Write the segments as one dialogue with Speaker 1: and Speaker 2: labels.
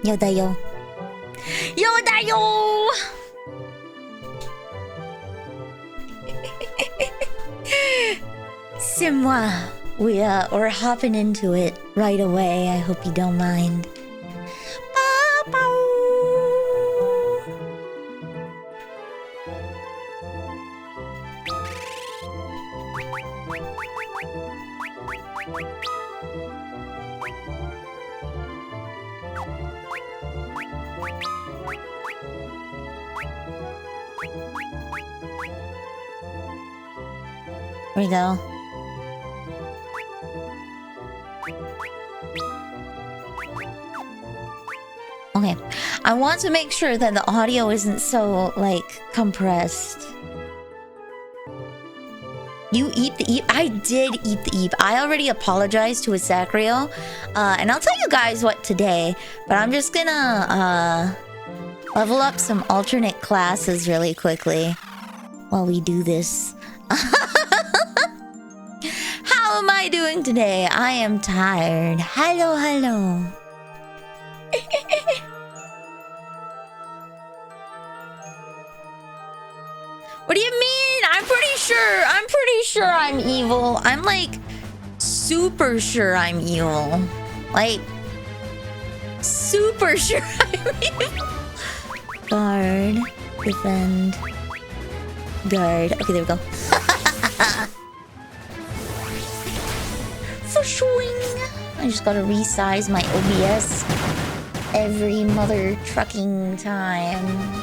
Speaker 1: Yodayo. Yodayo! C'est moi. We're hopping into it right away. I hope you don't mind. Here we go. Okay, I want to make sure that the audio isn't so, like, compressed. You eat the eep? I did eat the eep. I already apologized to Asacrio. And I'll tell you guys what today, but I'm just gonna, level up some alternate classes really quickly while we do this. How am I doing today? I am tired. Hello, hello. What do you mean? I'm pretty sure I'm evil. I'm like super sure I'm evil. Like super sure I'm evil. Guard, defend, guard. Okay, there we go. For swing. I just gotta resize my OBS every mother trucking time.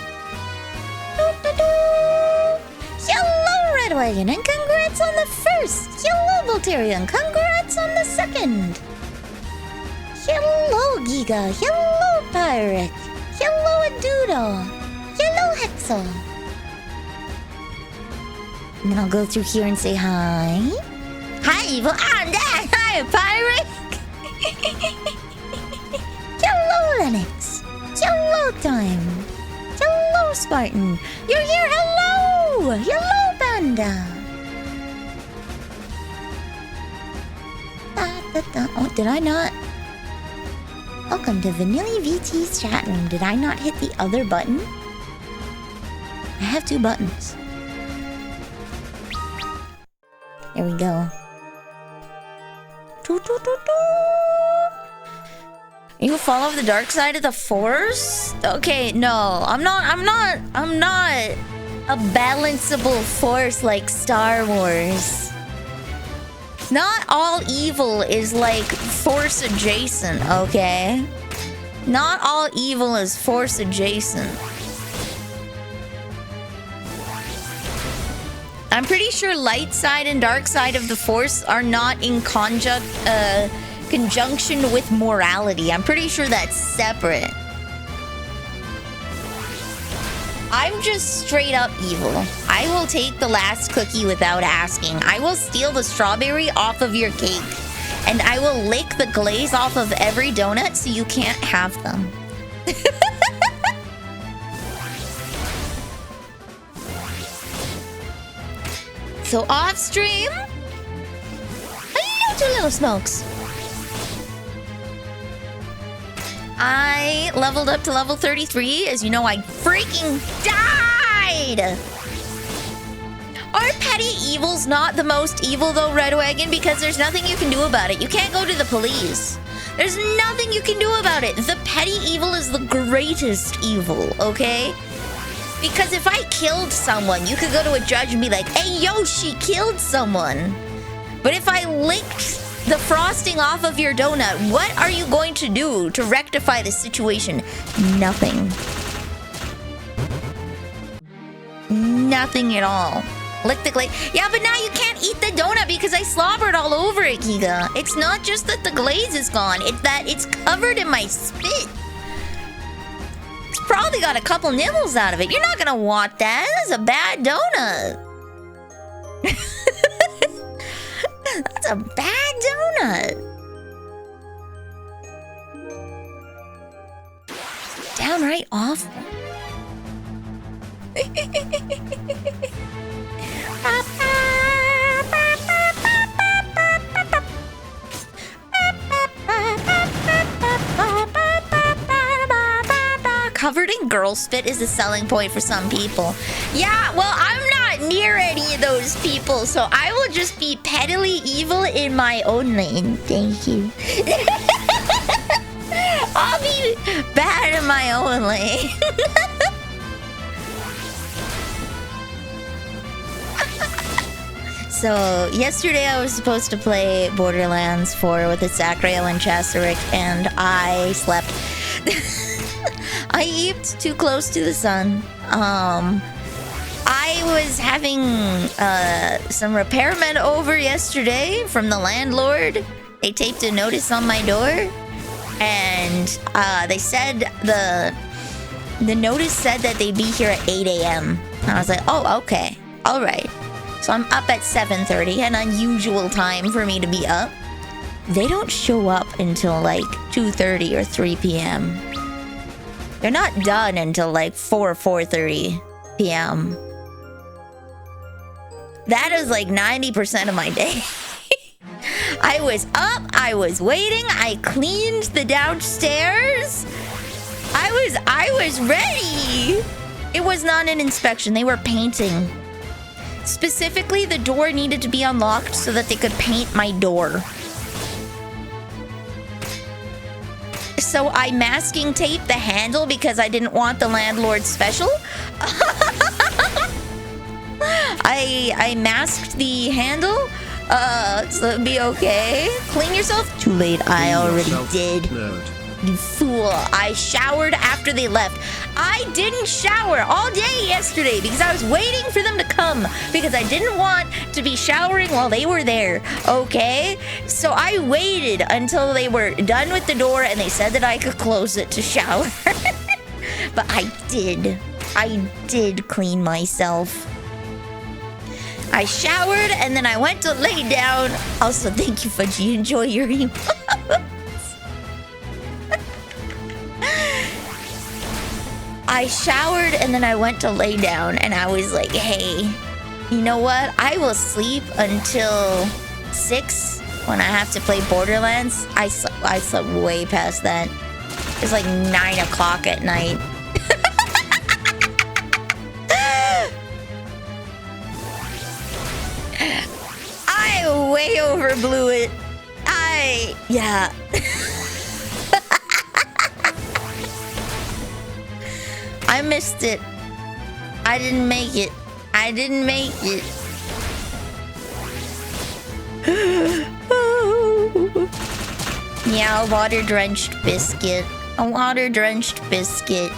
Speaker 1: Hello, Red Wagon, and congrats on the first. Hello, Voltarian, congrats on the second. Hello, Giga. Hello, Pyric. Hello, Adudo. Hello, Hexel. And then I'll go through here and say hi. Hi, Evil. I'm there. Hi, Pyric. Hello, Lennox. Hello, Time. Hello, Spartan. You're here. Hello. Hello, Panda. Oh, did I not? Welcome to Vanille VT's chat room. Did I not hit the other button? I have 2 buttons. There we go. You follow the dark side of the force? Okay, no. I'm not a balanceable force like Star Wars. Not all evil is like force adjacent, okay? Not all evil is force adjacent. I'm pretty sure light side and dark side of the force are not in conjunction with morality. I'm pretty sure that's separate. I'm just straight up evil. I will take the last cookie without asking. I will steal the strawberry off of your cake. And I will lick the glaze off of every donut so you can't have them. So off stream... Hello, 2 little smokes. I leveled up to level 33. As you know, I freaking died! Are petty evils not the most evil, though, Red Wagon? Because there's nothing you can do about it. You can't go to the police. There's nothing you can do about it. The petty evil is the greatest evil, okay? Because if I killed someone, you could go to a judge and be like, hey, yo, she killed someone. But if I licked the frosting off of your donut, what are you going to do to rectify the situation? Nothing. Nothing at all. Lick the glaze. Yeah, but now you can't eat the donut because I slobbered all over it, Giga. It's not just that the glaze is gone. It's that it's covered in my spit. It's probably got a couple nibbles out of it. You're not gonna want that. That's a bad donut. That's a bad donut. Downright awful. Covered in girl spit is a selling point for some people. Yeah, well, I'm not near any of those people, so I will just be pettily evil in my own lane. Thank you. I'll be bad in my own lane. So, yesterday I was supposed to play Borderlands 4 with Azakriel and Chasterick, and I slept. I eeped too close to the sun. I was having some repairmen over yesterday from the landlord. They taped a notice on my door, and they said the notice said that they'd be here at 8 a.m. And I was like, oh, okay, all right. So I'm up at 7:30, an unusual time for me to be up. They don't show up until like 2:30 or 3 p.m. They're not done until like 4:30 p.m. That is like 90% of my day. I was up, I was waiting, I cleaned the downstairs. I was ready. It was not an inspection, they were painting. Specifically, the door needed to be unlocked so that they could paint my door. So I masking taped the handle because I didn't want the landlord special. I masked the handle so it'd be okay. Clean yourself. Too late, I already did. Nerd. You fool. I showered after they left. I didn't shower all day yesterday because I was waiting for them to come because I didn't want to be showering while they were there, okay? So I waited until they were done with the door and they said that I could close it to shower. But I did clean myself. I showered and then I went to lay down. Also, thank you, Fudgy. Enjoy your emotes. I showered and then I went to lay down and I was like, hey, you know what? I will sleep until 6 when I have to play Borderlands, I slept way past that. It's like 9 o'clock at night. I way overblew it. Yeah. I missed it. I didn't make it. I didn't make it. Yeah, a water-drenched biscuit. A water-drenched biscuit.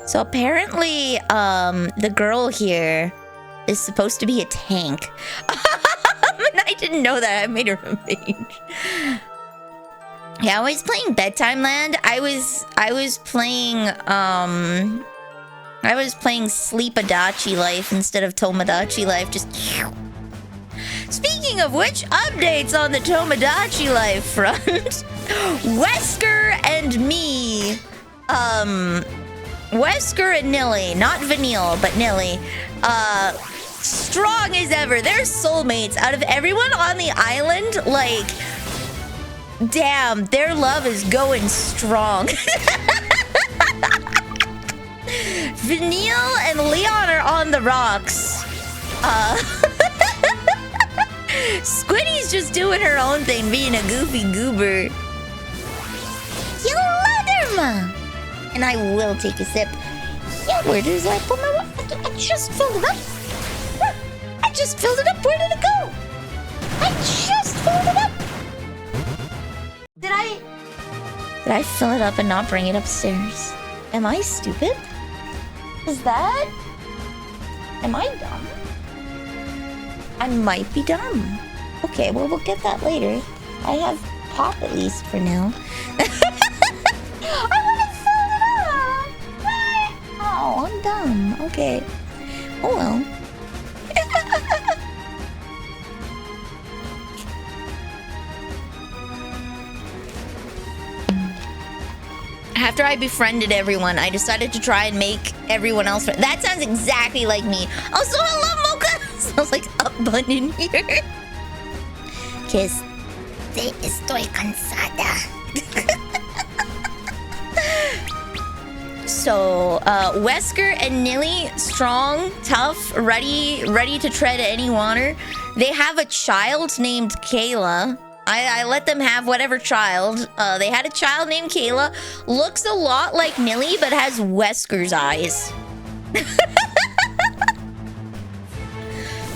Speaker 1: So apparently, the girl here is supposed to be a tank. And I didn't know that. I made her a mage. Yeah, I was playing Bedtime Land. I was playing Sleepadachi Life instead of Tomodachi Life. Just speaking of which, updates on the Tomodachi Life front. Wesker and me, Wesker and Nilly, not Vanille, but Nilly, strong as ever. They're soulmates. Out of everyone on the island, like, damn, their love is going strong. Vanille and Leon are on the rocks. Squiddy's just doing her own thing, being a goofy goober. You love them! And I will take a sip. Yeah, where did I put my water? I just filled it up. I just filled it up. Where did it go? I just filled it up. Did I fill it up and not bring it upstairs? Am I stupid? Is that? Am I dumb? I might be dumb. Okay, well, we'll get that later. I have pop at least for now. I want to fill it up! What? Oh, I'm dumb. Okay. Oh well. After I befriended everyone, I decided to try and make everyone else. That sounds exactly like me. Also, hello, Mocha. Sounds like up bun in here. Que estoy cansada. So, Wesker and Nilly, strong, tough, ready to tread any water. They have a child named Kayla. I let them have whatever child. They had a child named Kayla. Looks a lot like Nilly, but has Wesker's eyes.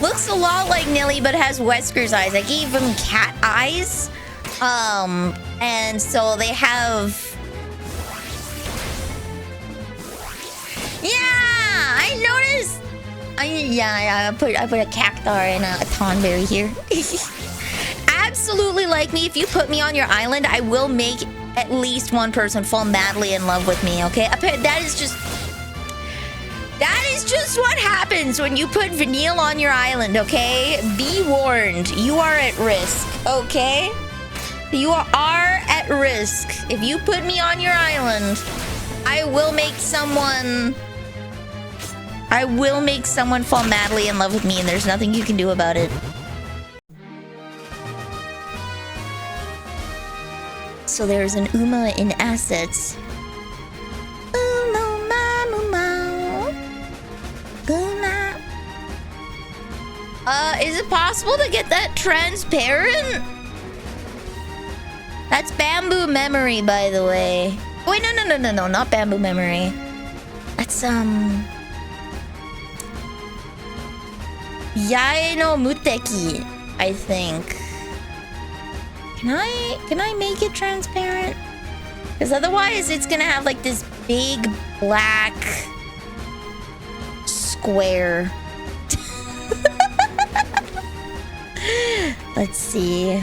Speaker 1: Looks a lot like Nilly, but has Wesker's eyes. I gave him cat eyes. And so they have... Yeah! I noticed! I put a cactar and a tonberry here. Absolutely like me. If you put me on your island, I will make at least one person fall madly in love with me, okay? That is just what happens when you put Vanille on your island, okay? Be warned. You are at risk, okay? You are at risk. If you put me on your island, I will make someone fall madly in love with me, and there's nothing you can do about it. So there's an Uma in assets. Is it possible to get that transparent? That's bamboo memory, by the way. Wait, no, not bamboo memory. That's Yae no Muteki, I think. Can I make it transparent? Because otherwise it's gonna have like this big black square. Let's see.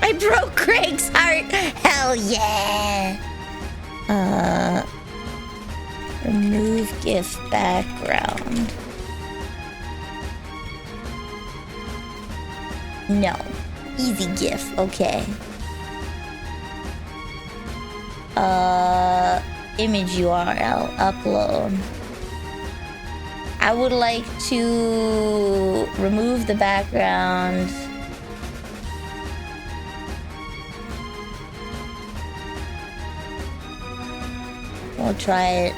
Speaker 1: I broke Craig's heart. Hell yeah. Remove GIF background. No. Easy GIF, okay. image URL upload. I would like to remove the background. We'll try it.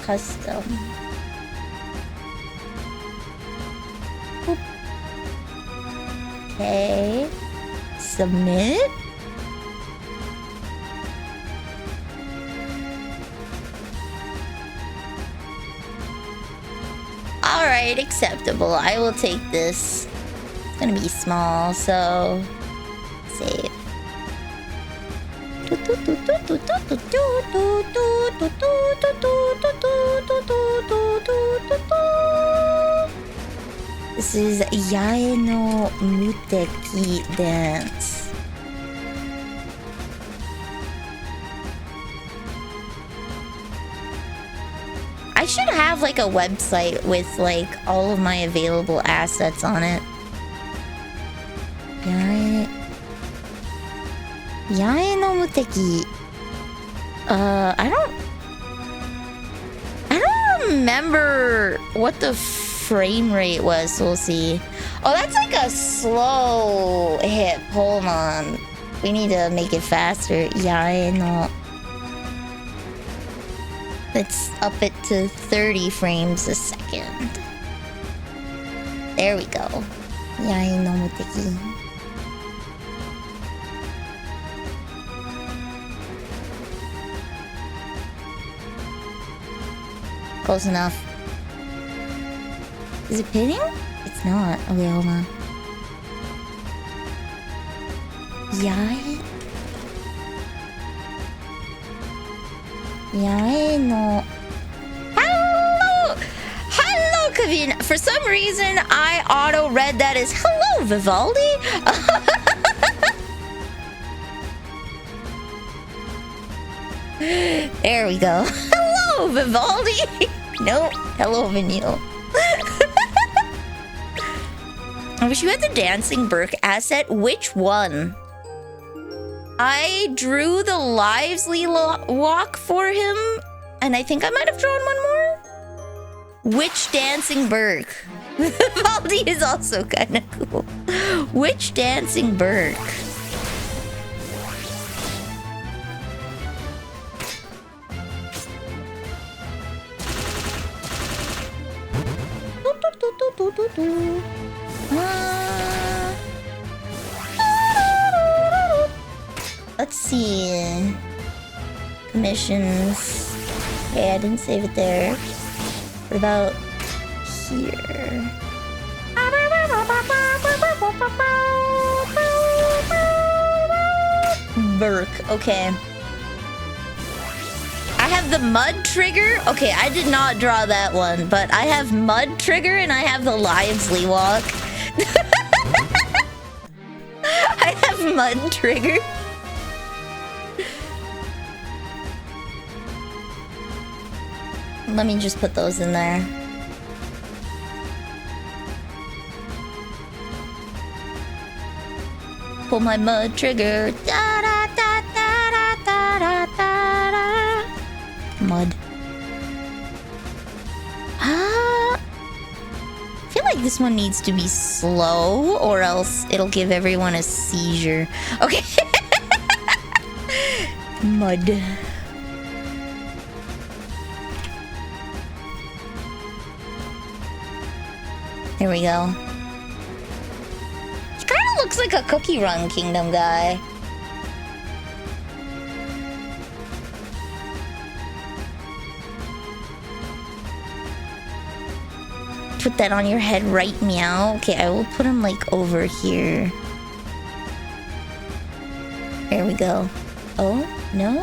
Speaker 1: Custom. Boop. Okay. Submit. Alright, acceptable. I will take this. It's gonna be small, so save. This is Yae no Muteki dance. I should have like a website with like all of my available assets on it. Yae no Muteki. I don't remember what the frame rate was, so we'll see. Oh, that's like a slow hit. Hold on. We need to make it faster. Yae no. Let's up it to 30 frames a second. There we go. Yae no Muteki. Close enough. Is it pitting? It's not. Okay, hold on. Yae no. Hello! Hello, Kavin! For some reason, I auto-read that as hello, Vivaldi! There we go. Hello, Vivaldi! No, hello, Vanille. I wish you had the Dancing Burke asset. Which one? I drew the Lively walk for him, and I think I might have drawn one more. Which Dancing Burke? Vivaldi is also kind of cool. Which Dancing Burke? Let's see. Commissions. Okay, I didn't save it there. What about here? Burke. Okay. I have the mud trigger. Okay, I did not draw that one, but I have mud trigger and I have the Lively walk. I have mud trigger. Let me just put those in there. Pull my mud trigger. Da, da, da, da, da, da, da, da. Mud. I feel like this one needs to be slow or else it'll give everyone a seizure. Okay. Mud. There we go. He kind of looks like a Cookie Run Kingdom guy. Put that on your head right meow. Okay, I will put him like over here. There we go. Oh, no?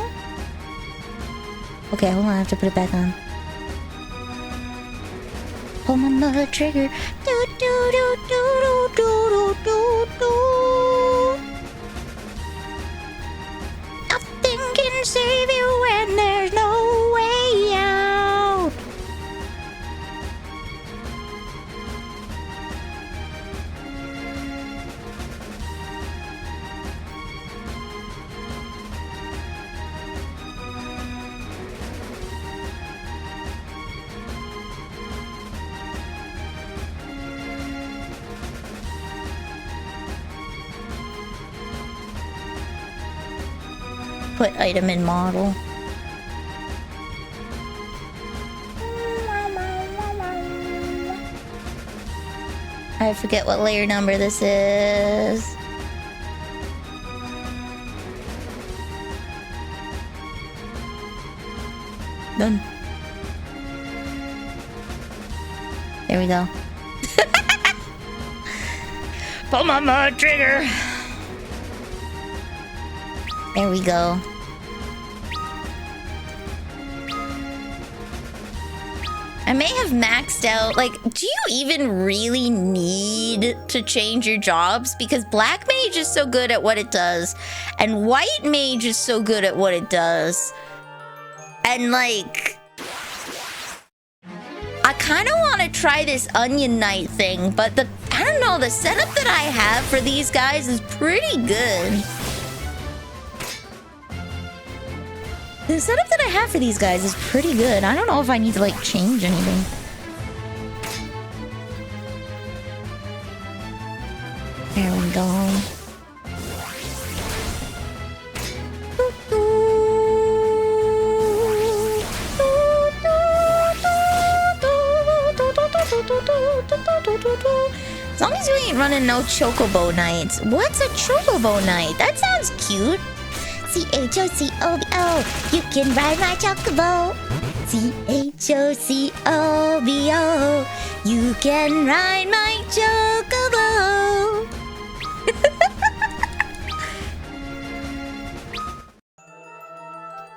Speaker 1: Okay, hold on, I have to put it back on. Pull my mud trigger. Do do do do do do do do. Nothing can save you when there's no way out. Put item in model. I forget what layer number this is. Done. There we go. Pull my mud trigger. There we go. I may have maxed out. Like, do you even really need to change your jobs? Because black mage is so good at what it does, and white mage is so good at what it does. And like, I kind of want to try this onion knight thing, but I don't know, the setup that I have for these guys is pretty good. The setup that I have for these guys is pretty good. I don't know if I need to like change anything. There we go. As long as you ain't running no chocobo nights. What's a chocobo night? That sounds cute. C-H-O-C-O-B-O, you can ride my chocobo. C-H-O-C-O-B-O, you can ride my chocobo.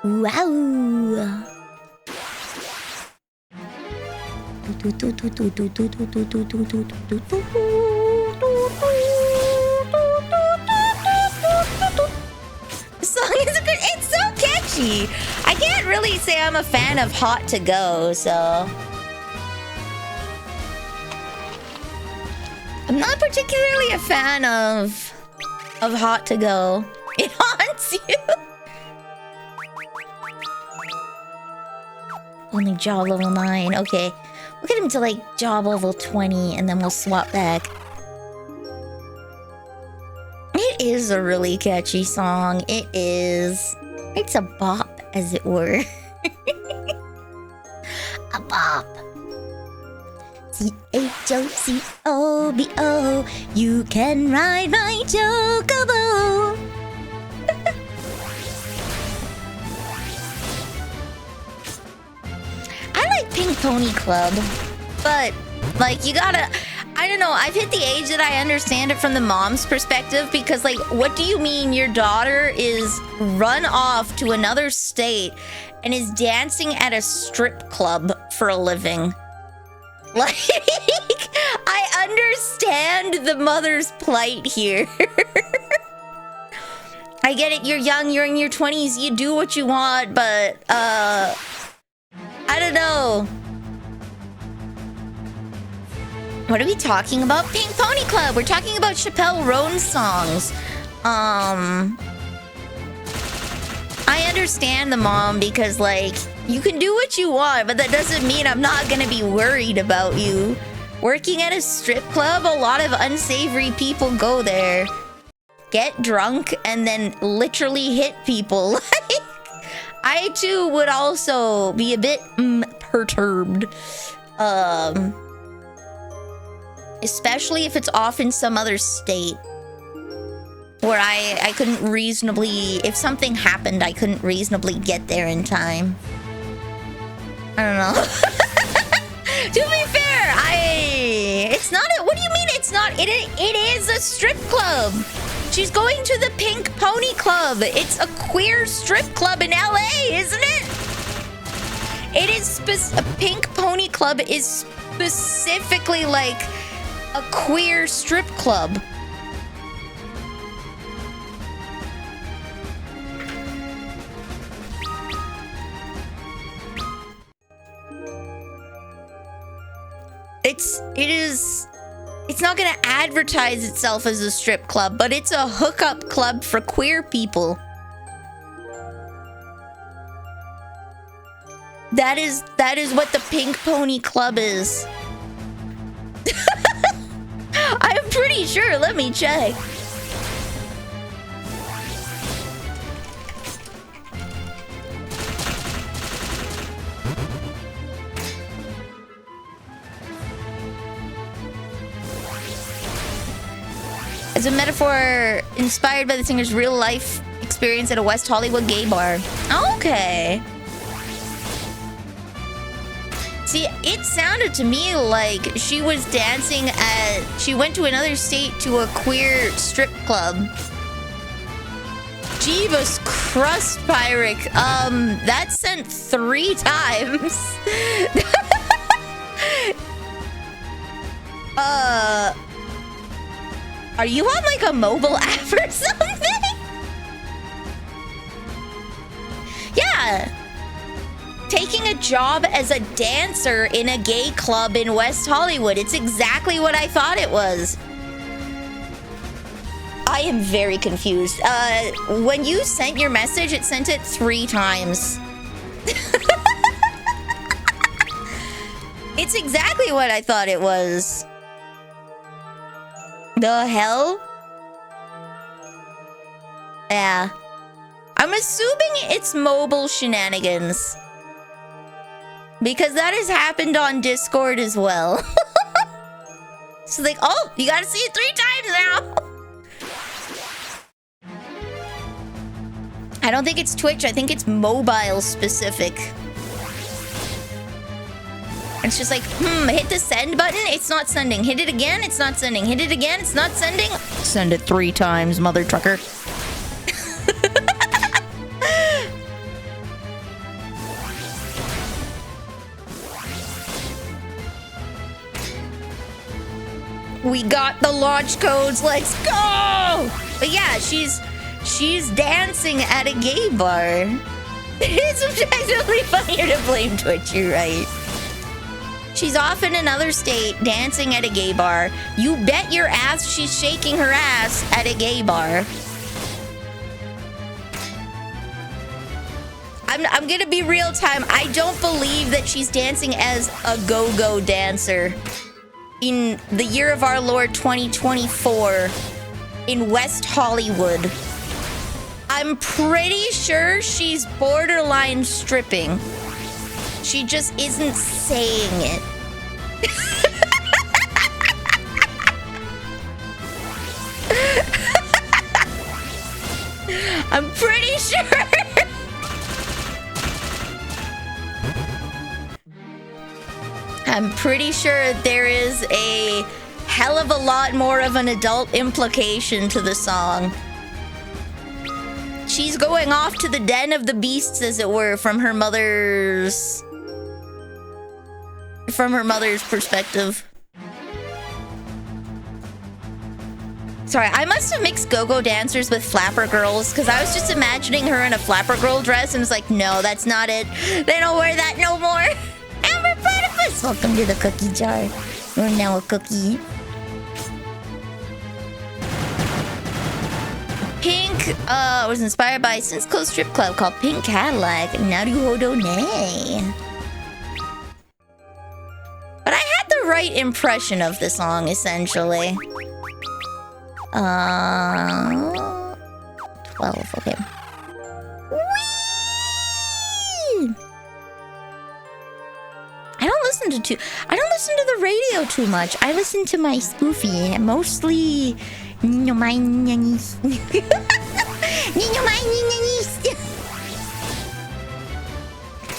Speaker 1: Wow. The song is good. It's so catchy. I can't really say I'm a fan of Hot to Go, so I'm not particularly a fan of Hot to Go. It haunts you. Only job level 9. Okay. We'll get him to like job level 20 and then we'll swap back. It is a really catchy song. It is. It's a bop, as it were. A bop. C-H-O-C-O-B-O, you can ride my chocobo. I like Pink Pony Club, but like you gotta, I don't know, I've hit the age that I understand it from the mom's perspective, because like, what do you mean your daughter is run off to another state and is dancing at a strip club for a living? Like, I understand the mother's plight here. I get it, you're young, you're in your 20s, you do what you want, but I don't know. What are we talking about? Pink Pony Club. We're talking about Chappelle Roan's songs. I understand the mom, because like, you can do what you want, but that doesn't mean I'm not gonna be worried about you. Working at a strip club, a lot of unsavory people go there, get drunk, and then literally hit people. Like, I too would also be a bit perturbed. Especially if it's off in some other state where I couldn't reasonably, if something happened, I couldn't reasonably get there in time. I don't know. To be fair, it's not a, what do you mean it's not? It is a strip club. She's going to the Pink Pony Club. It's a queer strip club in LA, isn't it? It is a Pink Pony Club is specifically like a queer strip club. It's not gonna advertise itself as a strip club, but it's a hookup club for queer people. That is what the Pink Pony Club is. I'm pretty sure. Let me check. It's a metaphor inspired by the singer's real-life experience at a West Hollywood gay bar. Okay. See, it sounded to me like she was dancing at... She went to another state to a queer strip club. Jeebus crust, Pyric. That sent 3 times. Are you on like a mobile app or something? Yeah. Taking a job as a dancer in a gay club in West Hollywood. It's exactly what I thought it was. I am very confused. When you sent your message, it sent it 3 times. It's exactly what I thought it was. The hell? Yeah. I'm assuming it's mobile shenanigans. Because that has happened on Discord as well. So like, oh, you gotta see it 3 times now. I don't think it's Twitch. I think it's mobile specific. It's just like, hit the send button. It's not sending. Hit it again. It's not sending. Hit it again. It's not sending. Send it 3 times, mother trucker. We got the launch codes. Let's go. But yeah, she's dancing at a gay bar. It's objectively funnier to blame Twitch, you're right. She's off in another state, dancing at a gay bar. You bet your ass she's shaking her ass at a gay bar. I'm gonna be real time. I don't believe that she's dancing as a go-go dancer in the year of our Lord 2024 in West Hollywood. I'm pretty sure she's borderline stripping. She just isn't saying it. I'm pretty sure. I'm pretty sure there is a hell of a lot more of an adult implication to the song. She's going off to the den of the beasts, as it were, from her mother's perspective. Sorry, I must have mixed go-go dancers with flapper girls, because I was just imagining her in a flapper girl dress and was like, no, that's not it. They don't wear that no more. Amber Platypus! Welcome to the cookie jar. You're now a cookie. Pink was inspired by a since closed strip club called Pink Cadillac. Naruhodo ne. But I had the right impression of the song, essentially. 12, okay. Whee! I don't listen to the radio too much. I listen to my spoofy, mostly I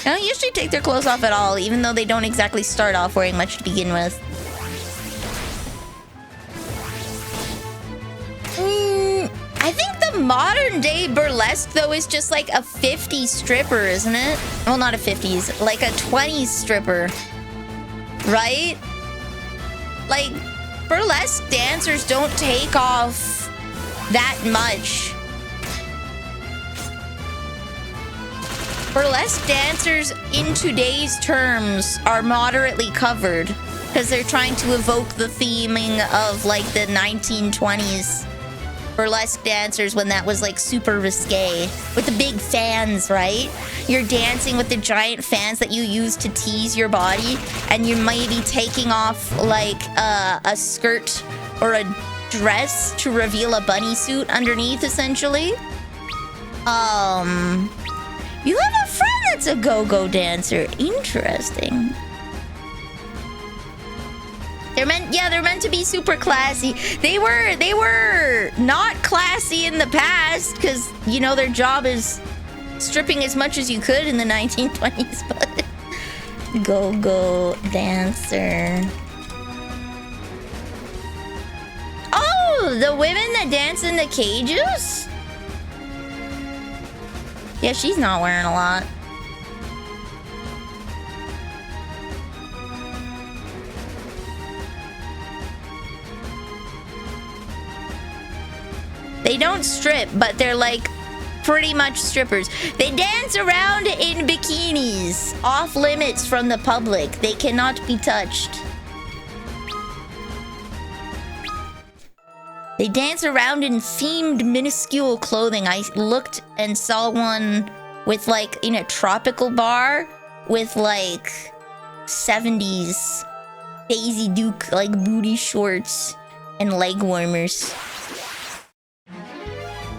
Speaker 1: don't usually take their clothes off at all, even though they don't exactly start off wearing much to begin with. I think the modern day burlesque, though, is just like a 50s stripper, isn't it? Well, not a 50s, like a 20s stripper. Right? Like, burlesque dancers don't take off that much. Burlesque dancers, in today's terms, are moderately covered because they're trying to evoke the theming of, like, the 1920s burlesque dancers when that was, like, super risque. With the big fans, right? You're dancing with the giant fans that you use to tease your body, and you might be taking off, like, a skirt or a dress to reveal a bunny suit underneath, essentially. You have a friend that's a go-go dancer. Interesting. They're meant to be super classy. They were not classy in the past because, you know, their job is stripping as much as you could in the 1920s, but go-go dancer. Oh, the women that dance in the cages? Yeah, she's not wearing a lot. They don't strip, but they're like pretty much strippers. They dance around in bikinis, off limits from the public. They cannot be touched. They dance around in themed minuscule clothing. I looked and saw one with like in a tropical bar with like 70s Daisy Duke like booty shorts and leg warmers.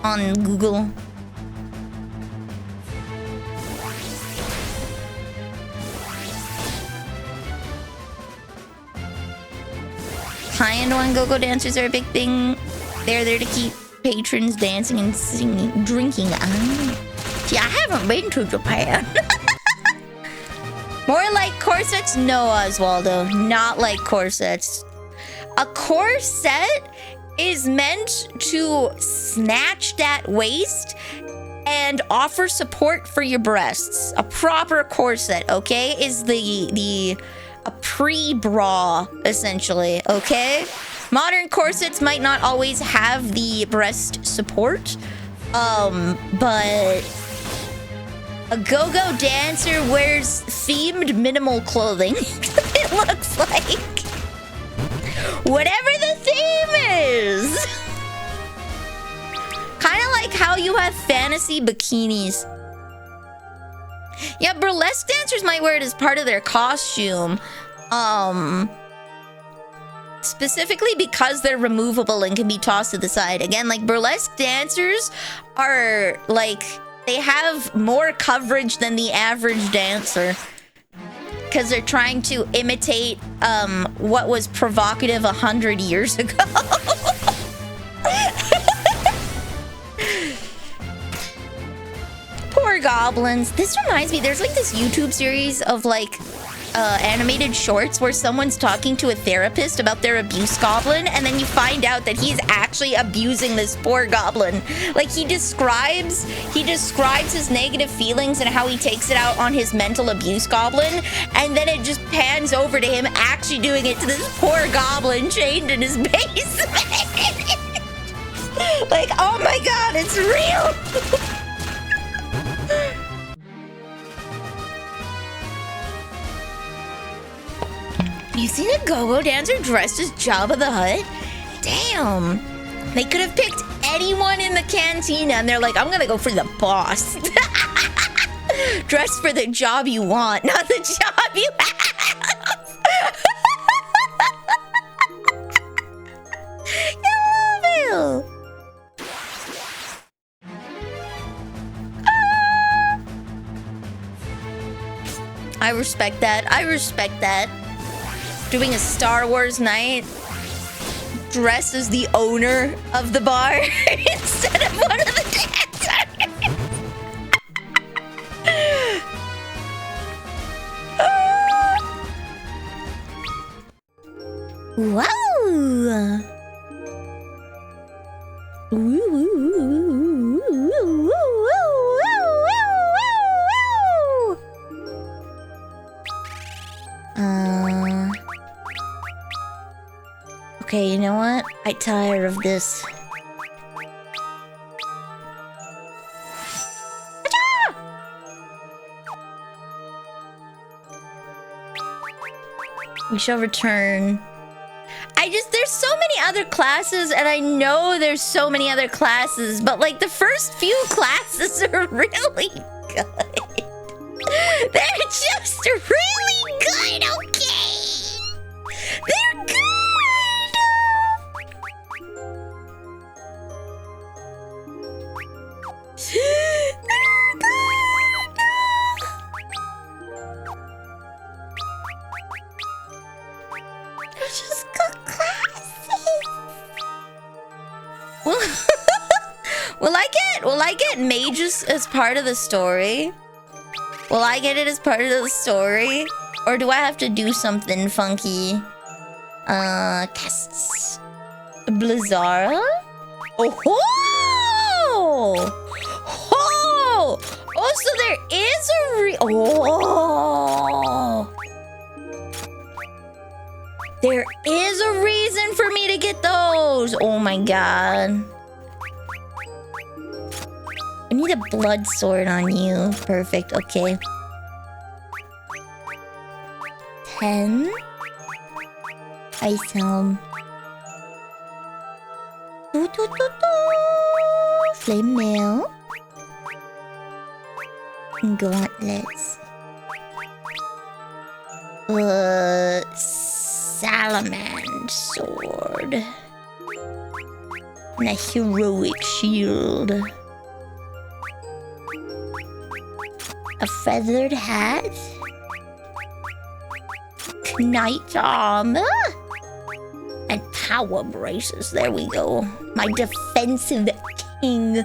Speaker 1: On Google. High-end one go-go dancers are a big thing. They're there to keep patrons dancing and singing, drinking. See, I haven't been to Japan. More like corsets? No, Oswaldo. Not like corsets. A corset is meant to snatch that waist and offer support for your breasts. A proper corset, okay, is a pre-bra, essentially, okay? Modern corsets might not always have the breast support, but a go-go dancer wears themed minimal clothing. It looks like. Whatever the theme is. Kind of like how you have fantasy bikinis. Yeah, burlesque dancers might wear it as part of their costume. Specifically because they're removable and can be tossed to the side. Again, like burlesque dancers are like, they have more coverage than the average dancer. Because they're trying to imitate what was provocative 100 years ago. Poor goblins. This reminds me, there's like this YouTube series of like animated shorts where someone's talking to a therapist about their abuse goblin, and then you find out that he's actually abusing this poor goblin. Like he describes his negative feelings and how he takes it out on his mental abuse goblin, and then it just pans over to him actually doing it to this poor goblin chained in his basement. Like, oh my god, it's real. You seen a go-go dancer dressed as Jabba the Hutt? Damn. They could have picked anyone in the cantina and they're like, I'm gonna go for the boss. Dress for the job you want, not the job you have. Yeah, I respect that. I respect that. Doing a Star Wars night, dressed as the owner of the bar instead of one of the dancers. Wow! Okay, you know what? I'm tired of this. We shall return. There's so many other classes, and I know there's so many other classes, but like the first few classes are really good. They're just really good, okay? They're good! They're just good. Will I get mages as part of the story? Will I get it as part of the story? Or do I have to do something funky? Casts. Blizzara? Oh ho! Oh! Oh, so there is a oh! There is a reason for me to get those! Oh my god. I need a blood sword on you. Perfect, okay. 10. Ice helm. Flame mail. Gauntlets. Salamander sword. And a heroic shield. A feathered hat. Knight armor. And power braces. There we go. My defensive king.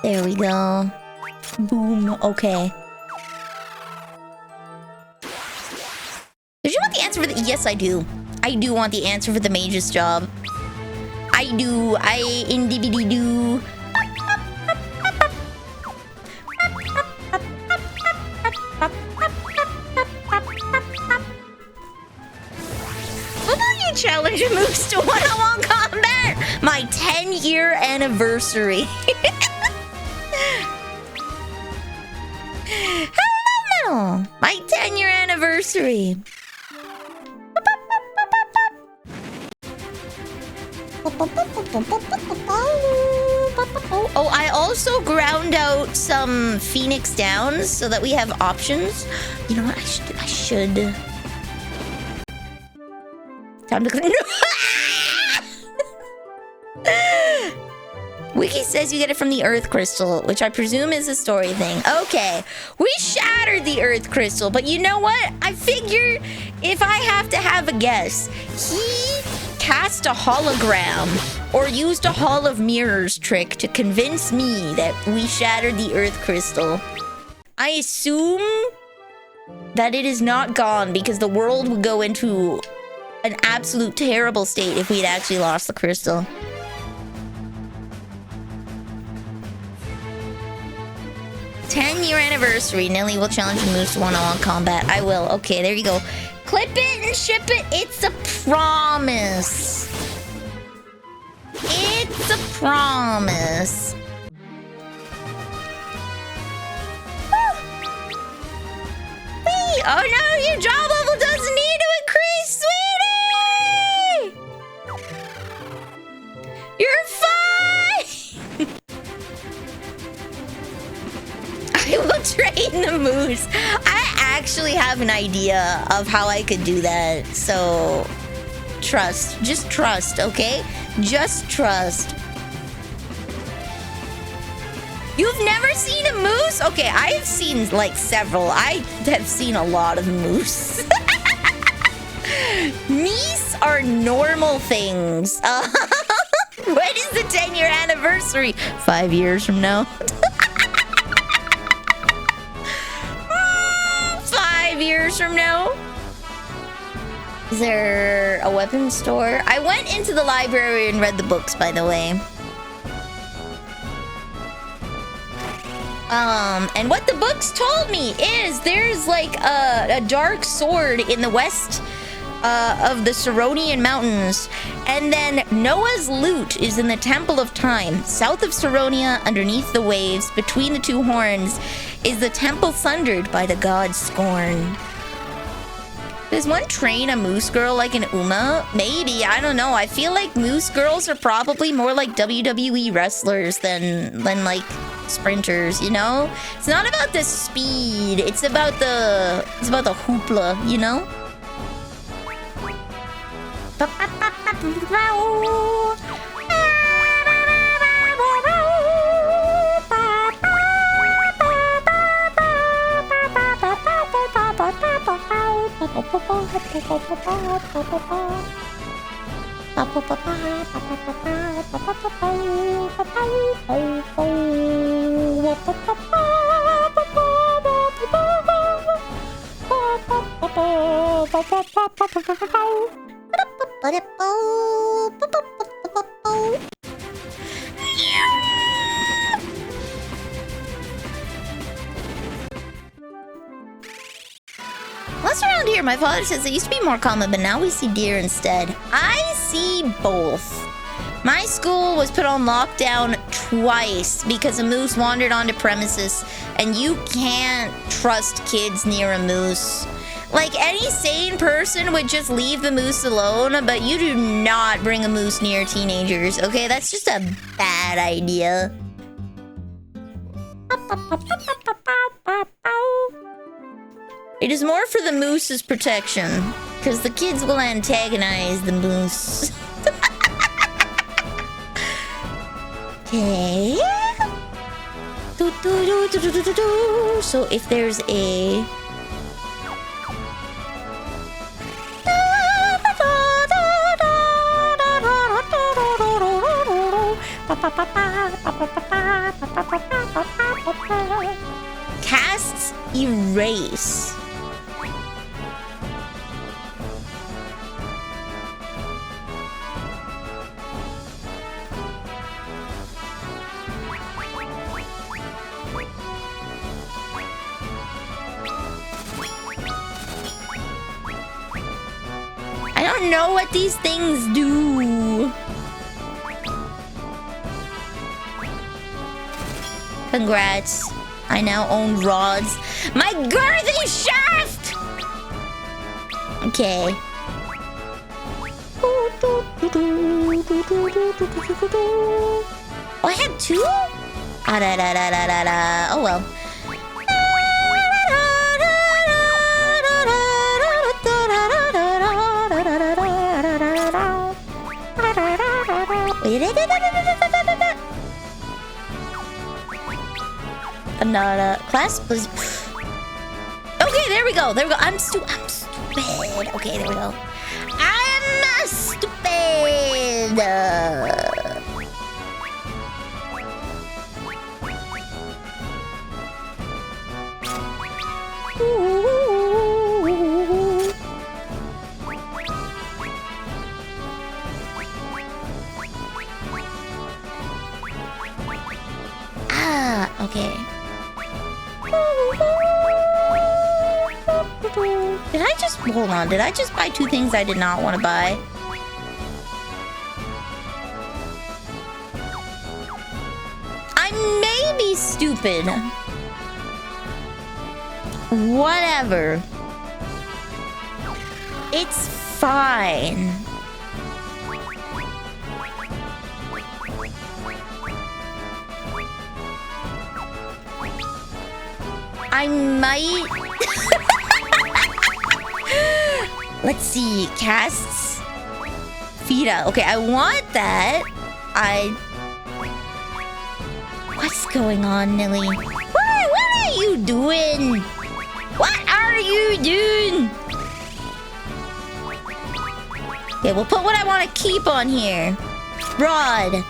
Speaker 1: There we go. Boom. Okay. Did you want the answer for the... Yes, I do. I do want the answer for the mage's job. I do. I indeed do. How about you challenge a moose to one-on-one combat? My 10-year anniversary. Hello, my 10-year anniversary. Oh, I also ground out some Phoenix Downs so that we have options. You know what? I should. Time to... Wiki says you get it from the Earth Crystal, which I presume is a story thing. Okay, we shattered the Earth Crystal, but you know what? I figure if I have to have a guess, he cast a hologram or used a Hall of Mirrors trick to convince me that we shattered the Earth Crystal. I assume that it is not gone because the world would go into an absolute terrible state if we had actually lost the crystal. "10-year anniversary. Nelly will challenge Moose to one-on-one combat." I will. Okay, there you go. Clip it and ship it. It's a promise. It's a promise. Wait, oh no, your job level doesn't need to increase, sweetie! You're fine! I will train the moose. I actually have an idea of how I could do that. So, trust. Just trust, okay? Just trust. You've never seen a moose? Okay, I've seen like several. I have seen a lot of moose. Meese are normal things. When is the 10-year anniversary? 5 years from now. 5 years from now. Is there a weapons store? I went into the library and read the books, by the way. And what the books told me is there's like a dark sword in the west of the Saronian mountains. And then Noah's lute is in the Temple of Time. South of Saronia, underneath the waves, between the two horns, is the temple sundered by the god Scorn. Does one train a moose girl like an Uma? Maybe, I don't know. I feel like moose girls are probably more like WWE wrestlers than like sprinters, you know? It's not about the speed, it's about the hoopla, you know? What's around here? My father says it used to be more common, but now we see deer instead. I see both. My school was put on lockdown twice because a moose wandered onto premises, and you can't trust kids near a moose. Like, any sane person would just leave the moose alone, but you do not bring a moose near teenagers, okay? That's just a bad idea. It is more for the moose's protection, because the kids will antagonize the moose. Okay. So if there's a... Casts erase. I don't know what these things do. Congrats. I now own rods. My girthy shaft! Okay. Oh, I had two? Ah, da, da, da, da, da, da. Oh, well. Another class was... Okay, there we go. There we go. I'm stupid. Okay, there we go. I'm stupid. Ah, okay. Did I just... Hold on. Did I just buy two things I did not want to buy? I may be stupid. Whatever. It's fine. I might... Let's see. Casts... Fita. Okay, I want that. What's going on, Nilly? What are you doing? What are you doing? Okay, we'll put what I want to keep on here. Rod.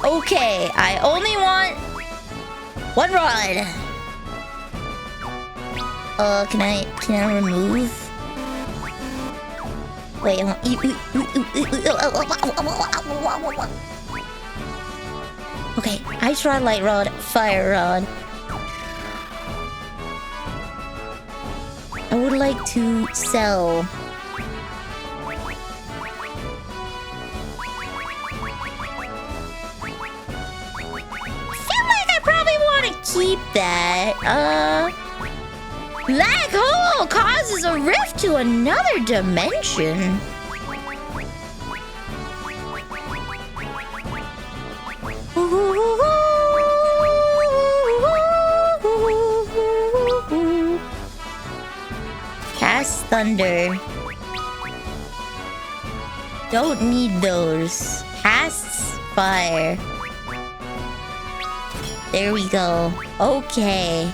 Speaker 1: Okay, I only want one rod. Can I remove? Wait, okay, ice rod, light rod, fire rod. I would like to sell. Keep that. Black hole causes a rift to another dimension. Cast thunder. Don't need those. Casts fire. There we go. Okay.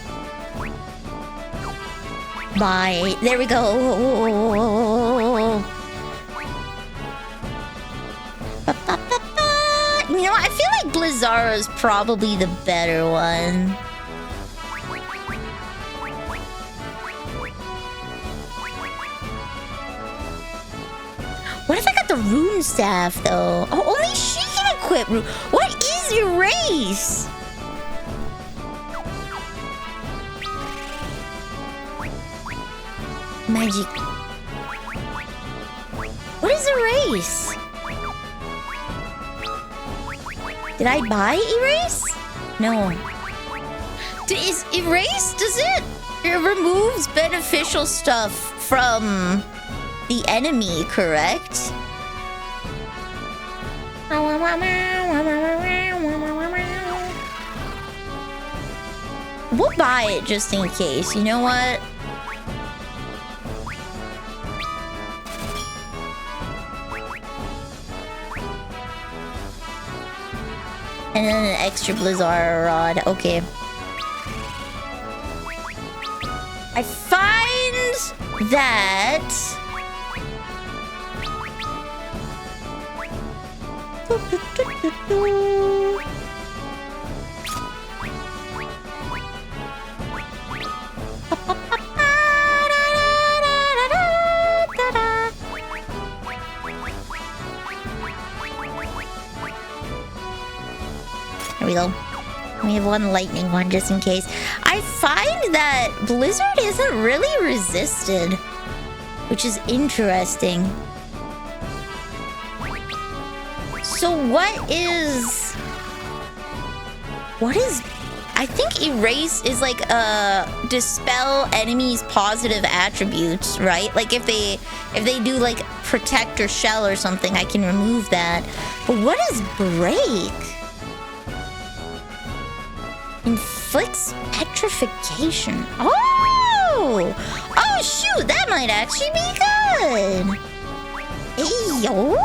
Speaker 1: Bye. There we go. You know what? I feel like Blizzara is probably the better one. What if I got the rune staff though? Oh, only she can equip rune. What is erase? Magic. What is erase? Did I buy erase? No. Is erase? Does it? It removes beneficial stuff from the enemy, correct? We'll buy it just in case. You know what? And then an extra Blizzara rod. Okay. I find that... There we go. We have one lightning one just in case. I find that Blizzard isn't really resisted, which is interesting. So what is... I think erase is like dispel enemies' positive attributes, right? Like if they do like protect or shell or something, I can remove that. But what is break? Inflicts petrification. Oh! Oh shoot, that might actually be good. Hey yo.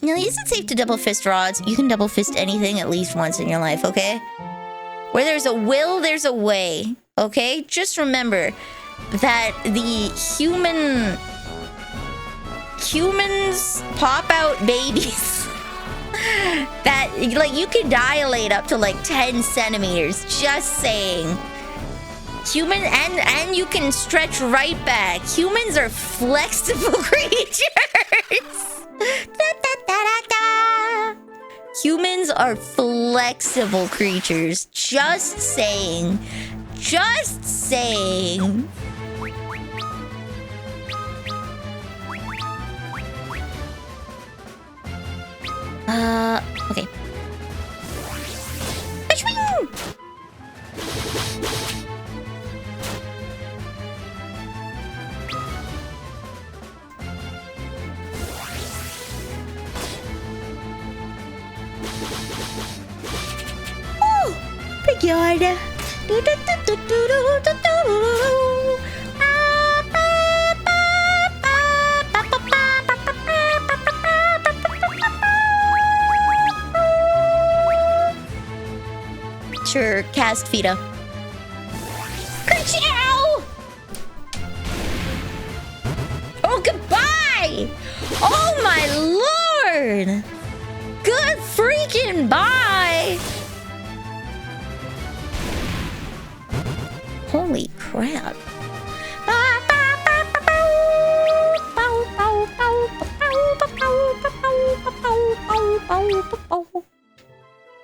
Speaker 1: Now, is it safe to double fist rods? You can double fist anything at least once in your life, okay? Where there's a will, there's a way, okay? Just remember that the humans pop out babies that, like, you can dilate up to, like, 10 centimeters. Just saying. And you can stretch right back. Humans are flexible creatures. Humans are flexible creatures. Just saying. Just saying. Okay. Pretty good. Sure, cast Vita. Ka-chow! Oh, goodbye! Oh, my lord! Good freaking bye! Holy crap.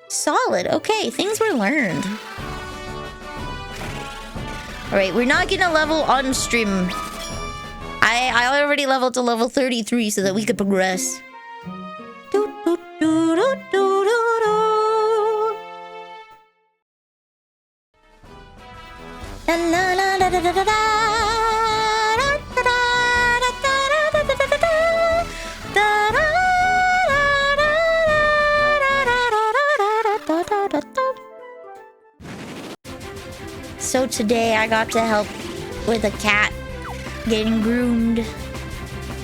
Speaker 1: Solid. Okay, things were learned. Alright, we're not gonna level on stream. I already leveled to level 33 so that we could progress. So today I got to help with a cat getting groomed.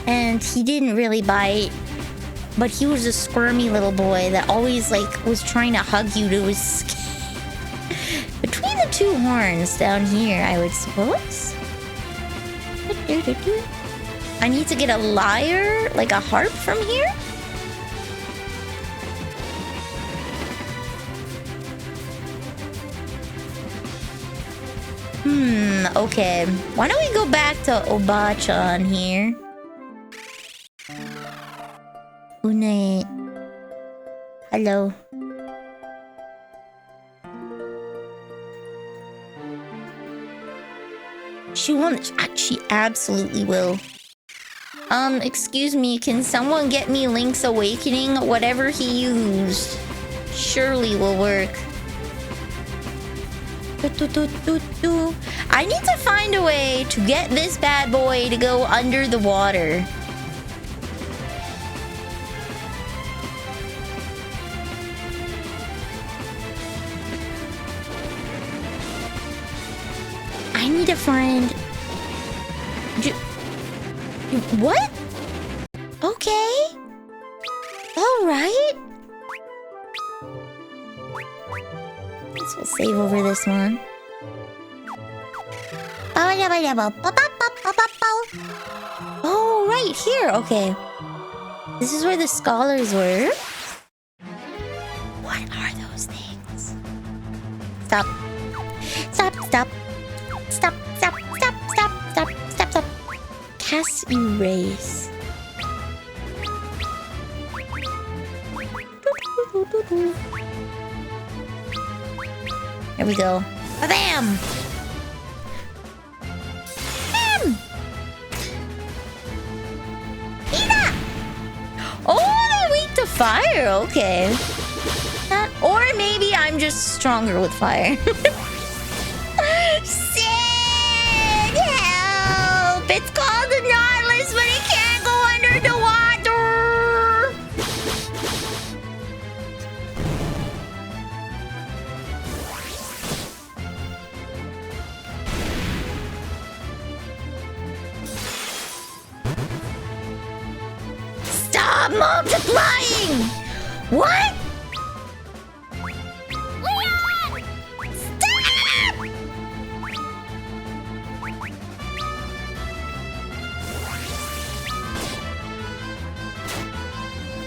Speaker 1: And he didn't really bite. But he was a squirmy little boy that always, like, was trying to hug you to his skin. Between the two horns down here, I would suppose. I need to get a lyre, like a harp from here? Okay. Why don't we go back to Obachan here? Une. Hello. She won't. She absolutely will. Excuse me, can someone get me Link's Awakening? Whatever he used surely will work. I need to find a way to get this bad boy to go under the water. I need to find... What? Okay. Alright. Guess we'll save over this one. Oh, right here. Okay. This is where the scholars were. What are those things? Stop. Stop, stop. Stop, stop, stop, stop, stop, stop, stop. Cast erase. There we go. Bam! Bam! Ida! Oh, they weak to fire. Okay. Or maybe I'm just stronger with fire. Sid! Help! It's called the Nautilus, but it can't go under the water! Stop multiplying! What?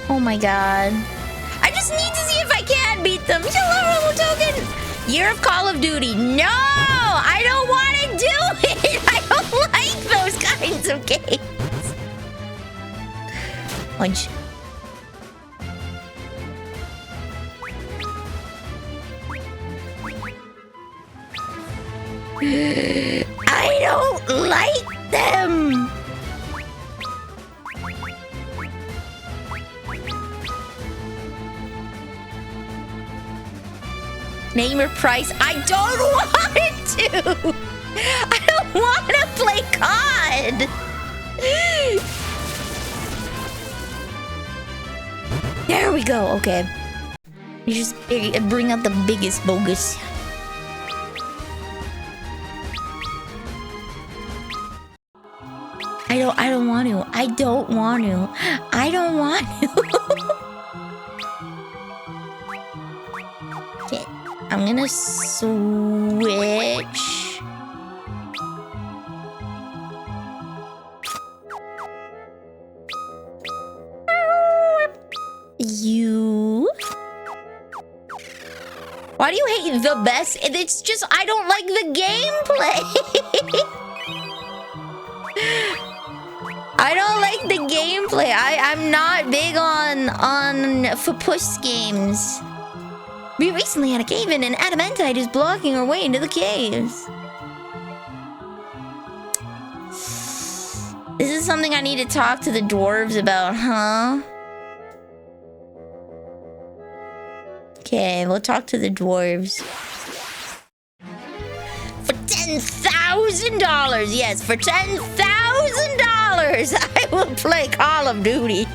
Speaker 1: Oh my god. I just need to see if I can beat them. Hello, token! Year of Call of Duty. No! I don't want to do it! I don't like those kinds of games. Punch. I don't like them! Name or price? I don't want to! I don't want to play COD! There we go, okay. You just bring out the biggest bogus. I don't want to. I don't want to. I don't want to. Okay, I'm gonna switch. You. Why do you hate the best? It's just I don't like the gameplay. I don't like the gameplay. I'm not big on for-push games. We recently had a cave-in and adamantite is blocking our way into the caves. This is something I need to talk to the dwarves about, huh? Okay, we'll talk to the dwarves. For $10,000! Yes, for $10,000! I will play Call of Duty.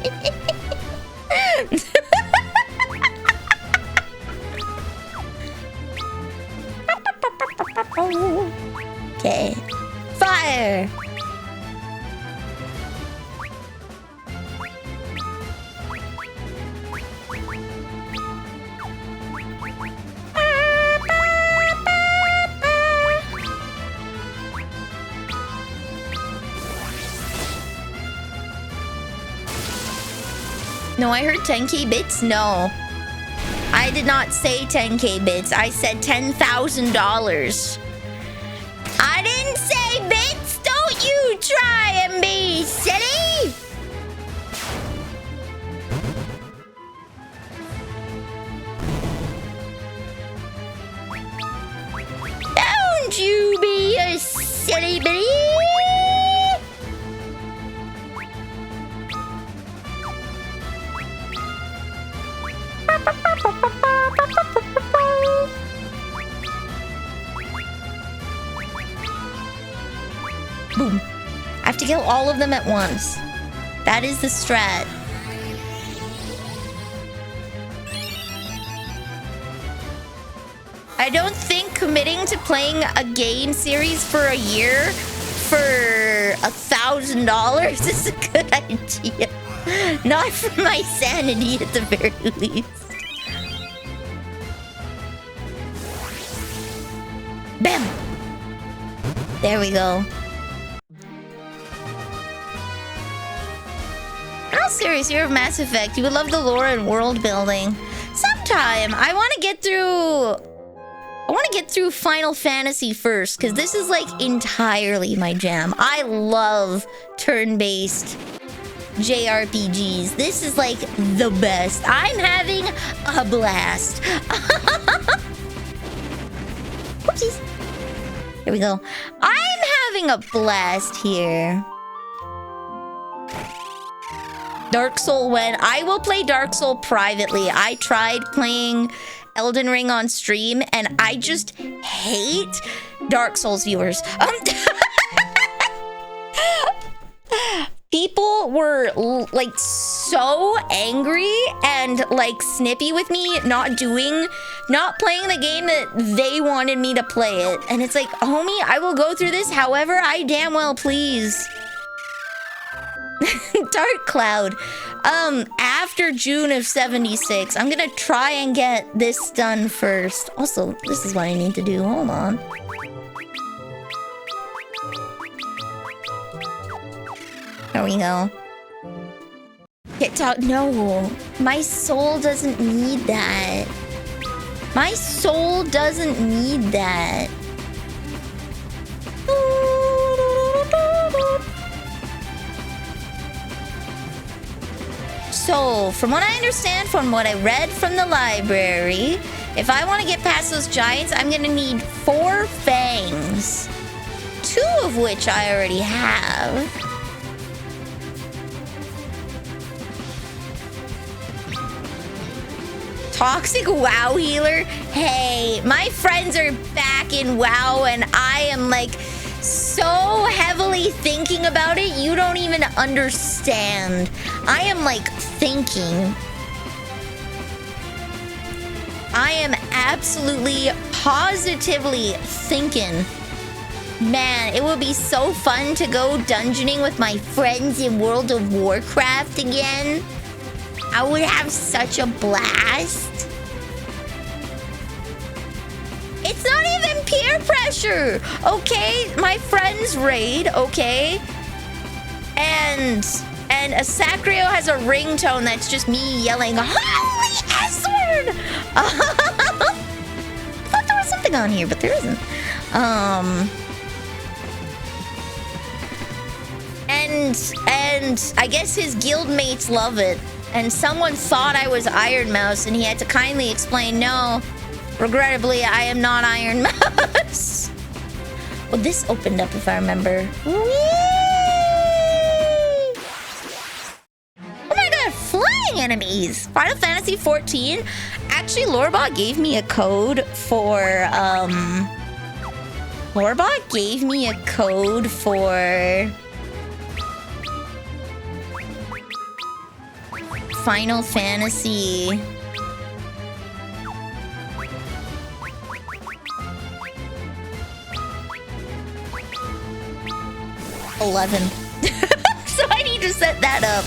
Speaker 1: Oh. Okay. Fire! No, I heard 10k bits? No. I did not say 10k bits. I said $10,000. I didn't say bits! Don't you try and be silly! Don't you be a silly bitty! Boom. I have to kill all of them at once. That is the strat. I don't think committing to playing a game series for a year for $1,000 is a good idea. Not for my sanity at the very least. Bam! There we go. How serious? You're of Mass Effect. You would love the lore and world building. Sometime. I want to get through Final Fantasy first, because this is like entirely my jam. I love turn-based JRPGs. This is like the best. I'm having a blast. Oopsies. Here we go. I'm having a blast here. Dark Soul when I will play Dark Soul privately. I tried playing Elden Ring on stream and I just hate Dark Souls viewers. People were like so angry and like snippy with me not playing the game that they wanted me to play it. And it's like, homie, I will go through this however I damn well please. Dark Cloud. After June of 76. I'm gonna try and get this done first. Also, this is what I need to do. Hold on. There we go. Get out. No. My soul doesn't need that. My soul doesn't need that. So, from what I understand, from what I read from the library, if I want to get past those giants, I'm going to need 4 fangs. 2 of which I already have. Toxic WoW healer? Hey, my friends are back in WoW and I am like so heavily thinking about it, you don't even understand. I am like thinking. I am absolutely, positively thinking. Man, it would be so fun to go dungeoning with my friends in World of Warcraft again. I would have such a blast. It's not even peer pressure, okay? My friends raid, okay? And a Sacrio has a ringtone that's just me yelling, holy S-word! I thought there was something on here, but there isn't. And I guess his guildmates love it. And someone thought I was Iron Mouse, and he had to kindly explain, no, regrettably, I am not Iron Mouse. Well, this opened up, if I remember. Whee! Oh my god, flying enemies! Final Fantasy 14. Actually, Lorebot gave me a code for, Lorebot gave me a code for Final Fantasy. 11. So I need to set that up.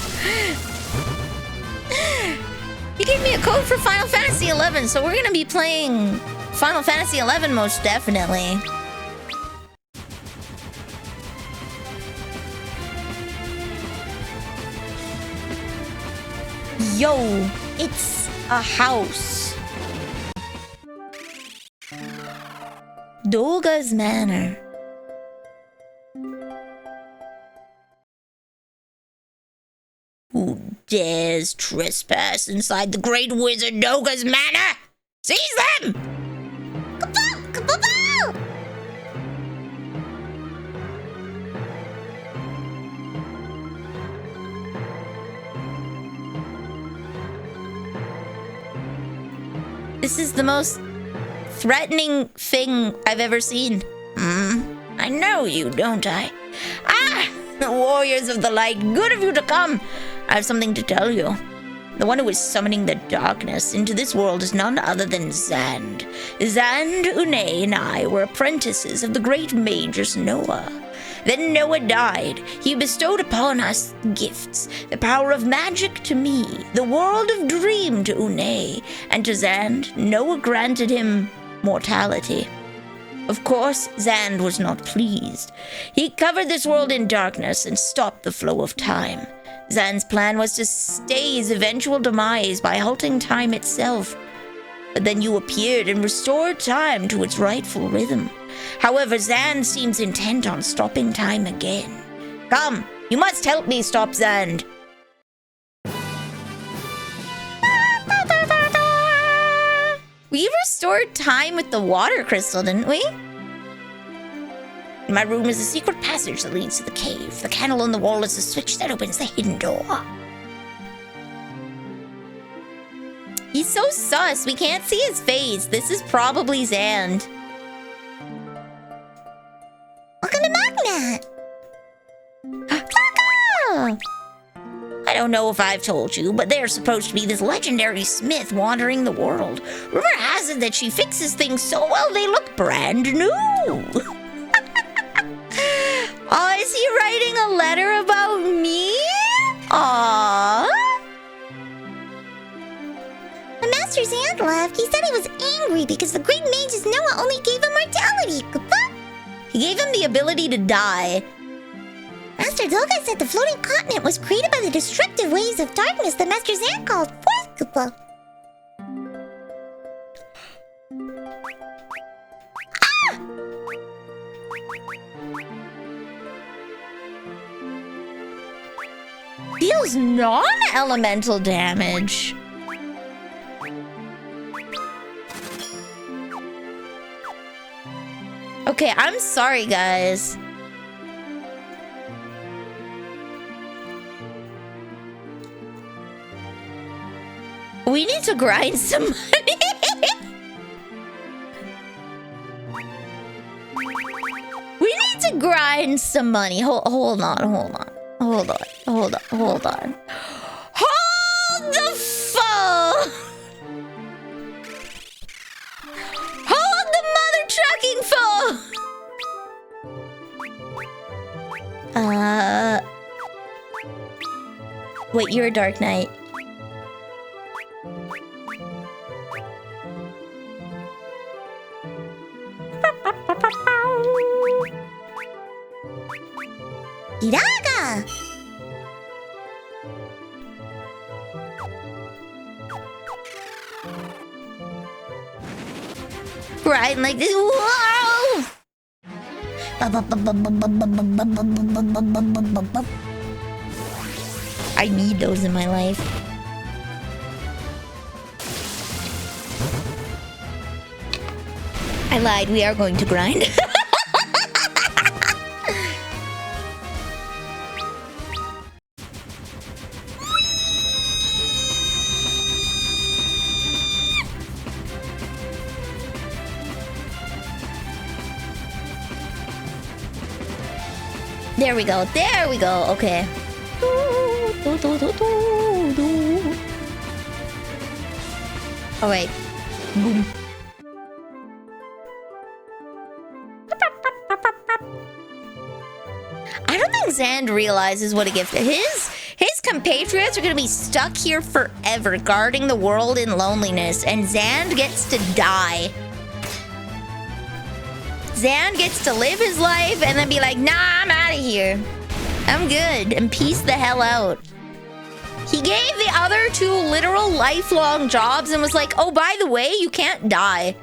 Speaker 1: He gave me a code for Final Fantasy 11, so we're gonna be playing Final Fantasy 11 most definitely. Yo, it's a house. Doga's Manor. Who dares trespass inside the great wizard Doga's Manor? Seize them! Kaboo! Kaboo! This is the most threatening thing I've ever seen. I know you, don't I? Ah! The warriors of the light, good of you to come. I have something to tell you. The one who is summoning the darkness into this world is none other than Zand. Zand, Une, and I were apprentices of the great magus Noah. Then Noah died. He bestowed upon us gifts, the power of magic to me, the world of dream to Une, and to Zand, Noah granted him mortality. Of course, Zand was not pleased. He covered this world in darkness and stopped the flow of time. Zand's plan was to stay his eventual demise by halting time itself. But then you appeared and restored time to its rightful rhythm. However, Zand seems intent on stopping time again. Come, you must help me stop Zand. We restored time with the water crystal, didn't we? In my room is a secret passage that leads to the cave. The candle on the wall is the switch that opens the hidden door. He's so sus. We can't see his face. This is probably Zand. Welcome to Magnet. I don't know if I've told you, but there's supposed to be this legendary smith wandering the world. Rumor has it that she fixes things so well they look brand new. Oh, is he writing a letter about me? Aww. When Master Zand left, he said he was angry because the great mages Noah only gave him mortality. He gave him the ability to die. Master Doga said the floating continent was created by the destructive waves of darkness that Master Zand called Fourth Koopa. Ah! Deals non-elemental damage. Okay, I'm sorry, guys. We need to grind some money. We need to grind some money. Hold on. Hold the phone. Hold the mother trucking phone. Wait, you're a Dark Knight. Iraga! Right, like this. Whoa! I need those in my life. I lied, we are going to grind. There we go, okay. Alright. Boom. I don't think Zand realizes what a gift his compatriots are gonna be stuck here forever, guarding the world in loneliness, and Zand gets to die. Zand gets to live his life and then be like, nah, I'm out of here. I'm good, and peace the hell out. He gave the other two literal lifelong jobs and was like, oh, by the way, you can't die.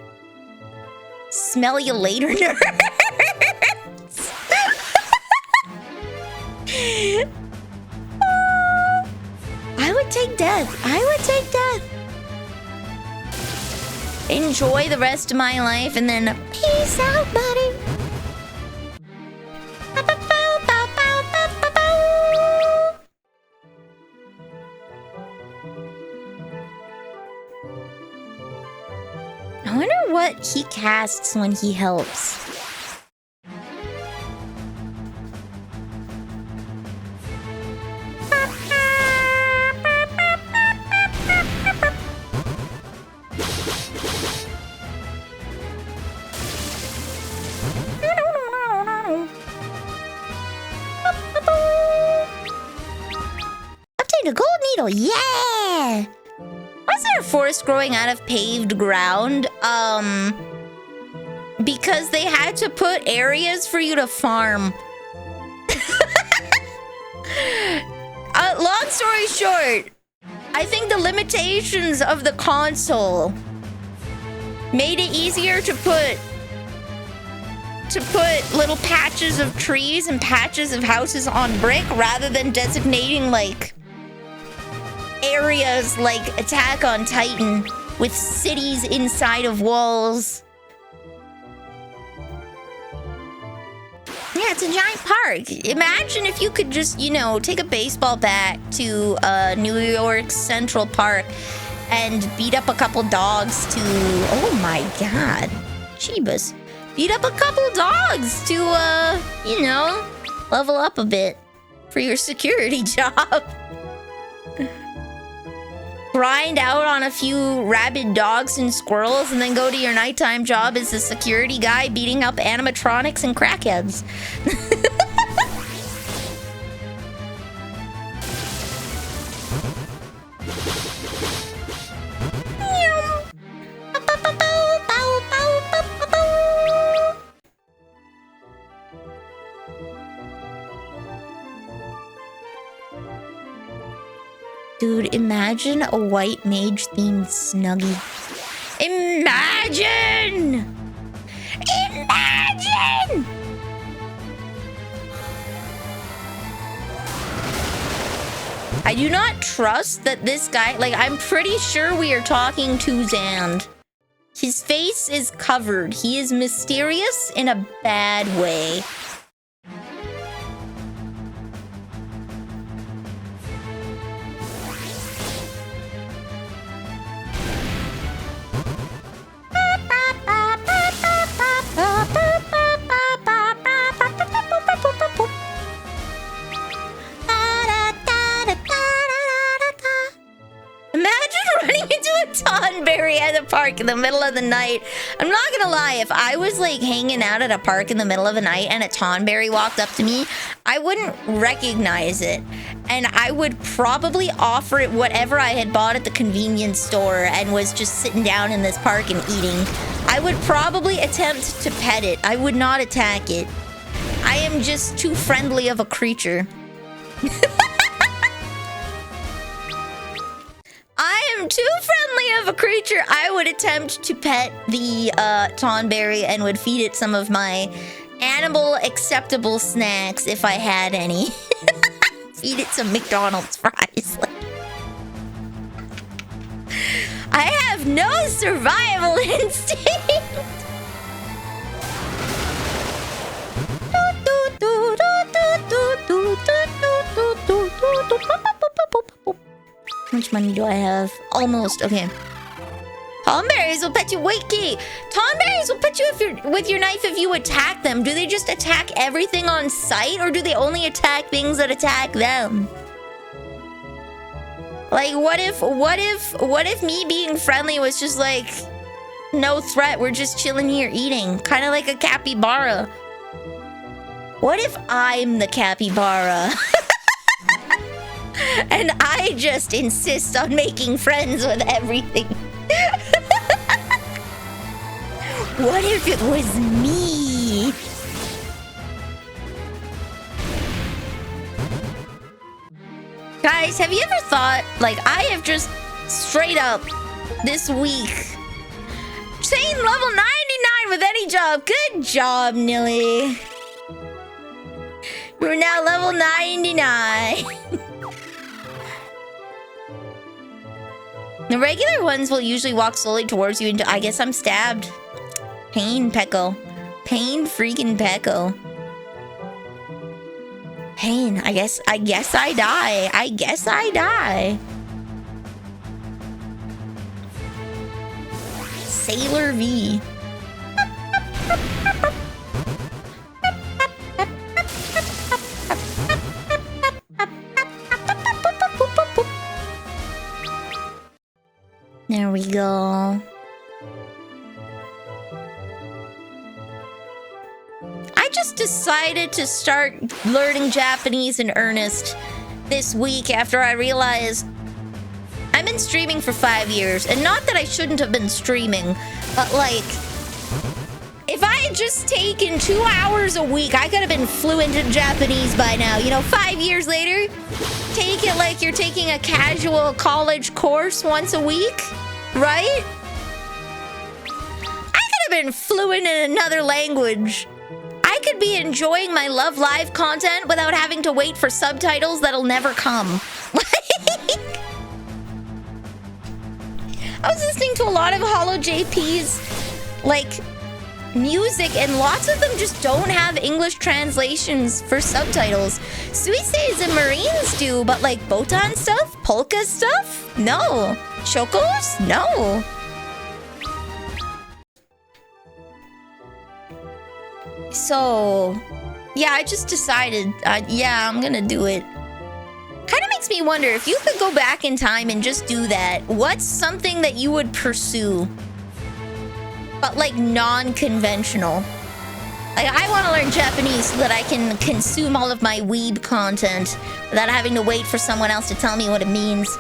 Speaker 1: Smell you later, nerds. I would take death. I would take death. Enjoy the rest of my life and then peace out, buddy. I wonder what he casts when he helps. Obtain a gold needle, yeah! Why is there a forest growing out of paved ground? Because they had to put areas for you to farm. Long story short, I think the limitations of the console made it easier to put little patches of trees and patches of houses on brick rather than designating like areas like Attack on Titan with cities inside of walls. Yeah, it's a giant park. Imagine if you could just, you know, take a baseball bat to New York Central Park and beat up a couple dogs to... Oh my god. Jeebus. Beat up a couple dogs to, you know, level up a bit for your security job. Grind out on a few rabid dogs and squirrels and then go to your nighttime job as a security guy beating up animatronics and crackheads. Dude, imagine a white mage themed Snuggie. Imagine! Imagine! I do not trust that this guy... Like, I'm pretty sure we are talking to Zand. His face is covered. He is mysterious in a bad way. Tonberry at a park in the middle of the night. I'm not gonna lie, if I was like hanging out at a park in the middle of the night and a Tonberry walked up to me, I wouldn't recognize it. And I would probably offer it whatever I had bought at the convenience store and was just sitting down in this park and eating. I would probably attempt to pet it. I would not attack it. I am just too friendly of a creature. I am too friendly of a creature. I would attempt to pet the Tonberry and would feed it some of my animal acceptable snacks if I had any. Feed it some McDonald's fries. I have no survival instinct. How much money do I have? Almost. Okay. Tonberries will pet you. Wait, Key. Tonberries will pet you if you're with your knife if you attack them. Do they just attack everything on sight, or do they only attack things that attack them? Like, what if me being friendly was just like, no threat, we're just chilling here eating, kind of like a capybara. What if I'm the capybara? And I just insist on making friends with everything. What if it was me? Guys, have you ever thought, like, I have just straight up this week saying level 99 with any job. Good job, Nilly. You're now level 99. The regular ones will usually walk slowly towards you until I guess I'm stabbed. Pain, Pecco. Pain freaking Pecco. Pain. I guess I die. I guess I die. Sailor V. There we go. I just decided to start learning Japanese in earnest this week after I realized I've been streaming for 5 years. And not that I shouldn't have been streaming, but like, if I had just taken 2 hours a week, I could have been fluent in Japanese by now. You know, 5 years later, take it like you're taking a casual college course once a week, right? I could have been fluent in another language. I could be enjoying my Love Live content without having to wait for subtitles that'll never come. I was listening to a lot of Holo JP's, like, music, and lots of them just don't have English translations for subtitles. Suises and Marines do, but like Botan stuff? Polka stuff? No. Chocos? No. So, yeah, I just decided, yeah, I'm gonna do it. Kind of makes me wonder, if you could go back in time and just do that, what's something that you would pursue? But like non-conventional. Like, I want to learn Japanese so that I can consume all of my weeb content without having to wait for someone else to tell me what it means.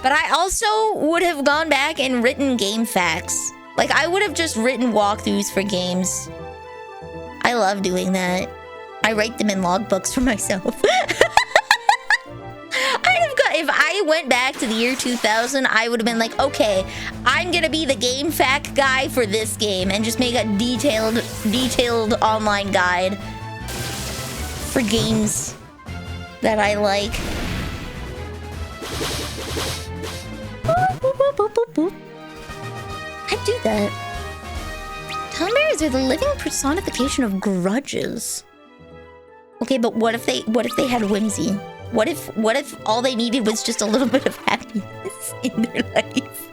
Speaker 1: But I also would have gone back and written game facts. Like, I would have just written walkthroughs for games. I love doing that. I write them in logbooks for myself. If I went back to the year 2000, I would have been like, okay, I'm gonna be the game fact guy for this game and just make a detailed online guide for games that I like. I'd do that. Tumblers are the living personification of grudges. Okay, but what if they had whimsy? What if all they needed was just a little bit of happiness in their life?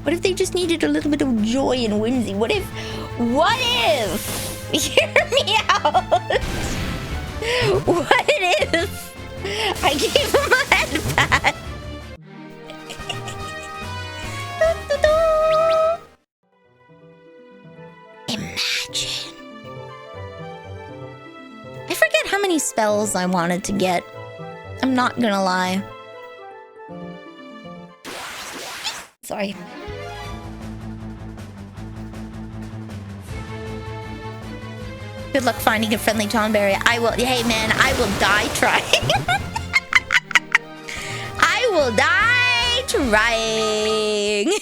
Speaker 1: What if they just needed a little bit of joy and whimsy? What if hear me out. What if I gave him a head pat? Imagine. I forget how many spells I wanted to get. I'm not gonna lie. Sorry. Good luck finding a friendly Tonberry. I will. Hey man, I will die trying. I will die trying.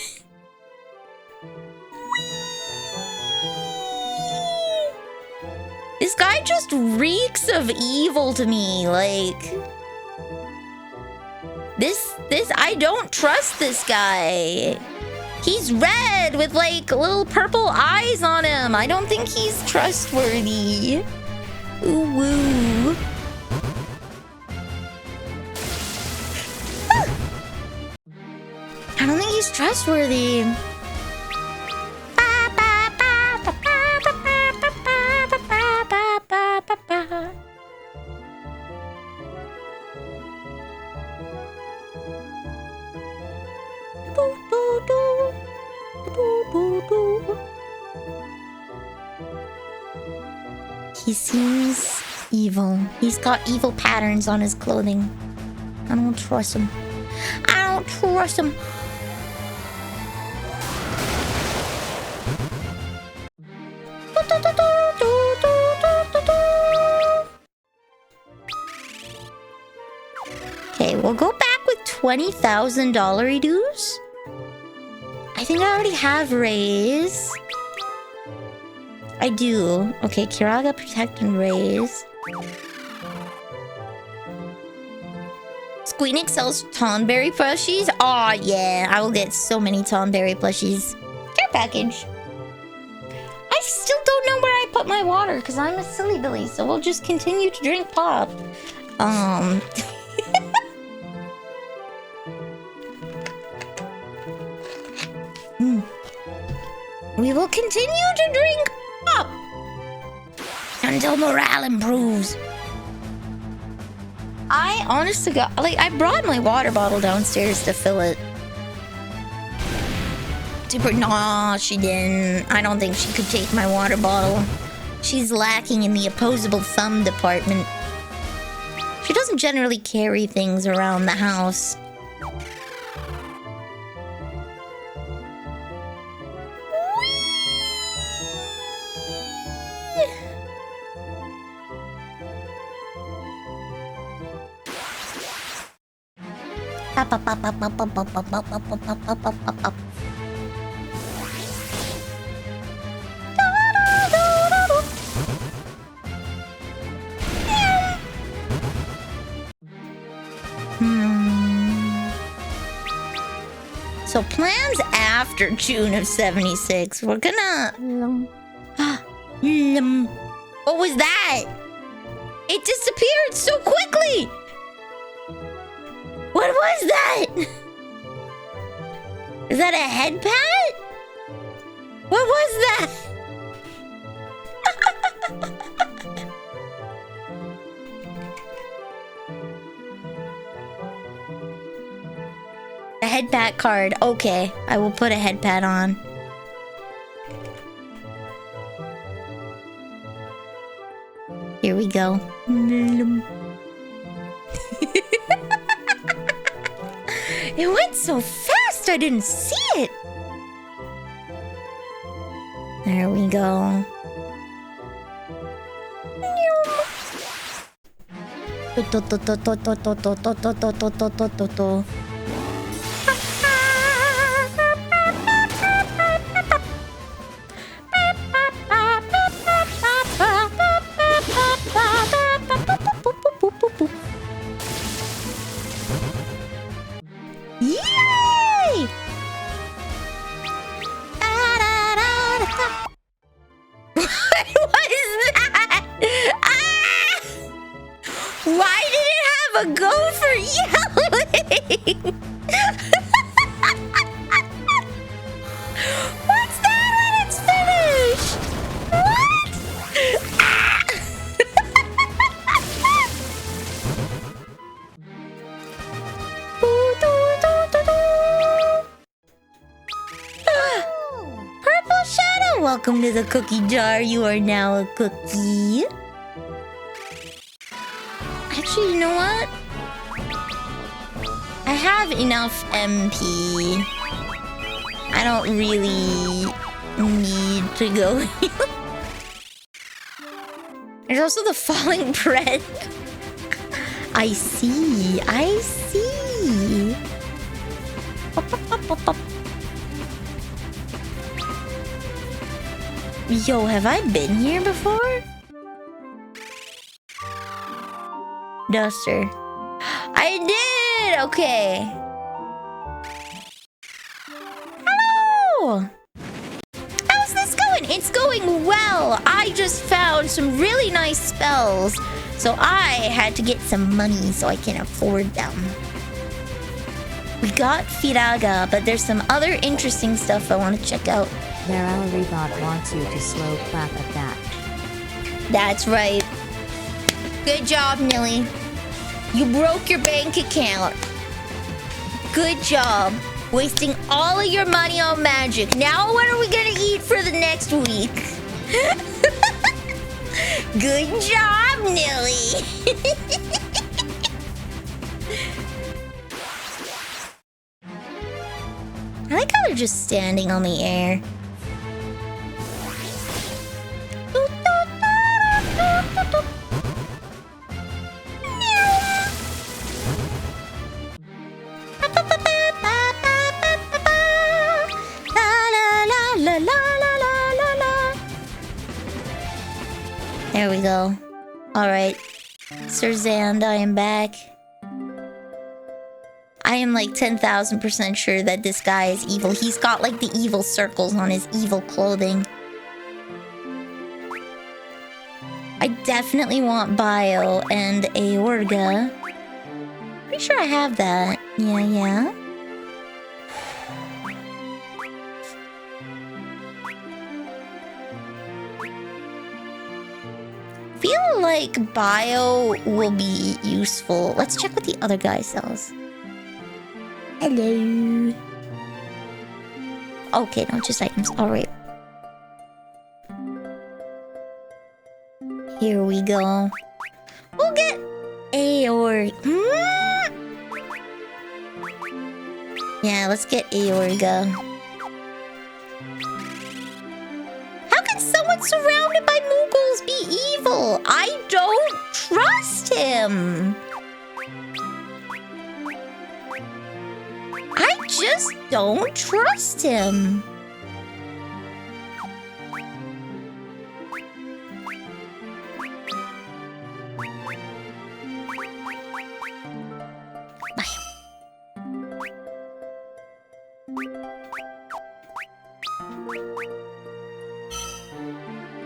Speaker 1: This guy just reeks of evil to me, like... This, I don't trust this guy. He's red with, like, little purple eyes on him. I don't think he's trustworthy. Ooh, woo. I don't think he's trustworthy. He seems evil. He's got evil patterns on his clothing. I don't trust him. I don't trust him. Okay, we'll go back with $20,000 dues. I think I already have raise. I do. Okay, Kiraga, protect and raise. Squeenix sells Tonberry plushies. Aw, yeah. I will get so many Tonberry plushies. Care package. I still don't know where I put my water because I'm a silly billy, so we'll just continue to drink pop. We will continue to drink pop until morale improves. I honestly got I brought my water bottle downstairs to fill it. Nah, she didn't. I don't think she could take my water bottle. She's lacking in the opposable thumb department. She doesn't generally carry things around the house. So plans after June of 76. We're gonna... What was that? It disappeared so quickly! What was that? Is that a head pat? What was that? A head pat card. Okay, I will put a head pat on. Here we go. It went so fast, I didn't see it. There we go. Yay! What is that? Ah! Why did it have a go for yelling? What's that when it's finished? What? Ah! Purple Shadow, welcome to the cookie jar. You are now a cookie. Actually, you know what? I have enough MP. I don't really need to go. There's also the falling bread. I see. I see. Yo, have I been here before? Duster. I did! Okay. Hello! How's this going? It's going well. I just found some really nice spells. So I had to get some money so I can afford them. We got Firaga, but there's some other interesting stuff I want to check out.
Speaker 2: Their Rebot wants you to slow clap at that.
Speaker 1: That's right. Good job, Nilly. You broke your bank account. Good job. Wasting all of your money on magic. Now what are we gonna eat for the next week? Good job, Nilly. I like how they're just standing on the air. There we go. Alright. Sir Zand, I am back. I am like 10,000% sure that this guy is evil. He's got like the evil circles on his evil clothing. I definitely want Bio and Aorga. Pretty sure I have that. Yeah. Feel like Bio will be useful. Let's check what the other guy sells. Hello. Okay, no, just items. Alright. Here we go. We'll get Aorga. Yeah, let's get Aorga. How can someone surrounded by Moogles be evil? I don't trust him. I just don't trust him.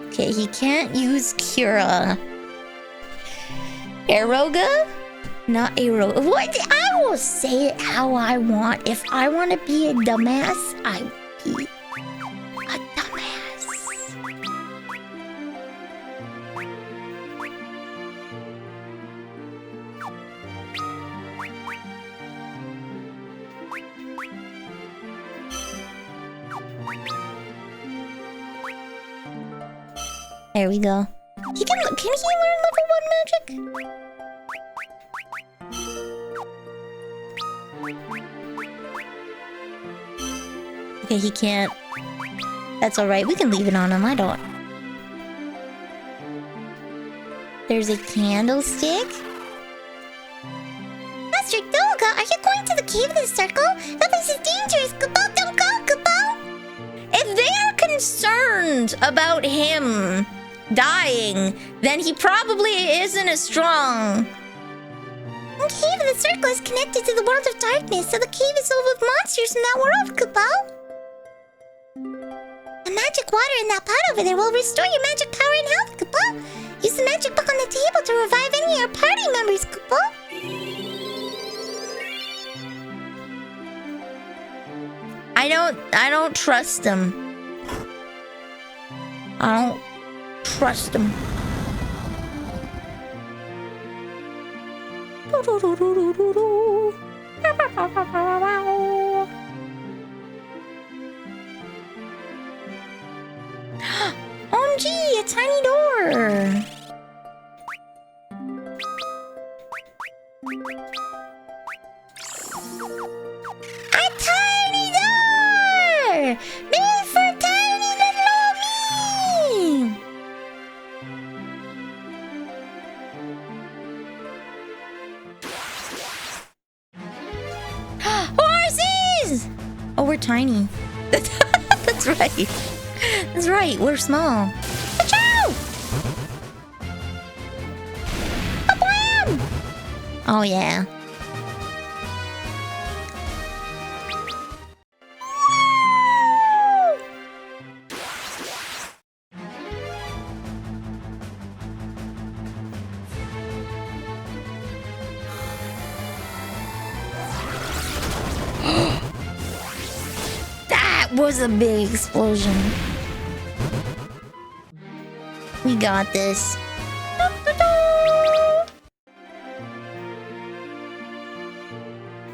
Speaker 1: Okay, he can't use Cura. Aroga? Not Aroga. What? I will say it how I want. If I want to be a dumbass, I will be a dumbass. There we go. Can he learn level 1 magic? Okay, he can't. That's alright, we can leave it on him, I don't. There's a candlestick. Master Dolga, are you going to the cave of the circle? That place is dangerous. Goodbye, don't go, goodbye. If they are concerned about him dying, then he probably isn't as strong. The cave of the circle is connected to the world of darkness, so the cave is filled with monsters in that world, Kupo. The magic water in that pot over there will restore your magic power and health, Kupo. Use the magic book on the table to revive any of your party members, Kupo. I don't trust him. I don't trust him. OMG, a tiny door. A tiny door! Made for tiny little me! Horses! Oh, we're tiny. That's right. That's right, we're small. Achoo! Kablam! Oh, yeah. That was a big explosion. We got this.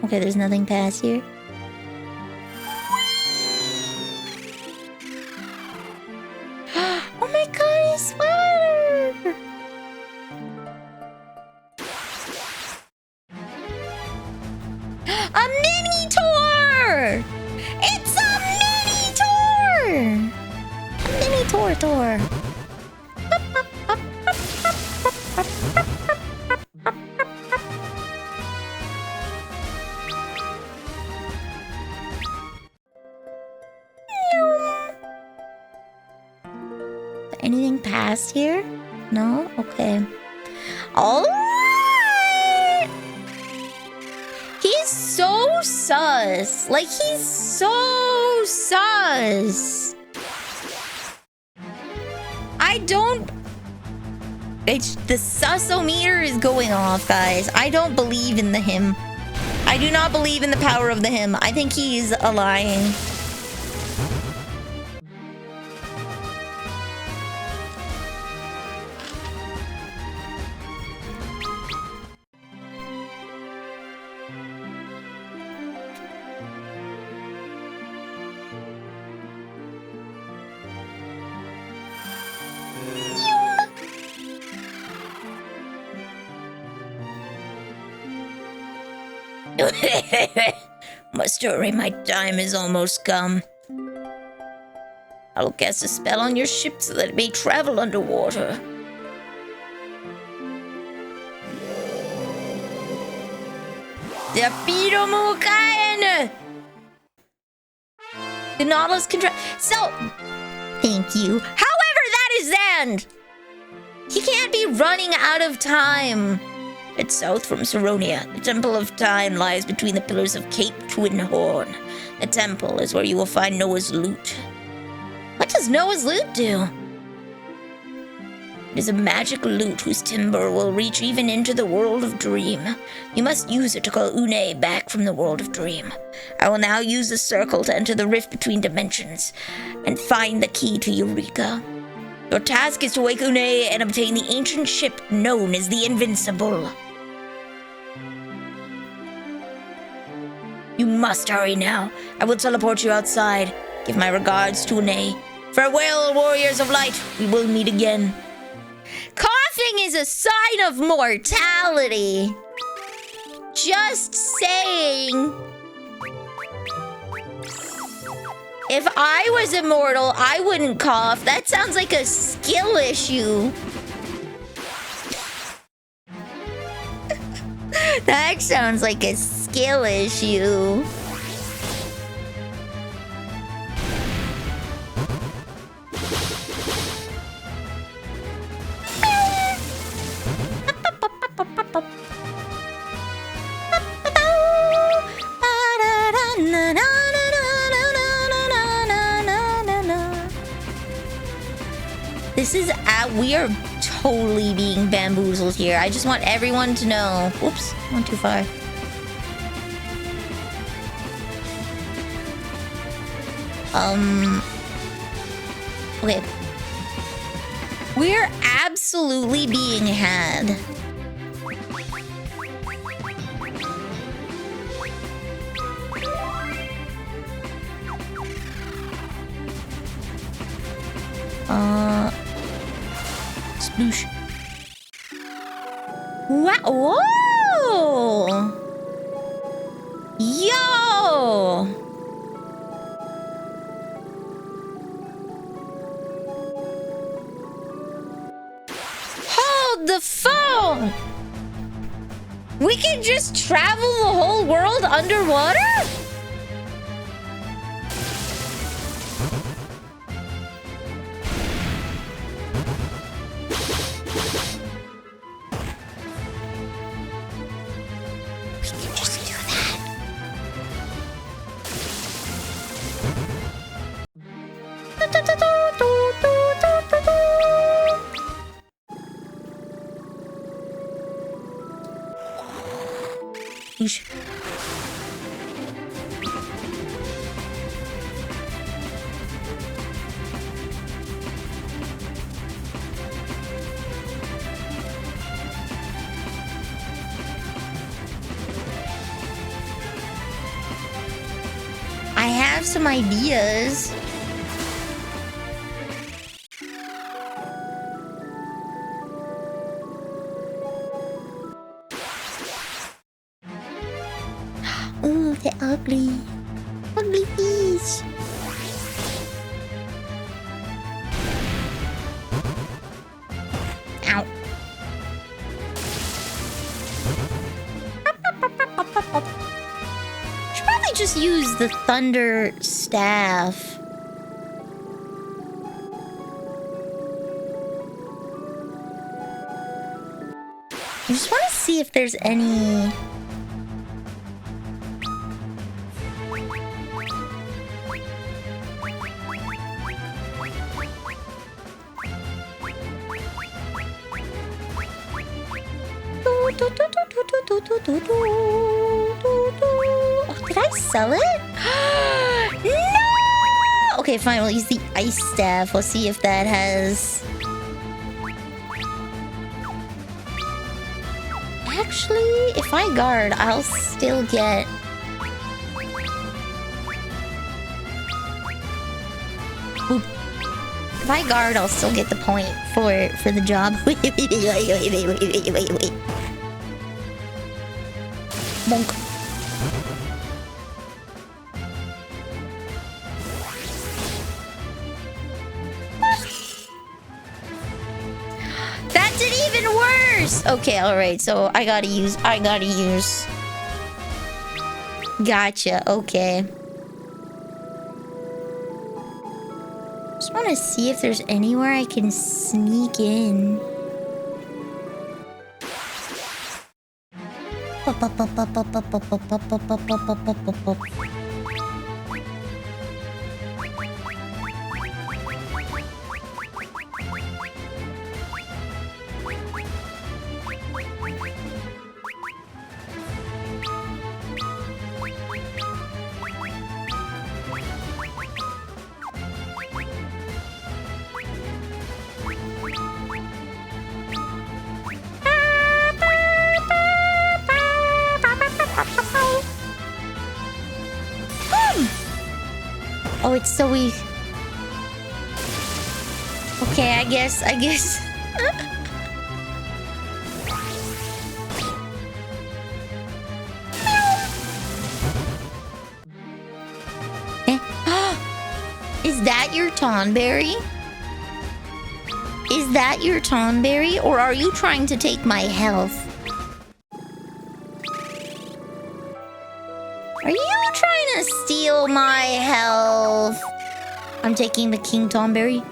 Speaker 1: Okay, there's nothing past here. Oh my god, his sweater! anything past here? No? Okay. Alright! He's so sus. Like, he's so sus. I don't... the sus-o-meter is going off, guys. I don't believe in the him. I do not believe in the power of the him. I think he's lying. Story, my time is almost come. I will cast a spell on your ship so that it may travel underwater. The Nautilus can so, thank you. However, that is the end. He can't be running out of time. It's south from Saronia. The Temple of Time lies between the pillars of Cape Twin Horn. The temple is where you will find Noah's lute. What does Noah's lute do? It is a magic lute whose timbre will reach even into the world of Dream. You must use it to call Une back from the world of Dream. I will now use the circle to enter the rift between dimensions and find the key to Eureka. Your task is to wake Une and obtain the ancient ship known as the Invincible. You must hurry now. I will teleport you outside. Give my regards to Une. Farewell, warriors of light. We will meet again. Coughing is a sign of mortality. Just saying. If I was immortal, I wouldn't cough. That sounds like a skill issue. That sounds like a skill issue. This is we are totally being bamboozled here. I just want everyone to know. Oops, went too far. Okay. We're absolutely being had. Sploosh. Wow. Whoa! Yo! Hold the phone! We can just travel the whole world underwater? I have some ideas. Ooh, they're ugly. Ugly bees. Ow. Should probably just use the thunder staff. I just want to see if there's any... Oh, did I sell it? No! Okay, fine. We'll use the ice staff. We'll see if that has... Actually, if I guard, I'll still get... Ooh. If I guard, I'll still get the point for the job. Wait. Bonk. That did even worse! Okay, alright, so I gotta use... Gotcha, okay. Just wanna see if there's anywhere I can sneak in. Oh, it's so weak. Okay, I guess. Eh? Is that your Tonberry? Is that your Tonberry? Or are you trying to take my health? Are you trying to steal my health? I'm taking the King Tonberry.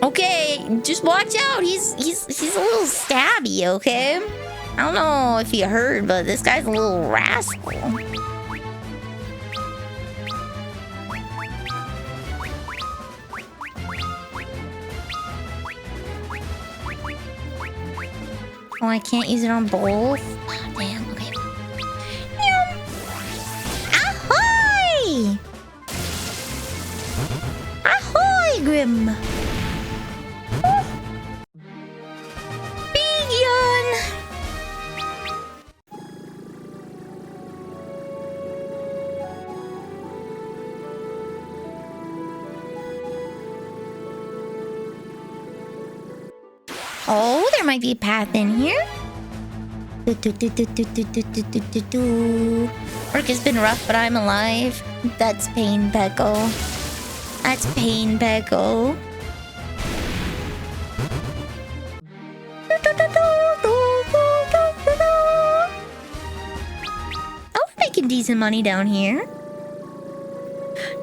Speaker 1: Okay, just watch out. He's a little stabby, okay? I don't know if you heard, but this guy's a little rascal. Oh, I can't use it on both? Oh, damn, okay. Ahoy! Ahoy, Grim! Big yawn! Oh, there might be a path in here. Work has been rough, but I'm alive. That's pain, Pecco. That's pain, Pecco. Oh, we're making decent money down here.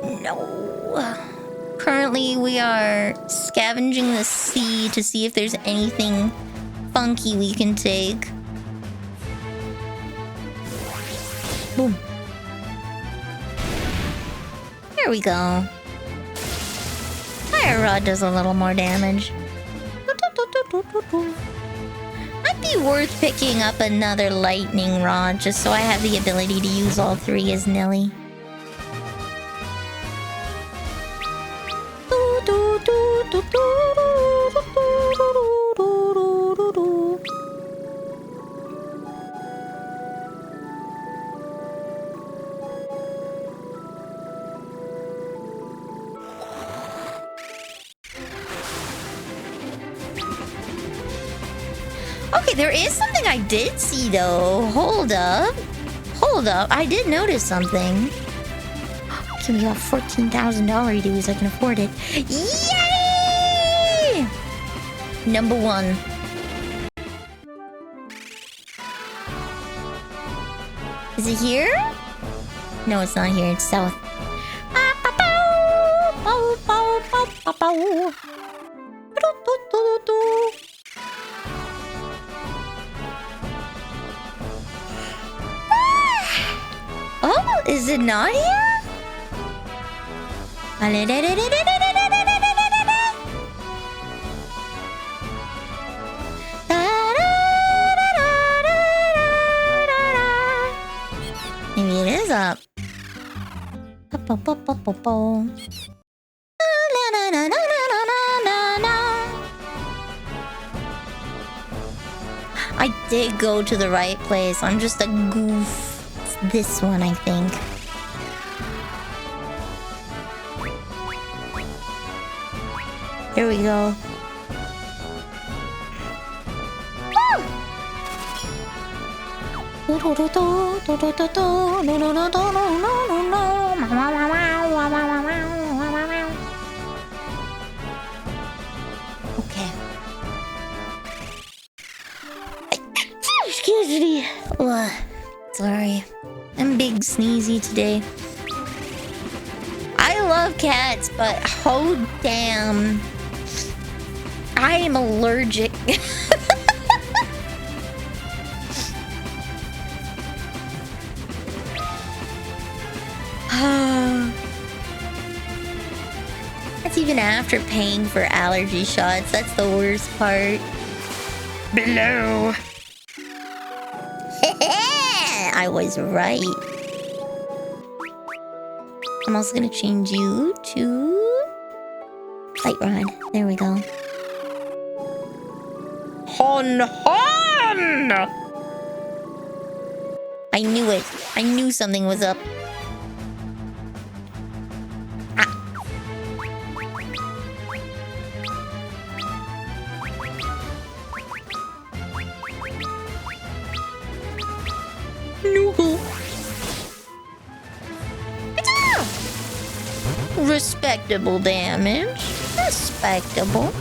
Speaker 1: No. Currently, we are scavenging the sea to see if there's anything funky we can take. Boom. There we go. Fire rod does a little more damage. Might be worth picking up another lightning rod just so I have the ability to use all three as Nelly. Okay, there is something I did see though. Hold up. Hold up. I did notice something. Okay, we got $14,000 dues. I can afford it. Yay! Number one. Is it here? No, it's not here. It's south. Oh, is it not here? Maybe it is up. I did go to the right place. I'm just a goof. It's this one, I think. Here we go. Okay. Excuse me. Ugh. Sorry. I'm big sneezy today. I love cats, but oh damn. I am allergic. That's even after paying for allergy shots. That's the worst part. Below. I was right. I'm also gonna change you to Light Rod. There we go. Hon hon! I knew it. I knew something was up. Respectable damage. Respectable.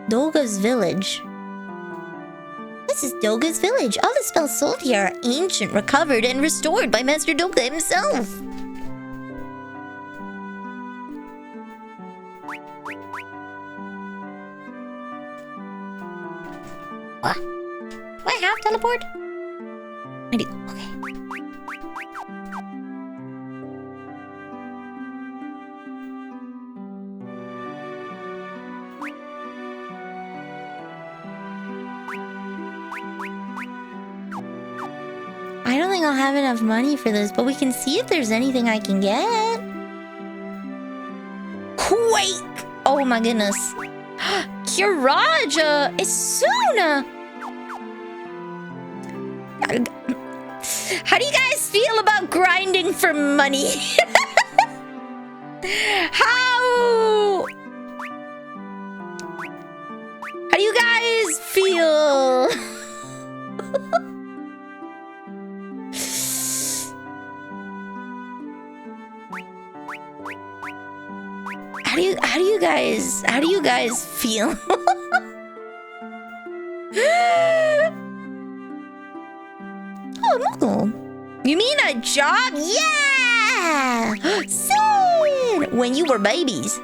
Speaker 1: Doga's village. This is Doga's village. All the spells sold here are ancient, recovered, and restored by Master Doga himself. What? Do I have teleport? I do. Okay. I don't think I'll have enough money for this, but we can see if there's anything I can get. Quake! Oh my goodness. Kiraja! Isuna! How do you guys feel about grinding for money? How do you guys feel? How do you guys feel? Oh, Moogle. You mean a job? Yeah! Soon! When you were babies.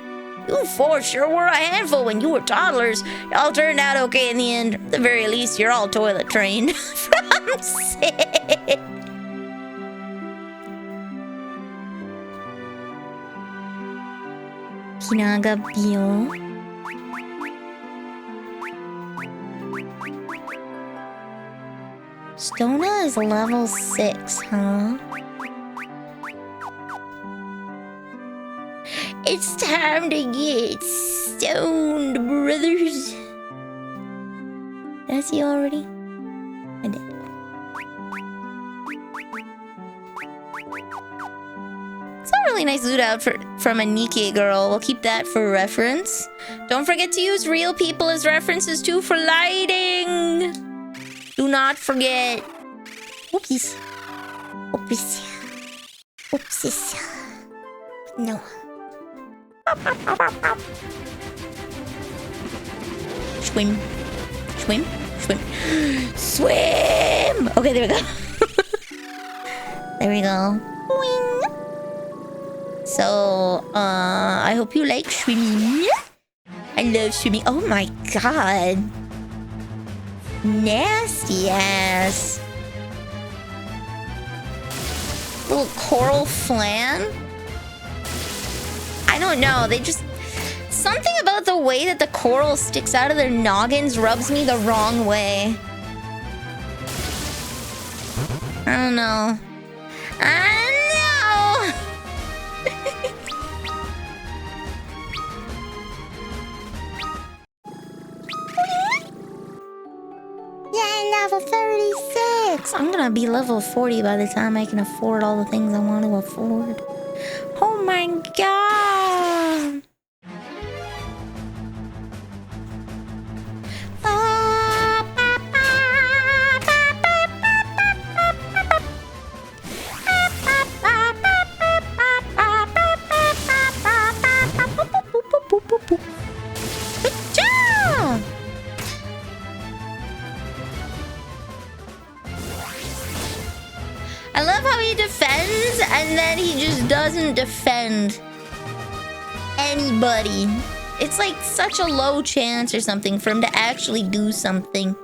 Speaker 1: You for sure were a handful when you were toddlers. Y'all turned out okay in the end. At the very least, you're all toilet trained. From sick. Kinagabyo. Stona is level 6, huh? It's time to get stoned, brothers. Did I see already? I did. It's a really nice loot out from a Nikkei girl. We'll keep that for reference. Don't forget to use real people as references too for lighting. Do not forget. Oopsies. Oopsies. Oopsies. No. Swim. Swim. Swim. Swim! Okay, there we go. There we go. Boing. So, I hope you like swimming. I love swimming. Oh my god. Nasty ass. Little coral flan? I don't know. They just... Something about the way that the coral sticks out of their noggins rubs me the wrong way. I don't know. I don't know! Yeah, level 36! I'm gonna be level 40 by the time I can afford all the things I want to afford. Oh my god! I love how he defends and then he just doesn't defend anybody. It's like such a low chance or something for him to actually do something.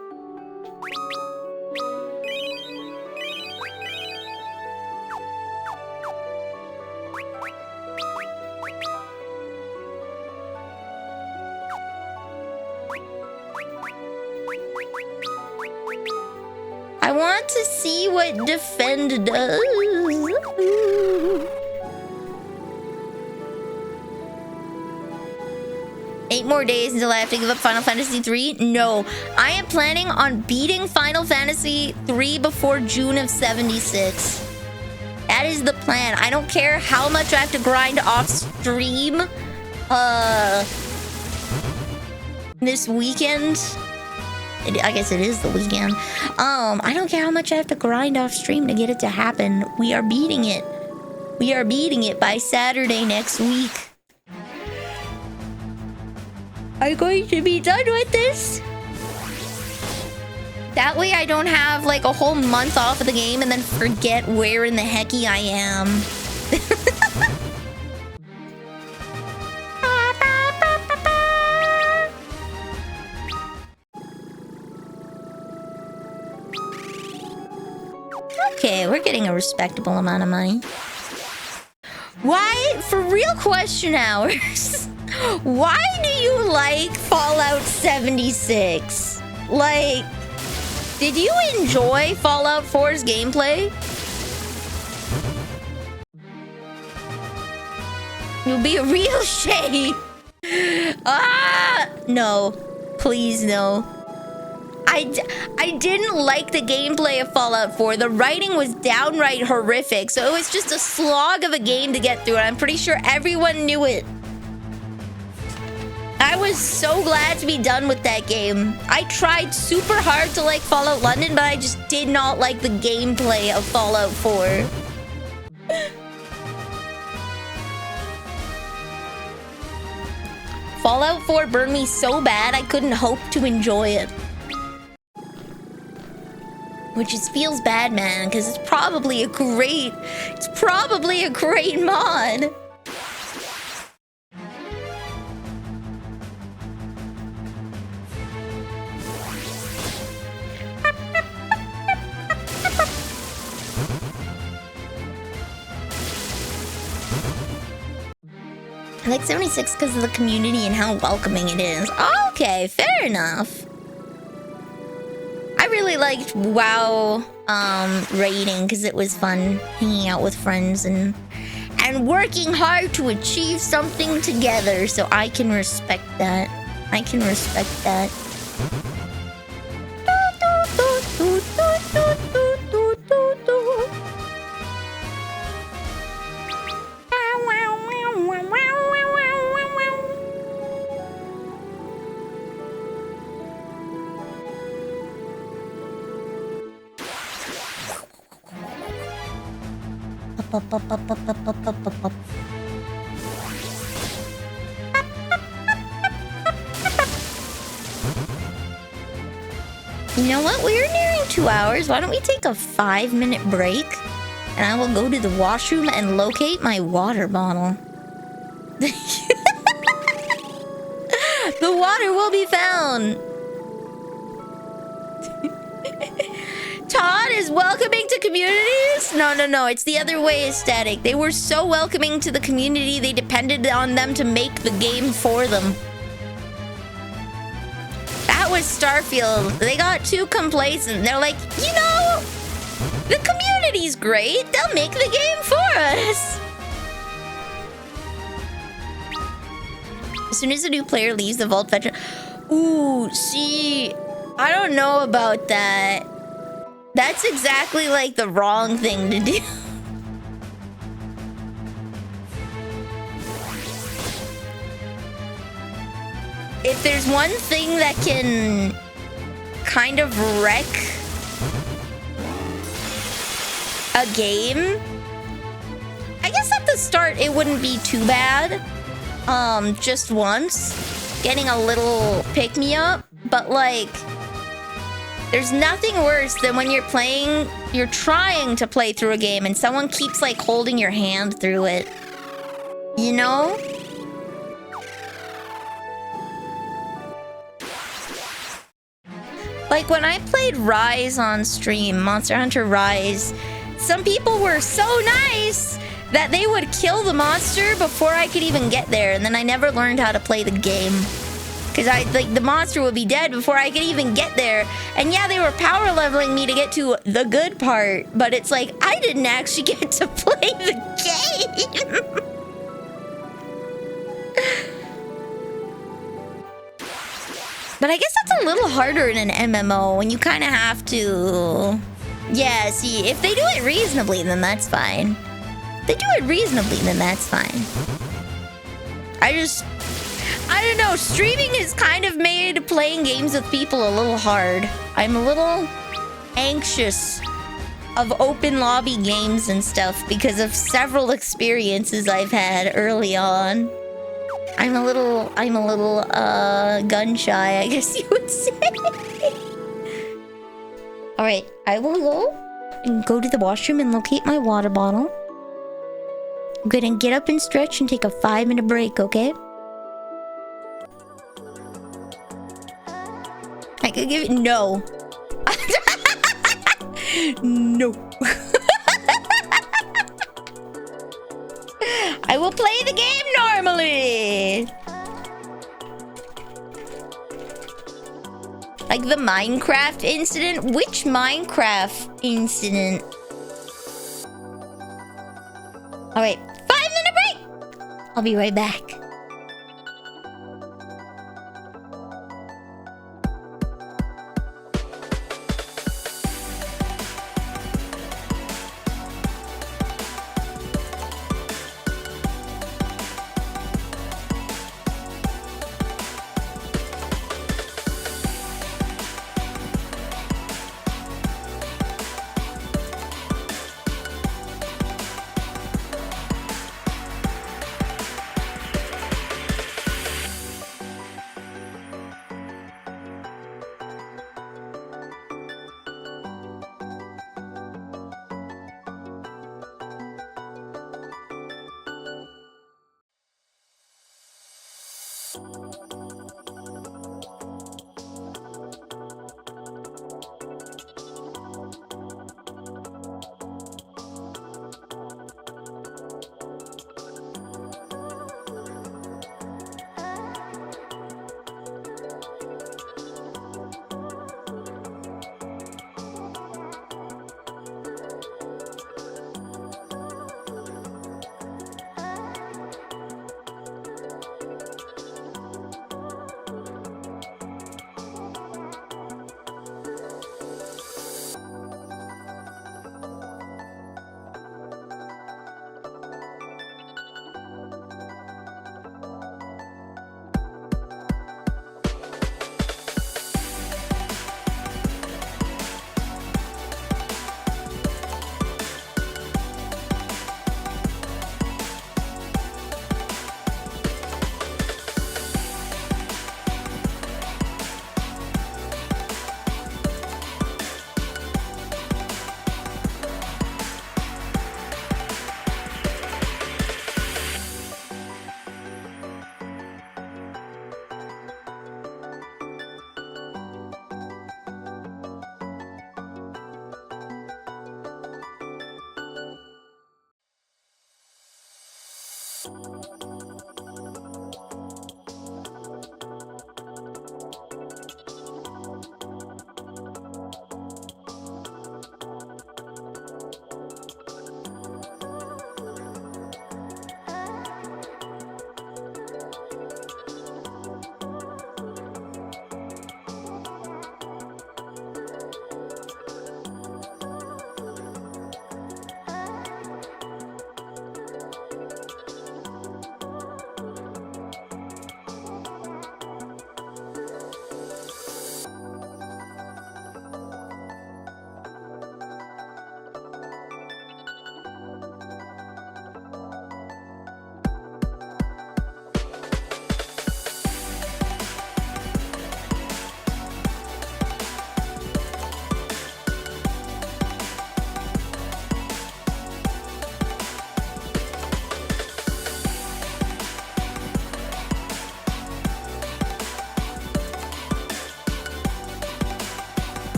Speaker 1: I want to see what defend does. 8 more days until I have to give up Final Fantasy 3? No. I am planning on beating Final Fantasy 3 before June of 76. That is the plan. I don't care how much I have to grind off stream this weekend. I guess it is the weekend. I don't care how much I have to grind off stream to get it to happen. We are beating it. We are beating it by Saturday next week. I'm going to be done with this. That way I don't have like a whole month off of the game and then forget where in the hecky I am. Okay, we're getting a respectable amount of money. Why, for real question hours, why do you like Fallout 76? Like, did you enjoy Fallout 4's gameplay? You'll be a real shame. Ah, no, please no. I didn't like the gameplay of Fallout 4. The writing was downright horrific, so it was just a slog of a game to get through, and I'm pretty sure everyone knew it. I was so glad to be done with that game. I tried super hard to like Fallout London, but I just did not like the gameplay of Fallout 4. Fallout 4 burned me so bad I couldn't hope to enjoy it. Which just feels bad, man, because it's probably a great mod. I like 76 because of the community and how welcoming it is. Okay, fair enough. I really liked WoW raiding because it was fun hanging out with friends and working hard to achieve something together. So I can respect that. I can respect that. You know what? We're nearing 2 hours. Why don't we take a 5-minute break? And I will go to the washroom and locate my water bottle. The water will be found. Todd is welcoming to communities? No. It's the other way, Static. They were so welcoming to the community, they depended on them to make the game for them. That was Starfield. They got too complacent. They're like, you know, the community's great. They'll make the game for us. As soon as a new player leaves the vault fetch... Ooh, see... I don't know about that. That's exactly like the wrong thing to do. If there's one thing that can kind of wreck a game, I guess at the start it wouldn't be too bad. Just once, getting a little pick-me-up, but like, there's nothing worse than when you're trying to play through a game and someone keeps like holding your hand through it. You know? Like when I played Rise on stream, Monster Hunter Rise, some people were so nice that they would kill the monster before I could even get there, and then I never learned how to play the game. Because the monster would be dead before I could even get there. And yeah, they were power leveling me to get to the good part, but it's like, I didn't actually get to play the game. But I guess that's a little harder in an MMO when you kind of have to... Yeah, see, if they do it reasonably, then that's fine. If they do it reasonably, then that's fine. I don't know, streaming has kind of made playing games with people a little hard. I'm a little anxious of open lobby games and stuff because of several experiences I've had early on. I'm a little gun shy, I guess you would say. Alright, I will go to the washroom and locate my water bottle. I'm gonna get up and stretch and take a 5-minute break, okay? I could give it... No. No. I will play the game normally. Like the Minecraft incident? Which Minecraft incident? Alright, 5-minute break! I'll be right back.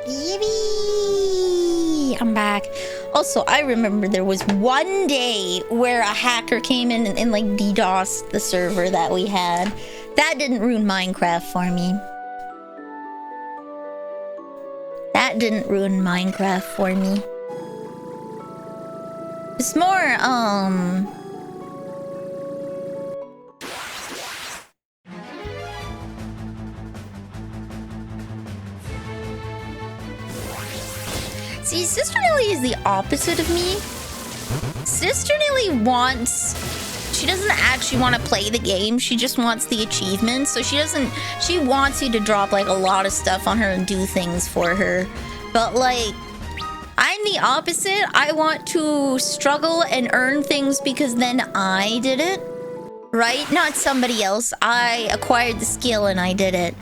Speaker 1: Yippee! I'm back. Also, I remember there was one day where a hacker came in and like DDoSed the server that we had. That didn't ruin Minecraft for me. That didn't ruin Minecraft for me. It's more, see, Sister Nilly is the opposite of me. Sister Nilly wants... She doesn't actually want to play the game. She just wants the achievements. So she wants you to drop like a lot of stuff on her and do things for her. But like, I'm the opposite. I want to struggle and earn things because then I did it. Right? Not somebody else. I acquired the skill and I did it.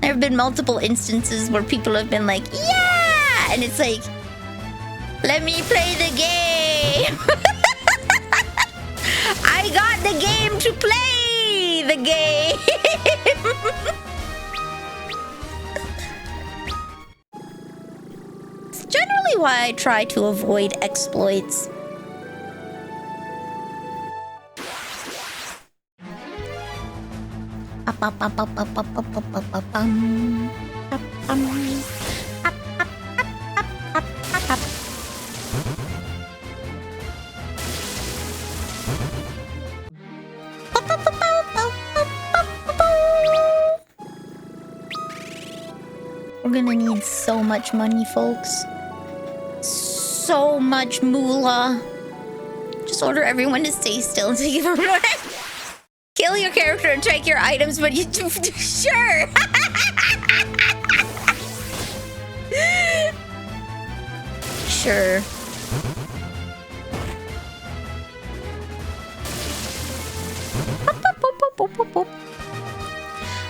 Speaker 1: There have been multiple instances where people have been like, yeah! And it's like, let me play the game! I got the game to play the game. It's generally why I try to avoid exploits. We're gonna need so much money, folks. So much moolah. Just order everyone to stay still until you have a run. Kill your character and take your items, but you sure. Sure.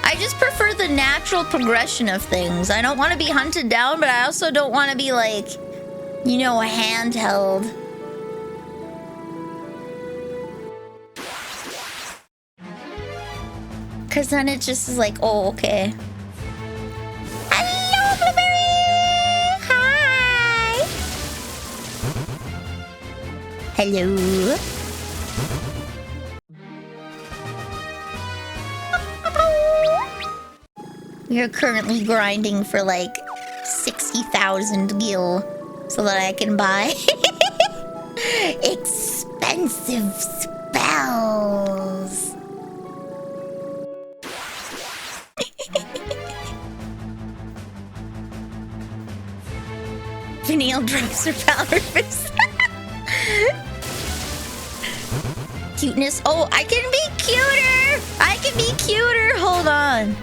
Speaker 1: I just prefer the natural progression of things. I don't want to be hunted down, but I also don't want to be like, you know, a handheld. Because then it just is like, oh, okay. Hello, Blueberry! Hi! Hello? We are currently grinding for like 60,000 gil so that I can buy expensive spells. Vanille drops her power fist. Cuteness. Oh, I can be cuter! I can be cuter! Hold on.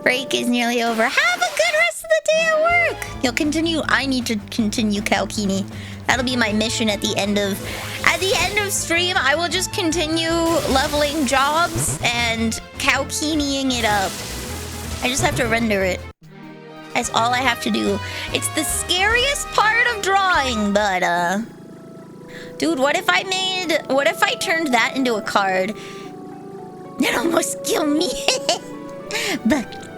Speaker 1: Break is nearly over. Have a good rest of the day at work. You'll continue. I need to continue Kalkini. That'll be my mission at the end of stream. I will just continue leveling jobs and Kalkiniing it up. I just have to render it. That's all I have to do. It's the scariest part of drawing, but dude, what if I turned that into a card? That almost killed me. But cute!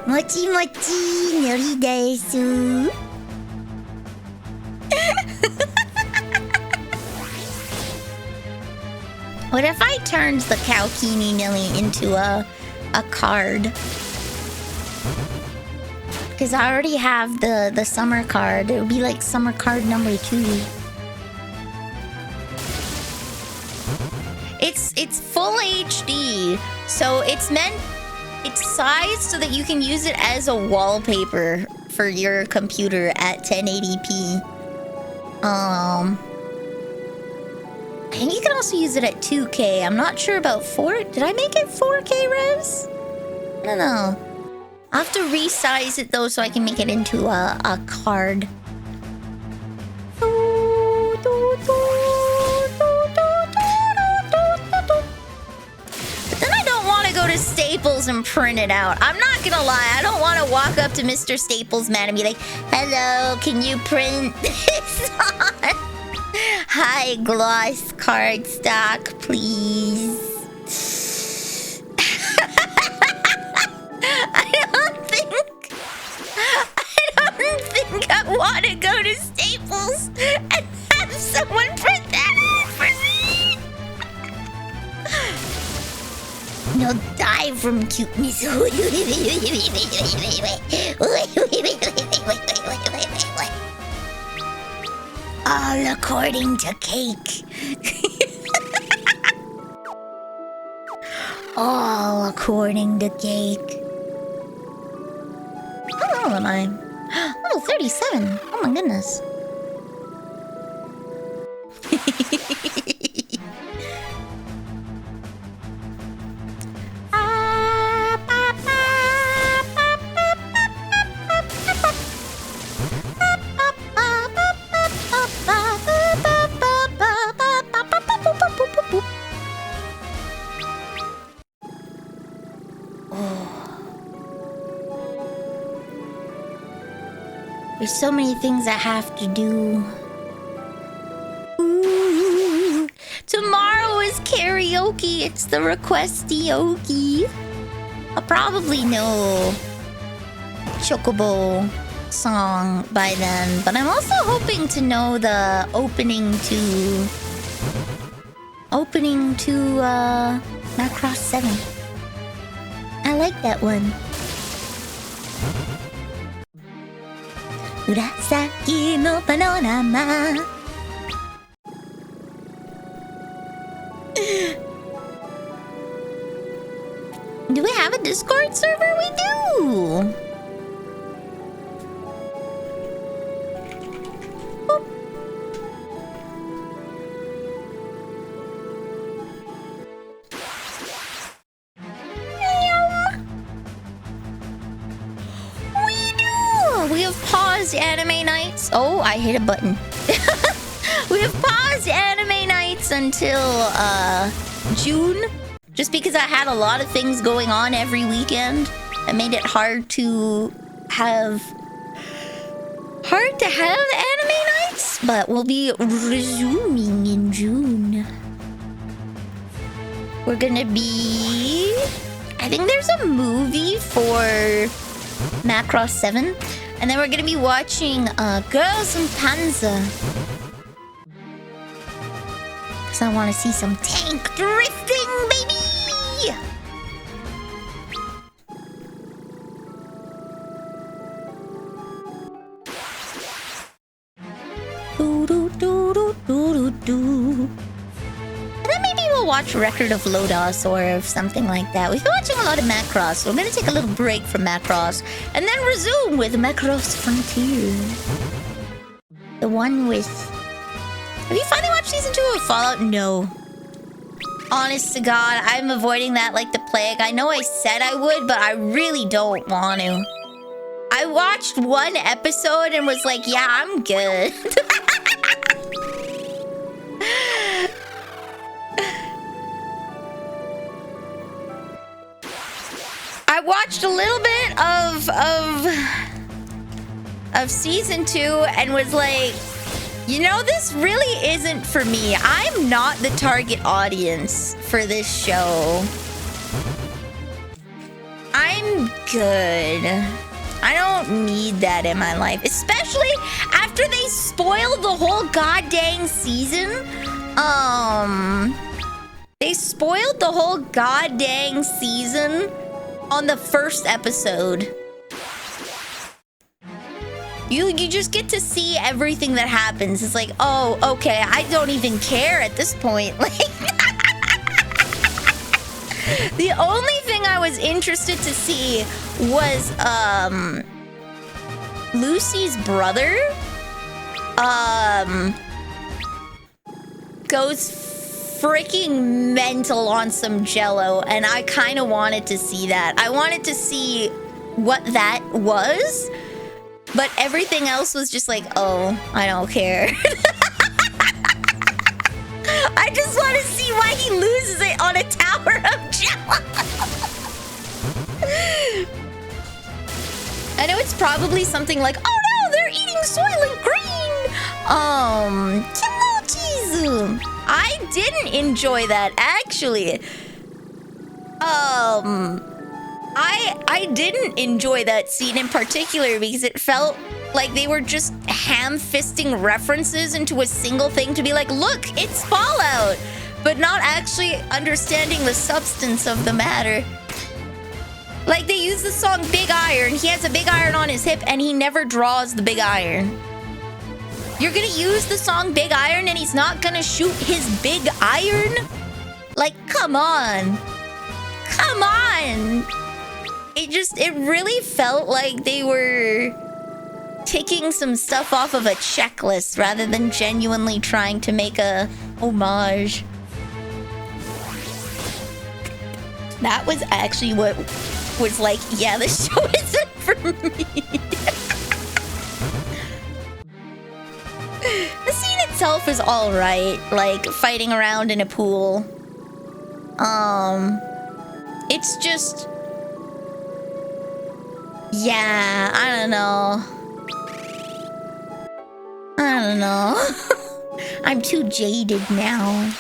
Speaker 1: Mochi mochi nori desu. What if I turned the Kalkini Nilly into a card? Because I already have the summer card. It would be like summer card number 2. It's full HD, so it's sized so that you can use it as a wallpaper for your computer at 1080p. I think you can also use it at 2K. I'm not sure about 4. Did I make it 4K res? I don't know. I'll have to resize it though so I can make it into a card. Go to Staples and print it out. I'm not gonna lie, I don't want to walk up to Mr. Staples man and be like, hello, can you print this on high gloss cardstock, please? I don't think I want to go to Staples and have someone print that out for me. You'll die from cuteness. All according to cake. All according to cake. How old am I? Oh, 37. Oh my goodness. There's so many things I have to do. Ooh. Tomorrow is karaoke. It's the requestioke. I'll probably know Chocobo song by then, but I'm also hoping to know the opening to Macross 7. I like that one. Urasaki no panorama. Do we have a Discord server? We do. Boop. We do. We have paused anime nights. Oh, I hit a button. We have paused anime nights until June. Just because I had a lot of things going on every weekend, it made it hard to have anime nights. But we'll be resuming in June. We're gonna be... I think there's a movie for Macross 7. And then we're gonna be watching Girls and Panzer. Because I want to see some tank drifting, baby! And then maybe we'll watch Record of Lodos or something like that. We've been watching a lot of Macross, so we're gonna take a little break from Macross and then resume with Macross Frontier. The one with... Have you finally watched season 2 of Fallout? No. Honest to God, I'm avoiding that like the plague. I know I said I would, but I really don't want to. I watched one episode and was like, yeah, I'm good. I watched a little bit of season 2 and was like, you know, this really isn't for me. I'm not the target audience for this show. I'm good. I don't need that in my life. Especially after they spoiled the whole goddamn season. They spoiled the whole goddamn season on the first episode. You just get to see everything that happens. It's like, oh, okay, I don't even care at this point. Like, the only thing I was interested to see was Lucy's brother goes freaking mental on some Jello, and I kind of wanted to see that. I wanted to see what that was. But everything else was just like, oh, I don't care. I just want to see why he loses it on a tower of Jello. I know it's probably something like, oh no, they're eating Soylent Green. Kimochizu. I didn't enjoy that, actually. I didn't enjoy that scene in particular because it felt like they were just ham-fisting references into a single thing to be like, look, it's Fallout, but not actually understanding the substance of the matter. Like, they use the song Big Iron. He has a big iron on his hip and he never draws the big iron. You're gonna use the song Big Iron and he's not gonna shoot his big iron? Like, come on. Come on. It really felt like they were ticking some stuff off of a checklist rather than genuinely trying to make a homage. That was actually what was like, yeah, this show isn't for me. The scene itself is alright, like fighting around in a pool. It's just Yeah, I don't know. I don't know. I'm too jaded now.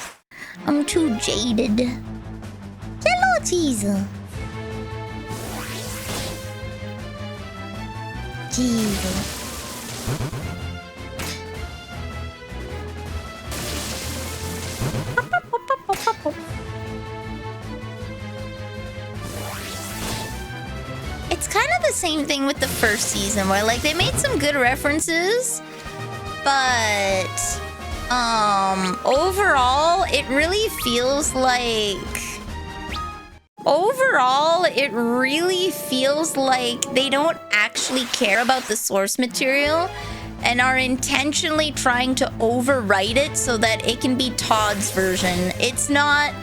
Speaker 1: I'm too jaded. Hello, teaser. Jesus. It's kind of the same thing with the first season where like they made some good references, but overall it really feels like they don't actually care about the source material and are intentionally trying to overwrite it so that it can be Todd's version. It's not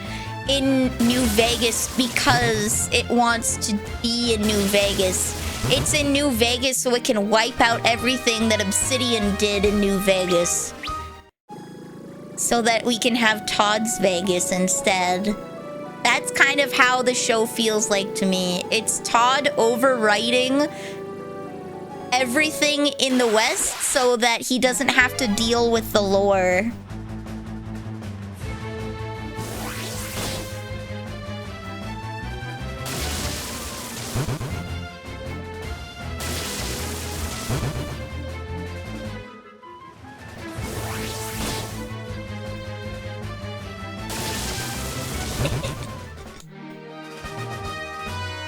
Speaker 1: in New Vegas because it wants to be in New Vegas. It's in New Vegas so it can wipe out everything that Obsidian did in New Vegas. So that we can have Todd's Vegas instead. That's kind of how the show feels like to me. It's Todd overwriting everything in the West so that he doesn't have to deal with the lore.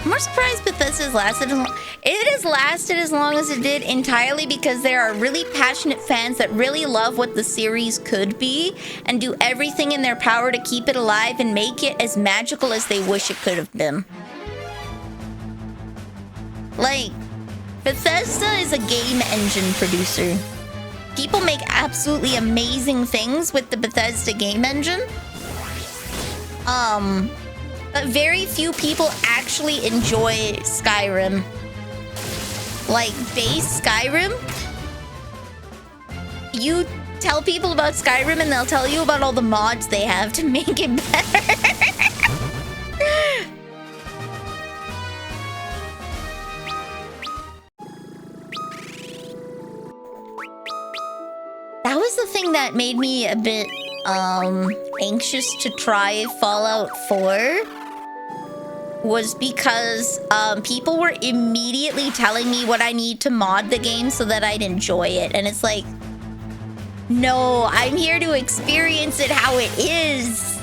Speaker 1: I'm more surprised Bethesda's lasted as long. It has lasted as long as it did entirely because there are really passionate fans that really love what the series could be and do everything in their power to keep it alive and make it as magical as they wish it could have been. Like, Bethesda is a game engine producer. People make absolutely amazing things with the Bethesda game engine. But very few people actually enjoy Skyrim. Like, base Skyrim. You tell people about Skyrim and they'll tell you about all the mods they have to make it better. That was the thing that made me a bit, anxious to try Fallout 4. Was because people were immediately telling me what I need to mod the game so that I'd enjoy it. And it's like, no, I'm here to experience it how it is.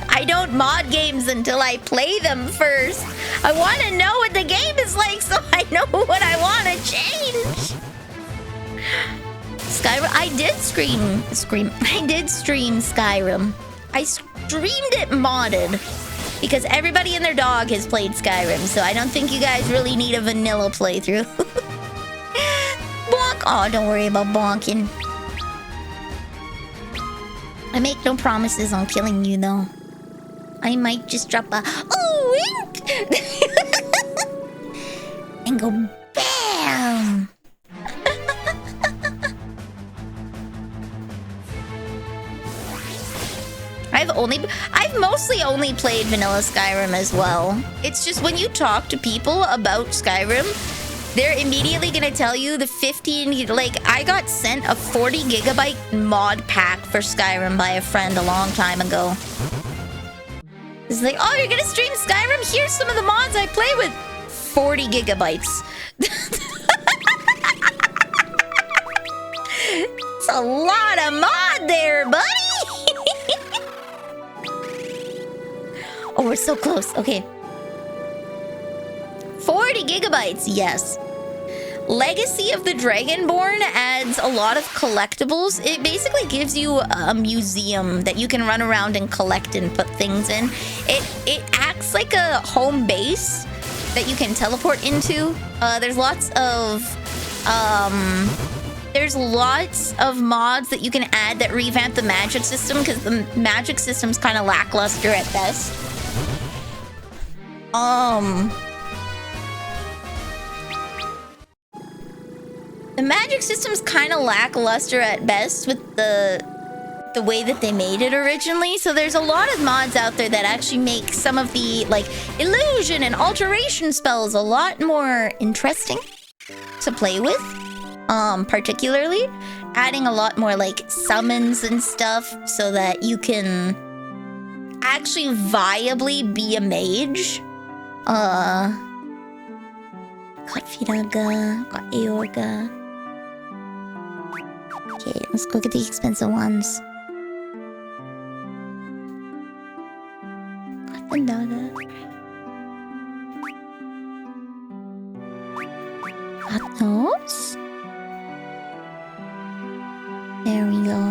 Speaker 1: I don't mod games until I play them first. I want to know what the game is like so I know what I want to change. Skyrim, I did stream Skyrim. I streamed it modded. Because everybody and their dog has played Skyrim, so I don't think you guys really need a vanilla playthrough. Bonk! Oh, don't worry about bonking. I make no promises on killing you, though. I might just drop a wink! And go BAM! I've mostly only played vanilla Skyrim as well. It's just when you talk to people about Skyrim, they're immediately gonna tell you the 15, like, I got sent a 40 gigabyte mod pack for Skyrim by a friend a long time ago. It's like, oh, you're gonna stream Skyrim? Here's some of the mods I play with. 40 gigabytes. It's a lot of mod there, buddy! Oh, we're so close. Okay. 40 gigabytes, yes. Legacy of the Dragonborn adds a lot of collectibles. It basically gives you a museum that you can run around and collect and put things in. It acts like a home base that you can teleport into. There's lots of mods that you can add that revamp the magic system because the magic system's kind of lackluster at best. The magic system's kind of lackluster at best with the way that they made it originally. So there's a lot of mods out there that actually make some of the, like, illusion and alteration spells a lot more interesting. to play with. Particularly adding a lot more like summons and stuff so that you can actually viably be a mage. Got Firaga, got Aorga. Okay, let's go get the expensive ones. Got Firaga. Got those. There we go.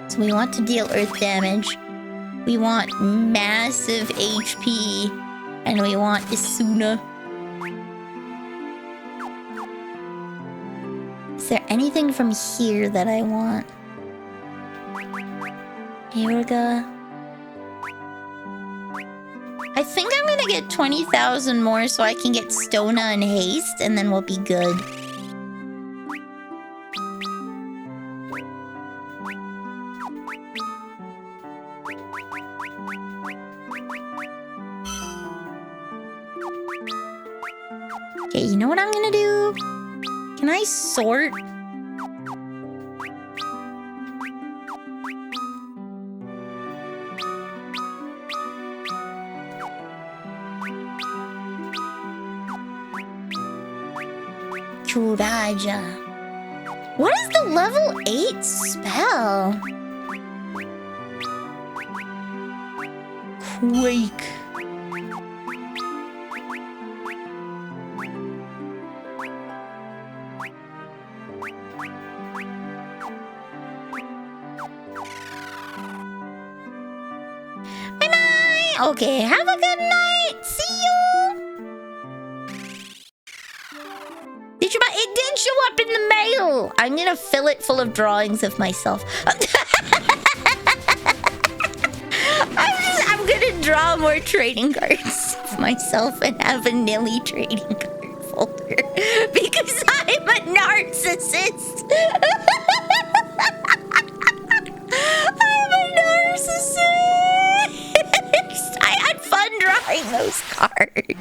Speaker 1: So we want to deal earth damage. We want massive HP. And we want Isuna. Is there anything from here that I want? Aorga. I think I'm gonna get 20,000 more so I can get Stona and Haste, and then we'll be good. Okay, you know what I'm gonna do? Can I sort? Churaja. What is the level 8 spell? Quake. Bye-bye. Okay, have a good night. See you. It did show up in the mail. I'm gonna fill it full of drawings of myself. I'm gonna draw more trading cards of myself and have a Nilly trading card folder because I'm a narcissist. I'm a narcissist. I had fun drawing those cards.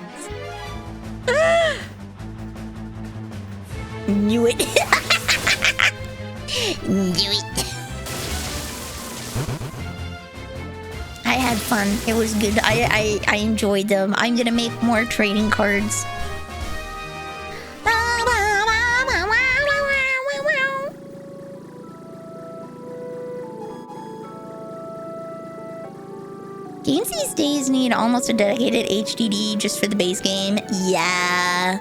Speaker 1: Knew it. Knew it. I had fun. It was good. I enjoyed them. I'm gonna make more trading cards. Games these days need almost a dedicated HDD just for the base game. Yeah.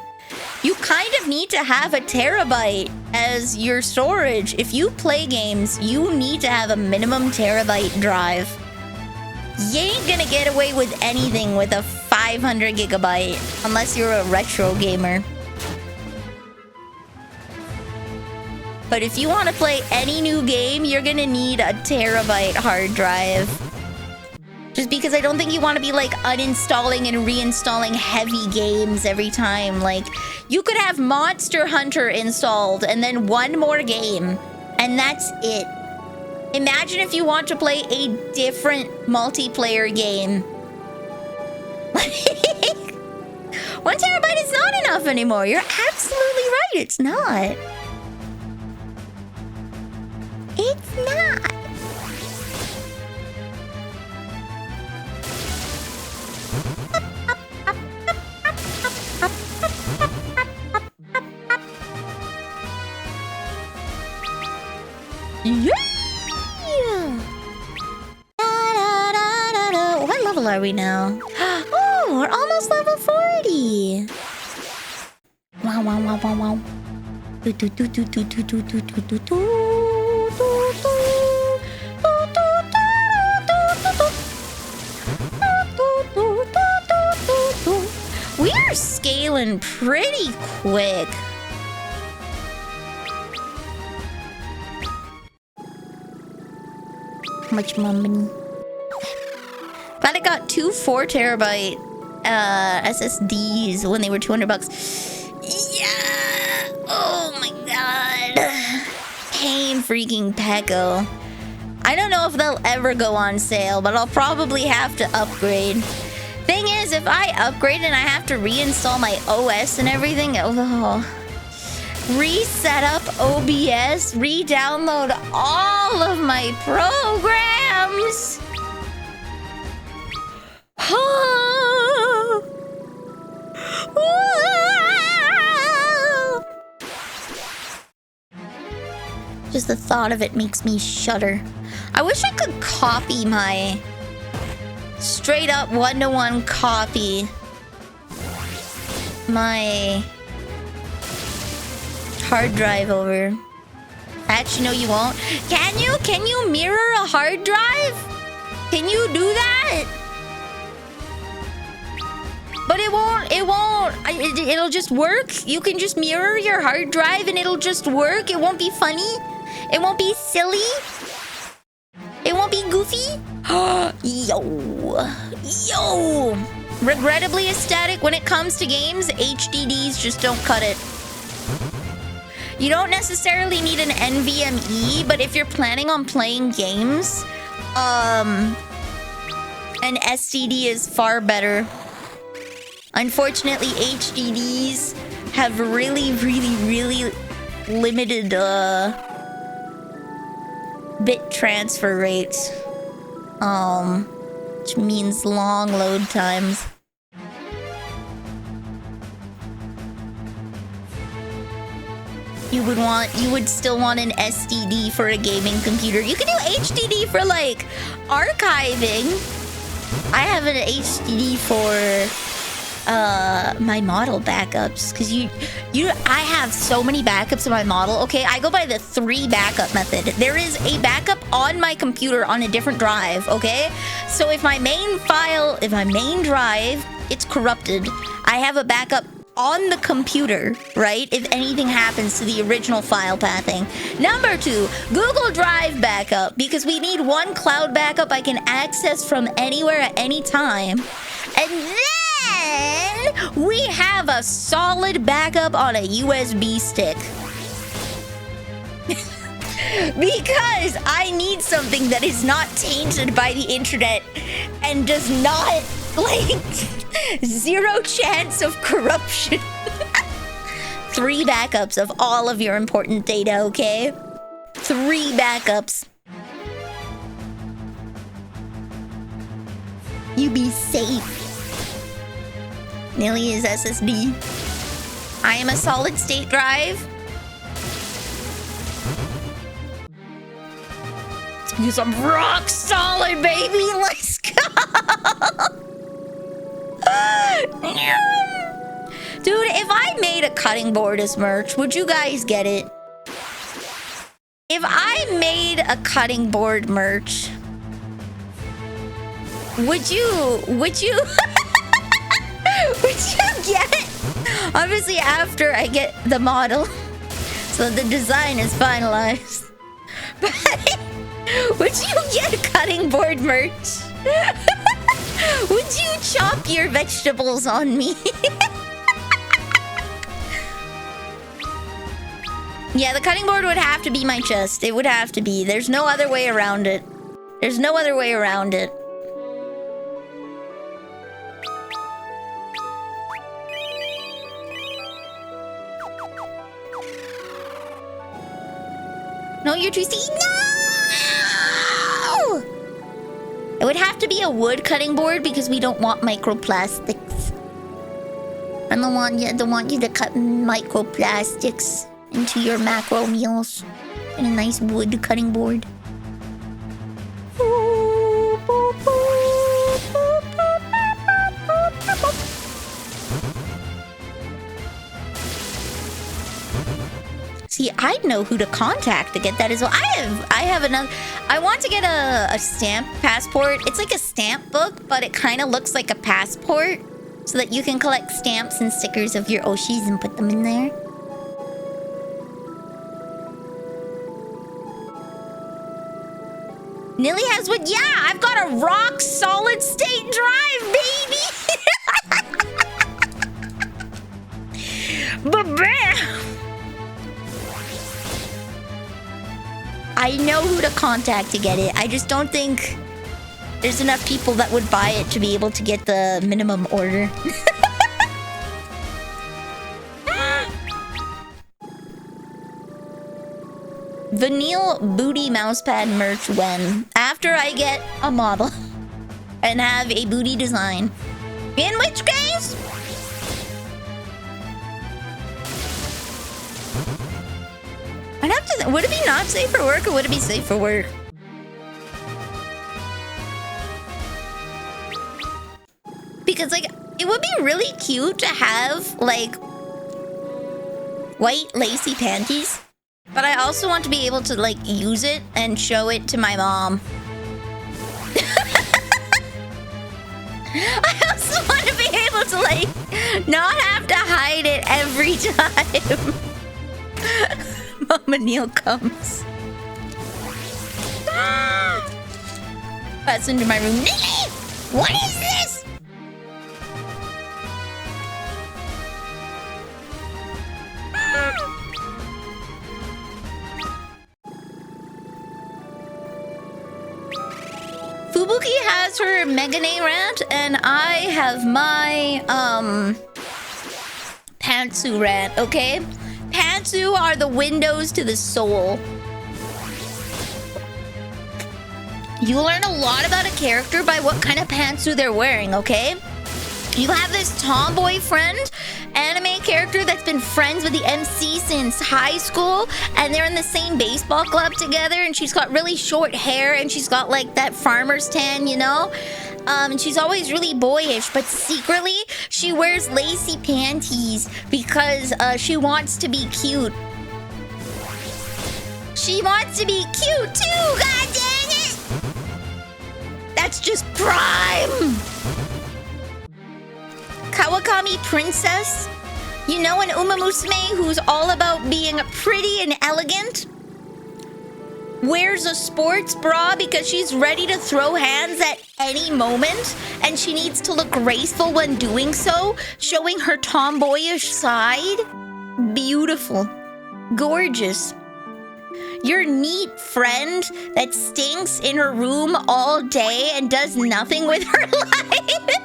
Speaker 1: You kind of need to have a terabyte as your storage. If you play games, you need to have a minimum terabyte drive. You ain't gonna get away with anything with a 500 gigabyte unless you're a retro gamer. But if you want to play any new game, you're gonna need a terabyte hard drive. Just because I don't think you want to be like uninstalling and reinstalling heavy games every time. Like, you could have Monster Hunter installed and then one more game, and that's it. Imagine if you want to play a different multiplayer game. 1 terabyte is not enough anymore. You're absolutely right. It's not. It's not. Yeah! What level are we now? Oh, we're almost level 40. Wow, wow, wow, wow, wow. Do, do, do, do, do, do, do, do, do, do, do. We are scaling pretty quick. How much more money? Glad I got 2 4 terabyte SSDs when they were $200. Yeah! Oh my god. Pain freaking pecco. I don't know if they'll ever go on sale, but I'll probably have to upgrade. Thing is, if I upgrade and I have to reinstall my OS and everything, reset up OBS, re-download all of my programs. Just the thought of it makes me shudder. I wish I could copy my... straight up one-to-one copy my hard drive over. Actually, no, you won't. Can you? Can you mirror a hard drive? Can you do that? But it won't. It'll just work. You can just mirror your hard drive and it'll just work. It won't be funny. It won't be silly. It won't be goofy. Yo. Regrettably aesthetic when it comes to games, HDDs just don't cut it. You don't necessarily need an NVMe, but if you're planning on playing games, an SSD is far better. Unfortunately, HDDs have really limited bit transfer rates. Which means long load times. You would still want an SSD for a gaming computer. You can do HDD for like archiving. I have an HDD for my model backups because I have so many backups in my model. Okay, I go by the 3 backup method. There is a backup on my computer on a different drive. Okay, so if my main drive gets corrupted, I have a backup on the computer, right? If anything happens to the original file pathing. Number 2, Google Drive backup, because we need one cloud backup I can access from anywhere at any time. And then we have a solid backup on a USB stick. Because I need something that is not tainted by the internet and does not, like, 0 chance of corruption. 3 backups of all of your important data, okay? 3 backups. You be safe. Nilly is SSD. I am a solid state drive. It's because I'm rock solid, baby. Let's go. Dude, if I made a cutting board as merch, would you guys get it? If I made a cutting board merch, would you would you get it? Obviously after I get the model, so the design is finalized. But would you get a cutting board merch? Would you chop your vegetables on me? Yeah, the cutting board would have to be my chest. It would have to be. There's no other way around it. There's no other way around it. No, you're too sticky. No! It would have to be a wood cutting board because we don't want microplastics. I don't want you to cut microplastics into your macro meals. And a nice wood cutting board. See, I'd know who to contact to get that as well. I have another. I want to get a stamp passport. It's like a stamp book, but it kind of looks like a passport, so that you can collect stamps and stickers of your Oshis and put them in there. Nilly has what? Yeah, I've got a rock solid state drive, baby. But bam! I know who to contact to get it. I just don't think there's enough people that would buy it to be able to get the minimum order. Vanille booty mousepad merch when? After I get a model and have a booty design. In which case... I'd have to... Would it be not safe for work or would it be safe for work? Because, like, it would be really cute to have, like, white lacy panties. But I also want to be able to, like, use it and show it to my mom. I also want to be able to, like, not have to hide it every time Mama Neil comes. That's into my room. Lily! What is this? Fubuki has her Megane rant, and I have my, Pantsu rant, okay? Pantsu are the windows to the soul. You learn a lot about a character by what kind of pantsu they're wearing, okay? You have this tomboy friend, anime character that's been friends with the MC since high school, and they're in the same baseball club together, and she's got really short hair, and she's got like that farmer's tan, you know? And she's always really boyish, but secretly she wears lacy panties because she wants to be cute. She wants to be cute too, god dang it! That's just prime! Kawakami princess? You know an umamusume who's all about being pretty and elegant? Wears a sports bra because she's ready to throw hands at any moment, and she needs to look graceful when doing so, showing her tomboyish side? Beautiful. Gorgeous. Your neat friend that stinks in her room all day and does nothing with her life?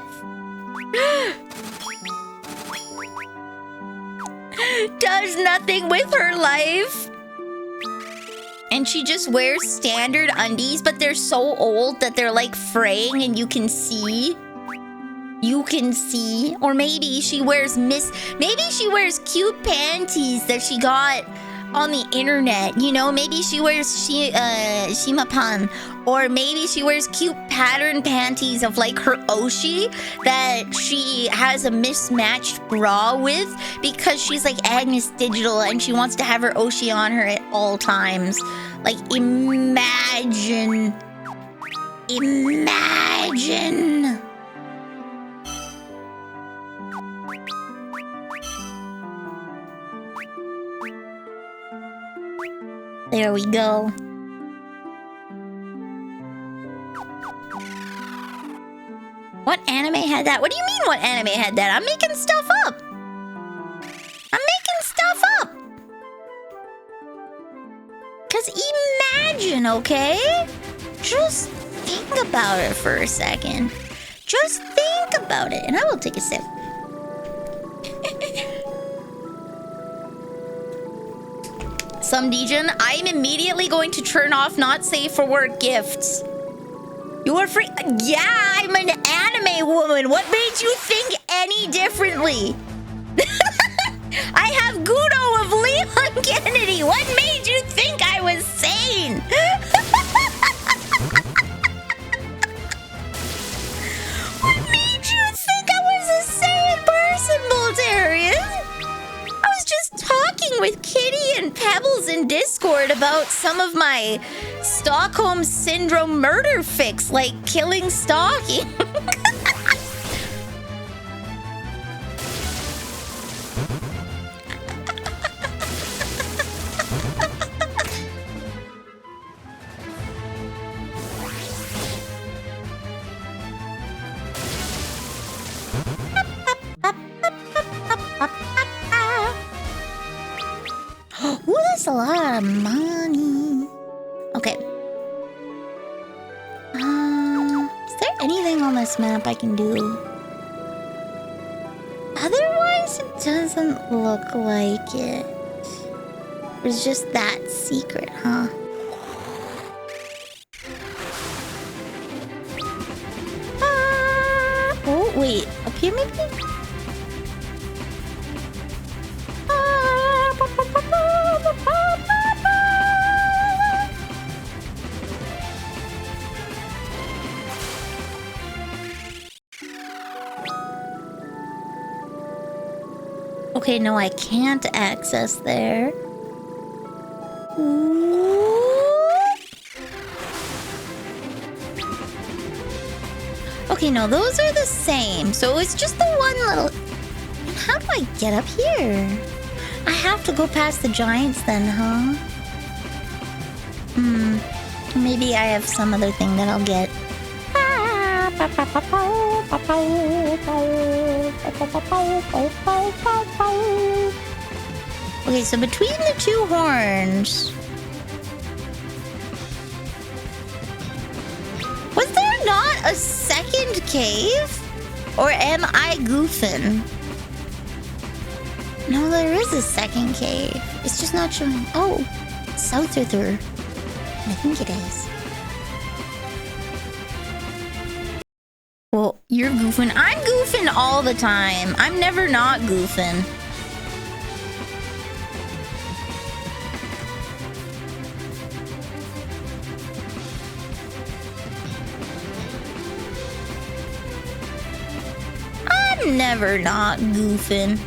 Speaker 1: Does nothing with her life. And she just wears standard undies, but they're so old that they're like fraying and you can see. You can see. Or maybe she wears maybe she wears cute panties that she got on the internet. You know, maybe she wears shimapan. Or maybe she wears cute pattern panties of like her Oshi that she has a mismatched bra with because she's like Agnes Digital and she wants to have her Oshi on her at all times. Like, imagine. Imagine. There we go. What anime had that? What do you mean what anime had that? I'm making stuff up. I'm making stuff up. Because imagine, okay? Just think about it for a second. Just think about it. And I will take a sip. Some Dejin, I'm immediately going to turn off not safe for work gifts. You are free. Yeah, I'm an anime woman. What made you think any differently? I have Gudo of Leon Kennedy. What made you think I was sane? What made you think I was a sane person, Boltarian? I was just talking with Kitty and Pebbles in Discord about some of my Stockholm Syndrome murder fix, like killing stalking. Ooh, that's a lot of money. Okay. anything on this map I can do. Otherwise, it doesn't look like it. There's just that secret, huh? Oh, wait. Up here, maybe? Okay, no, I can't access there. Okay, no, those are the same. So it's just the one little... How do I get up here? I have to go past the giants then, huh? Maybe I have some other thing that I'll get. Okay, so between the two horns... Was there not a second cave? Or am I goofing? No, there is a second cave. It's just not showing... Oh, Southerther. I think it is. Well, you're goofing. I'm goofing all the time. I'm never not goofing. I'm never not goofing.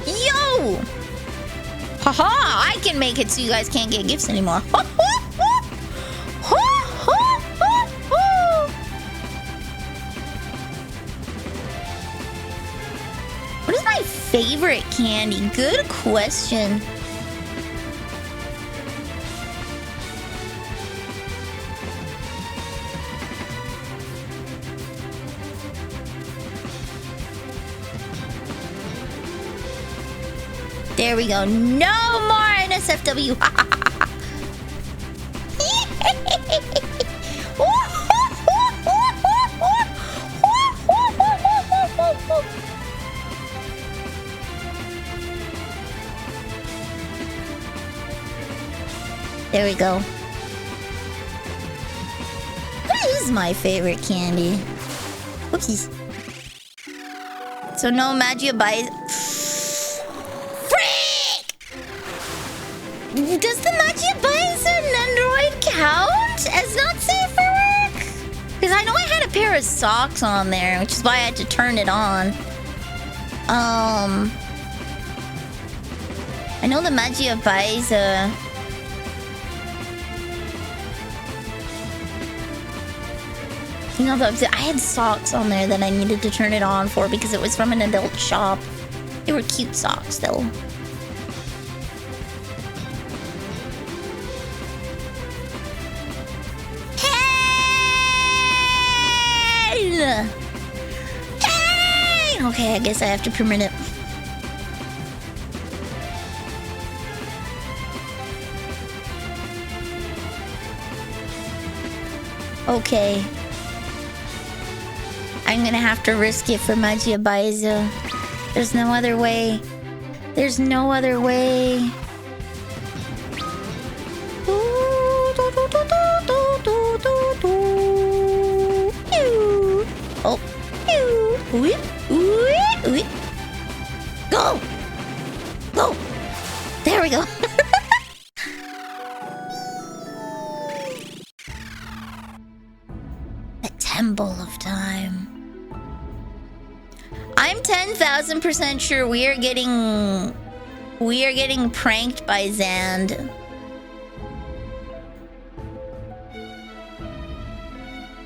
Speaker 1: Yo! Haha! I can make it so you guys can't get gifts anymore. What is my favorite candy? Good question. There we go. No more NSFW. There we go. What is my favorite candy? Whoopsies. So no Magia buys. Does the Magia buys an Android count as not safe for work? Because I know I had a pair of socks on there, which is why I had to turn it on. I know the Magia buys you know, I had socks on there that I needed to turn it on for because it was from an adult shop. They were cute socks, though. Hey! Okay, I guess I have to permit it. Okay. I'm gonna have to risk it for Magia Baiza. There's no other way. There's no other way. Oh. Go! Go! There we go. The Temple of Time. I'm 10,000% sure we are getting pranked by Zand.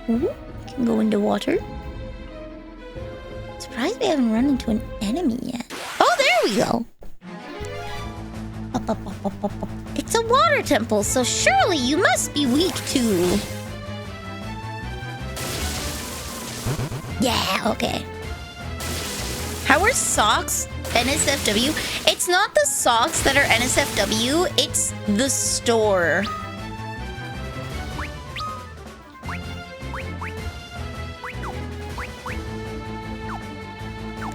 Speaker 1: Ooh, can go into water. Surprised we haven't run into an enemy yet. Oh, there we go. It's a water temple, so surely you must be weak too. Yeah, okay. How are socks NSFW? It's not the socks that are NSFW, it's the store.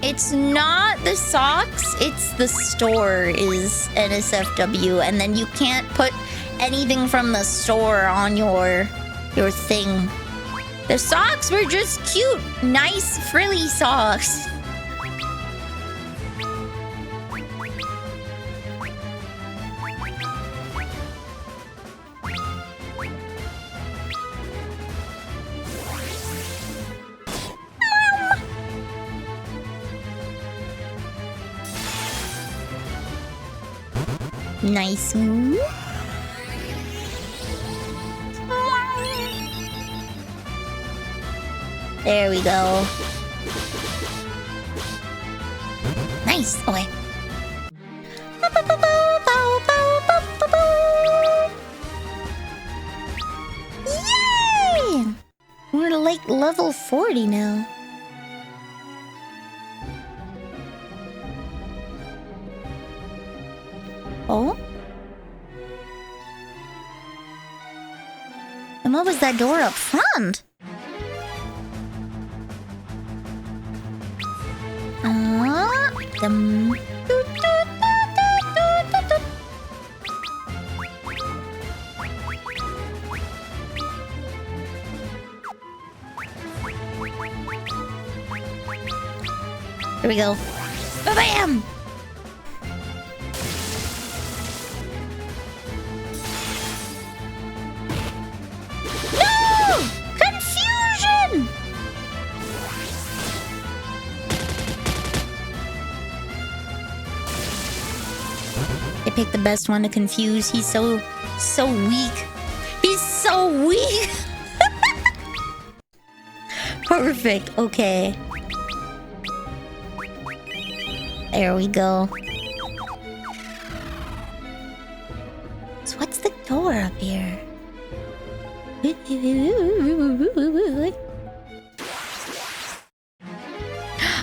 Speaker 1: It's not the socks, it's the store is NSFW, and then you can't put anything from the store on your thing. The socks were just cute, nice, frilly socks. Nice. There we go. Nice. Okay. Yay! We're like level 40 now. Oh? And what was that door up front? Here we go. Ba-bam! Pick the best one to confuse. He's so weak. He's so weak. Perfect. Okay. There we go. So what's the door up here?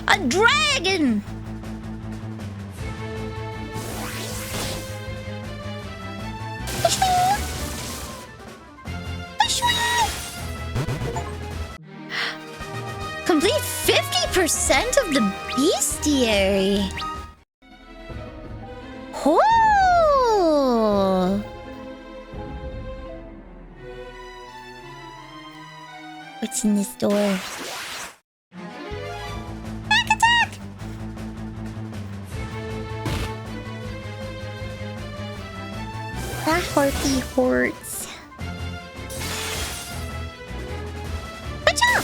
Speaker 1: A dragon! Complete 50% of the bestiary. Oh! What's in this door? Back attack! That harpy hurts. Achoo!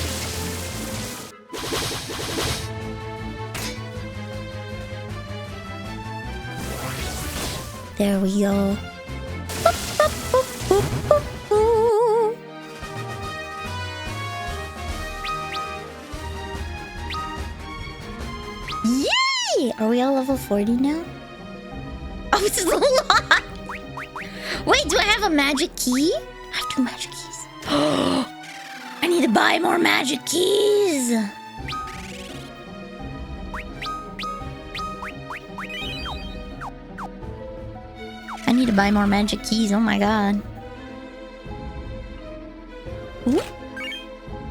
Speaker 1: There we go. Boop, boop, boop, boop, boop, boop. Yay! Are we all level 40 now? Oh, it's a lot! Wait, do I have a magic key? I have 2 magic keys. I need to buy more magic keys! I need to buy more magic keys, oh my god. Ooh.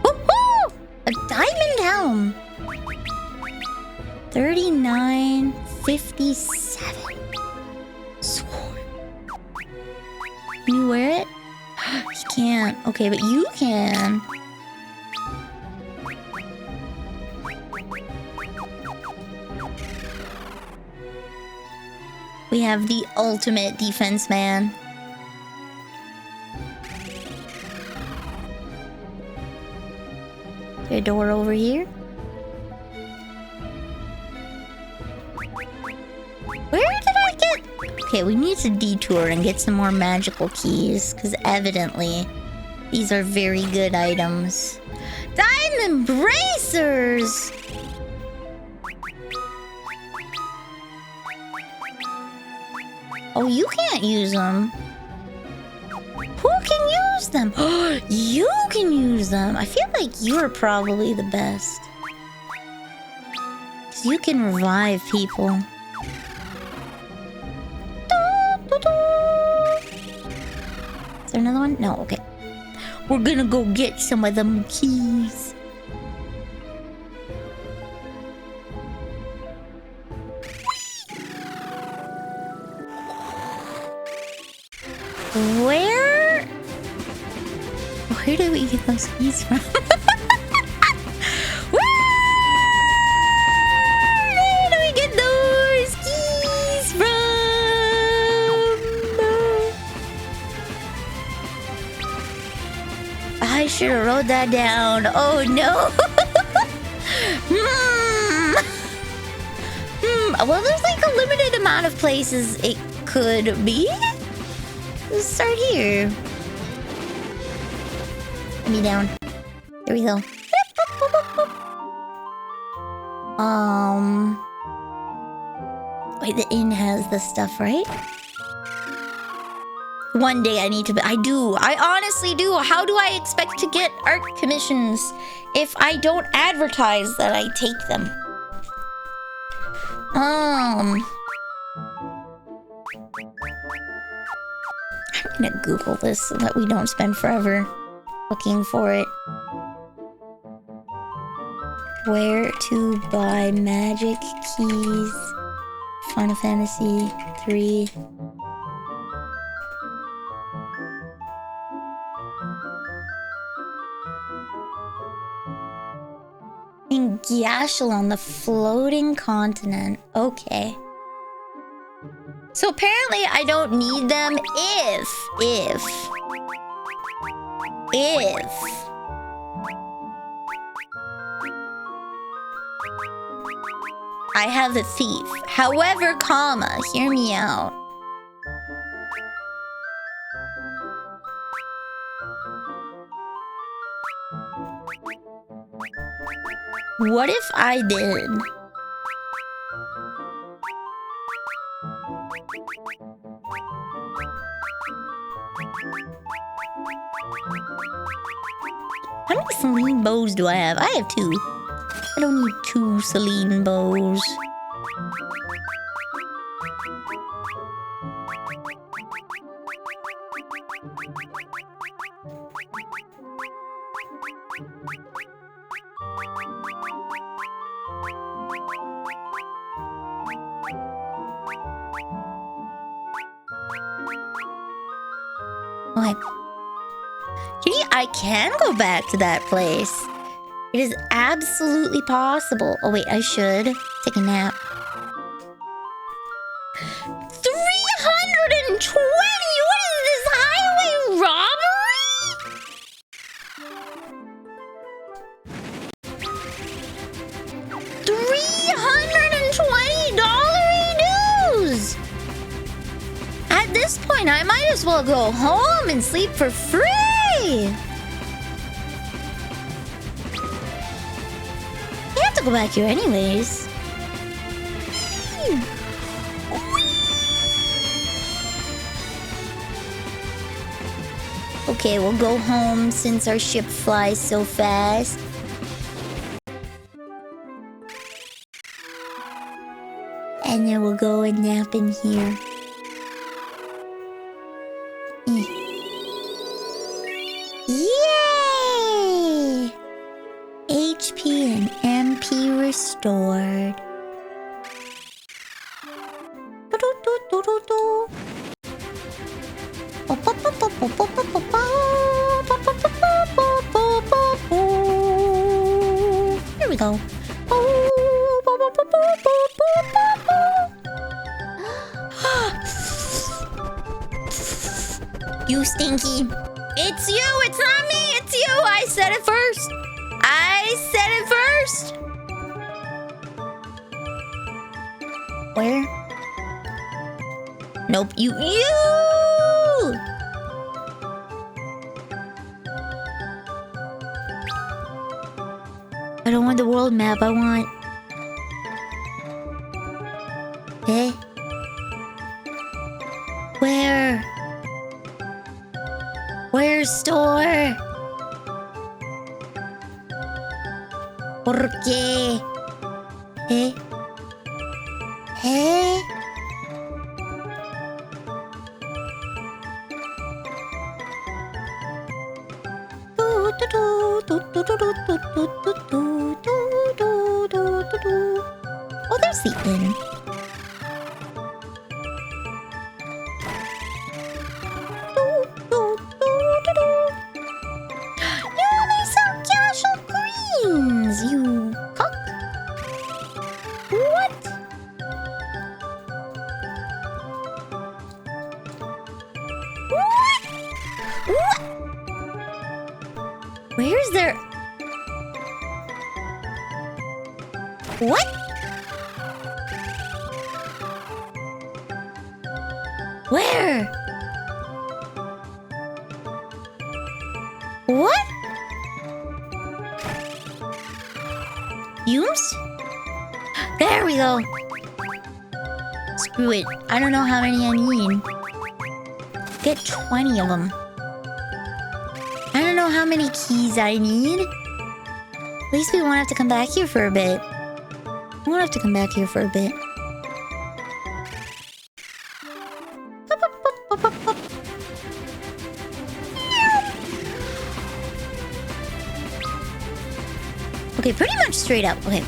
Speaker 1: Woohoo! A diamond helm! 39.57. Sword. Can you wear it? You can't. Okay, but you can. We have the ultimate defense man. Is there a door over here? Where did I get? Okay, we need to detour and get some more magical keys, because evidently these are very good items. Diamond bracers! Oh, you can't use them. Who can use them? You can use them. I feel like you're probably the best. 'Cause you can revive people. Is there another one? No, okay. We're gonna go get some of them keys. Where do we get those keys from? Where do we get those keys from? I should have wrote that down. Oh no. Well, there's like a limited amount of places it could be. Let's start here. Let me down. There we go. Wait, the inn has the stuff, right? One day I need to be. I do. I honestly do. How do I expect to get art commissions if I don't advertise that I take them? I'm gonna Google this so that we don't spend forever looking for it. Where to buy magic keys? Final Fantasy 3. In Gyashalon, the floating continent. Okay. So apparently I don't need them if I have the thief. However, comma, hear me out. What if I did? How many Celine bows do I have? I have 2. I don't need 2 Celine bows. Okay. I can go back to that place. It is absolutely possible. Oh wait, I should take a nap. 320! What is this highway robbery? $320 dues! At this point, I might as well go home and sleep for free! You have to go back here anyways. Okay, we'll go home since our ship flies so fast. And then we'll go and nap in here. Yay! HP and MP restored. Here we go. You stinky. It's you, it's not me, it's you. I said it first. I said it first. Where? Nope, you. I don't want the world map, I want... Eh? dollar store. ¿Por qué? ¿Eh? ¿Eh? Oh, there's the inn. You only sell casual greens, you cock. What? What? Where's there? What? Where? What? Fumes? There we go. Screw it. I don't know how many I need. Get 20 of them. I don't know how many keys I need. At least we won't have to come back here for a bit. We won't have to come back here for a bit. Okay, pretty much straight up. Okay.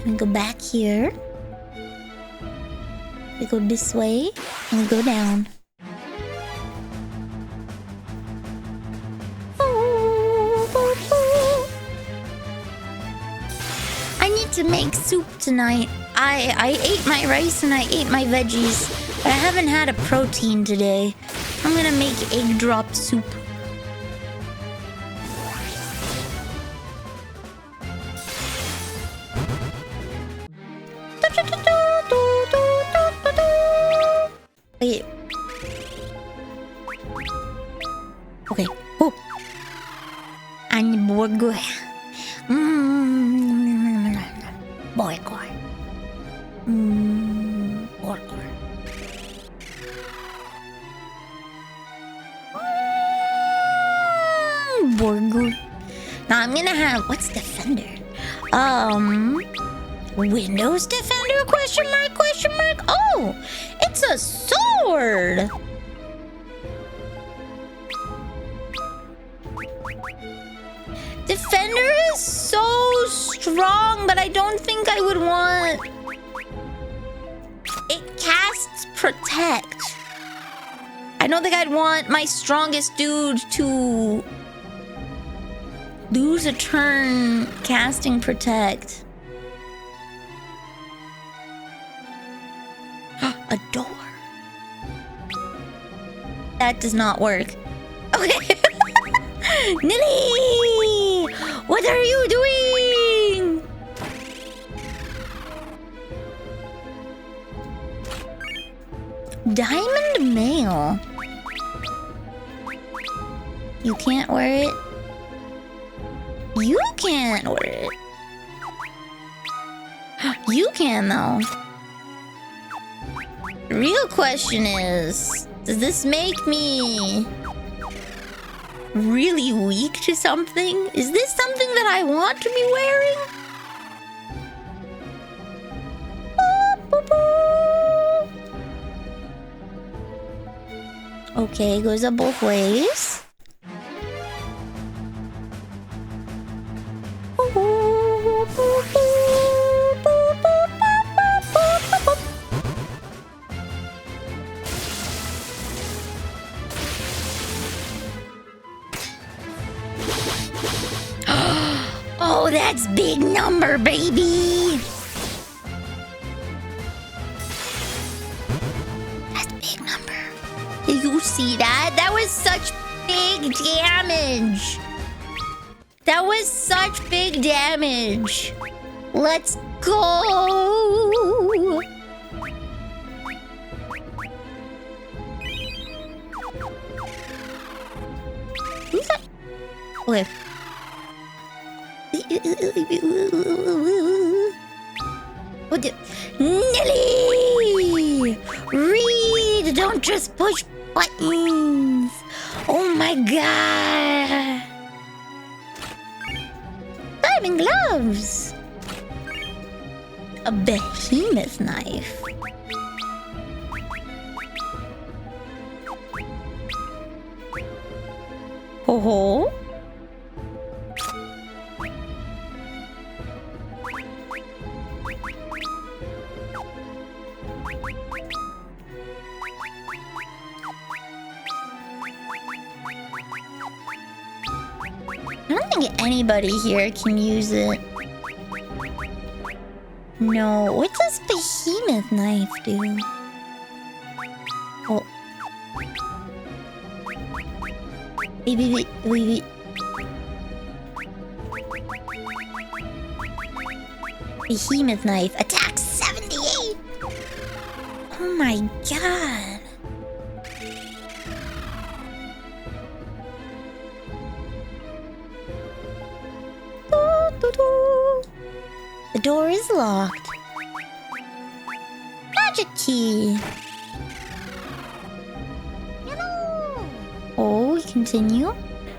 Speaker 1: We go back here. We go this way and we go down. I need to make soup tonight. I ate my rice and I ate my veggies, but I haven't had a protein today. I'm gonna make egg drop soup. Wait. Okay. Oh. And burger. Burger. Burger. Burger. Now I'm gonna have what's Defender? Windows Defender? Question mark? Question mark? Oh, it's a sword. Defender is so strong, but I don't think I would want. It casts Protect. I don't think I'd want my strongest dude to lose a turn casting Protect. A door. That does not work. Okay. Nilly! What are you doing? Diamond mail. You can't wear it. You can't wear it. You can though. The real question is, does this make me really weak to something? Is this something that I want to be wearing? Okay, goes up both ways. Oh, that's big number, baby. That's big number. Did you see that? That was such big damage. That was such big damage. Let's go! Who's that? Okay. What the? Nelly! Read! Don't just push buttons! Oh my god! Diving gloves! A behemoth knife. Ho ho. I don't think anybody here can use it. No, what does behemoth knife do? Oh. Wait. Behemoth knife, attack 78! Oh my god. The door is locked. Magic key. Hello. Oh, we continue.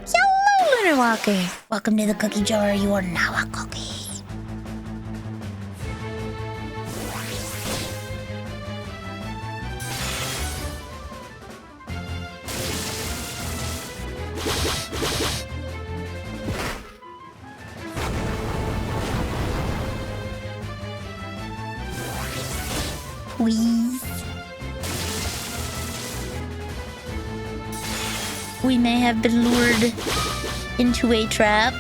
Speaker 1: Hello, Lunar Walker. Welcome to the cookie jar. You are now a cookie. Please. We may have been lured into a trap.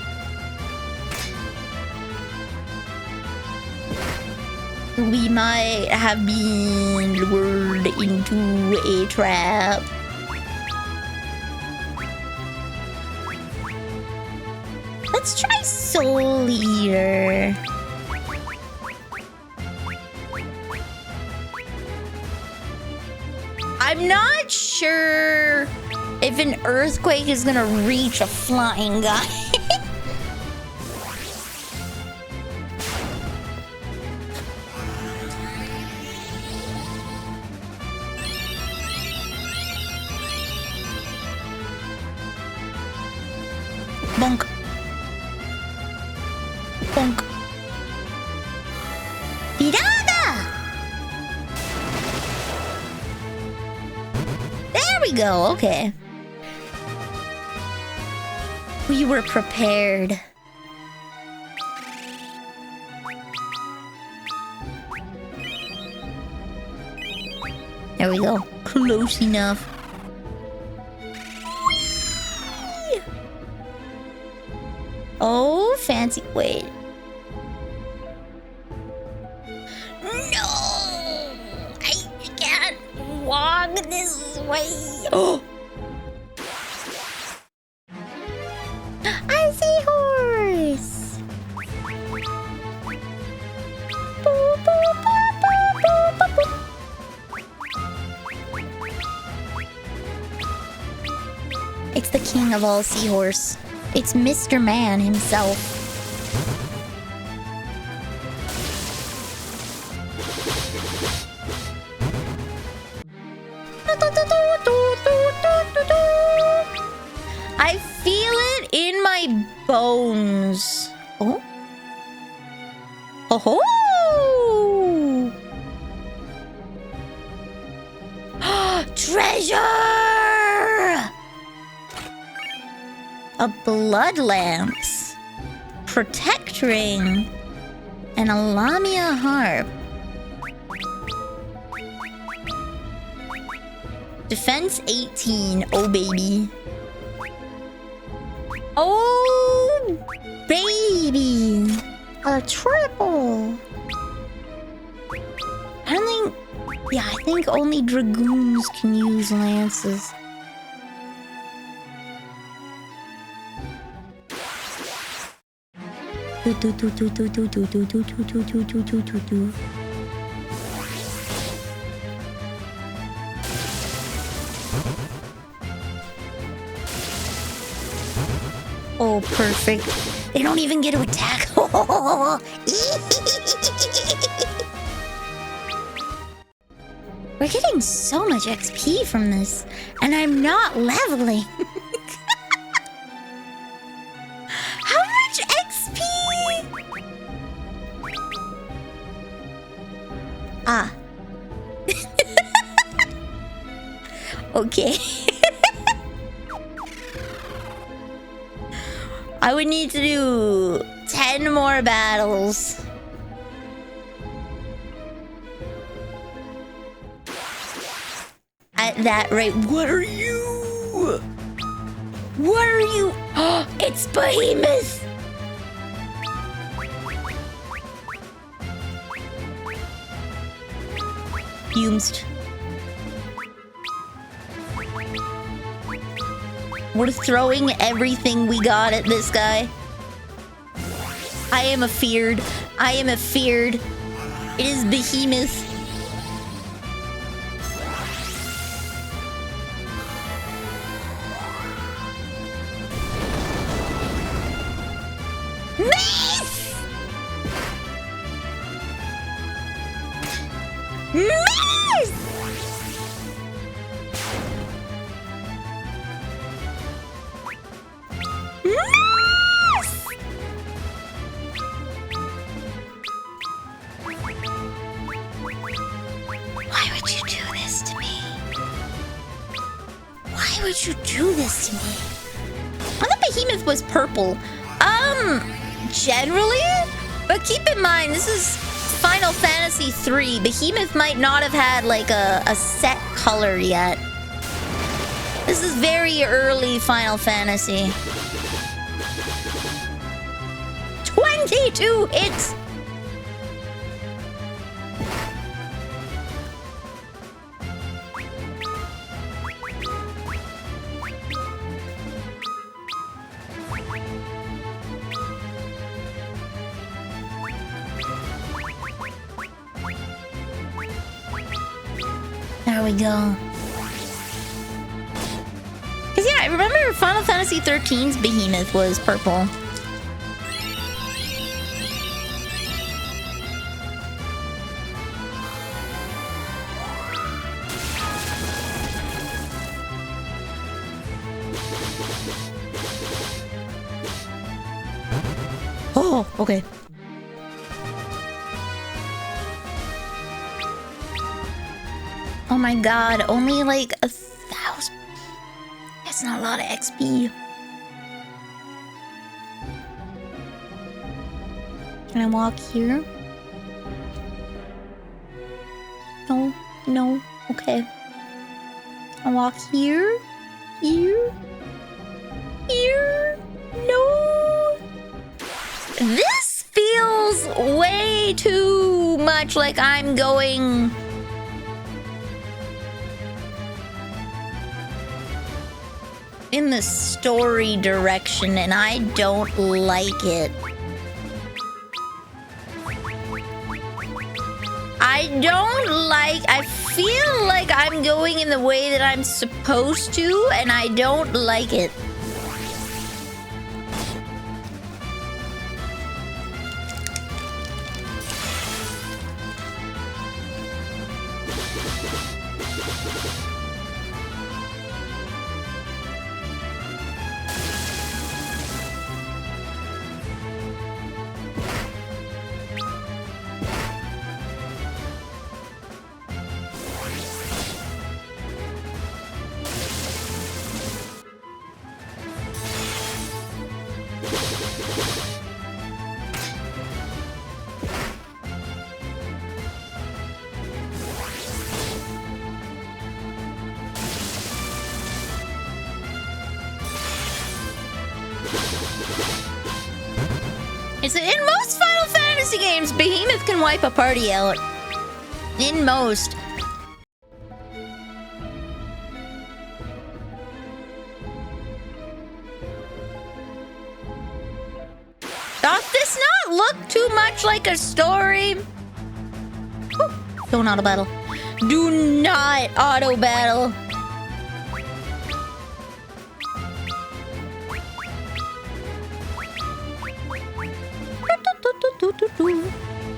Speaker 1: We might have been lured into a trap. Let's try Soul Eater. I'm not sure if an earthquake is gonna reach a flying guy. Bonk. Bonk. Pirada! There we go, okay. We were prepared. There we go. Close enough. Whee! Oh, fancy. Wait. No! I can't walk this way. Oh! I see horse. Boop, boop, boop, boop, boop, boop. It's the king of all seahorse. It's Mr. Man himself. I feel it in my bones. Oh? Oh ho! Treasure! A blood lance, protect ring, and a Lamia harp. Defense 18, oh baby. Oh baby, a triple. I don't think, yeah, I think only dragoons can use lances. Oh, perfect. They don't even get to attack. We're getting so much XP from this, and I'm not leveling. How much XP? Ah. Okay. I would need to do 10 more battles. At that rate, what are you? What are you? Oh, it's Behemoth! Fumed. We're throwing everything we got at this guy. I am afeared. I am afeared. It is Behemoth. Miss! Miss! Miss! Why would you do this to me? Why would you do this to me? I thought Behemoth was purple. Generally? But keep in mind, this is Final Fantasy 3. Behemoth might not have had, like, a set color yet. This is very early Final Fantasy. 22 hits! There we go. Because, yeah, I remember Final Fantasy 13's Behemoth was purple. Oh, okay. Oh my god, only like 1,000. That's not a lot of XP. Can I walk here? No, no, okay. I walk here, here, here, no. This feels way too much like I'm going... in the story direction, and I don't like it. I feel like I'm going in the way that I'm supposed to, and I don't like it. It's in most Final Fantasy games, Behemoth can wipe a party out. In most. Doth this not look too much like a story? Whew. Don't auto battle. Do not auto battle.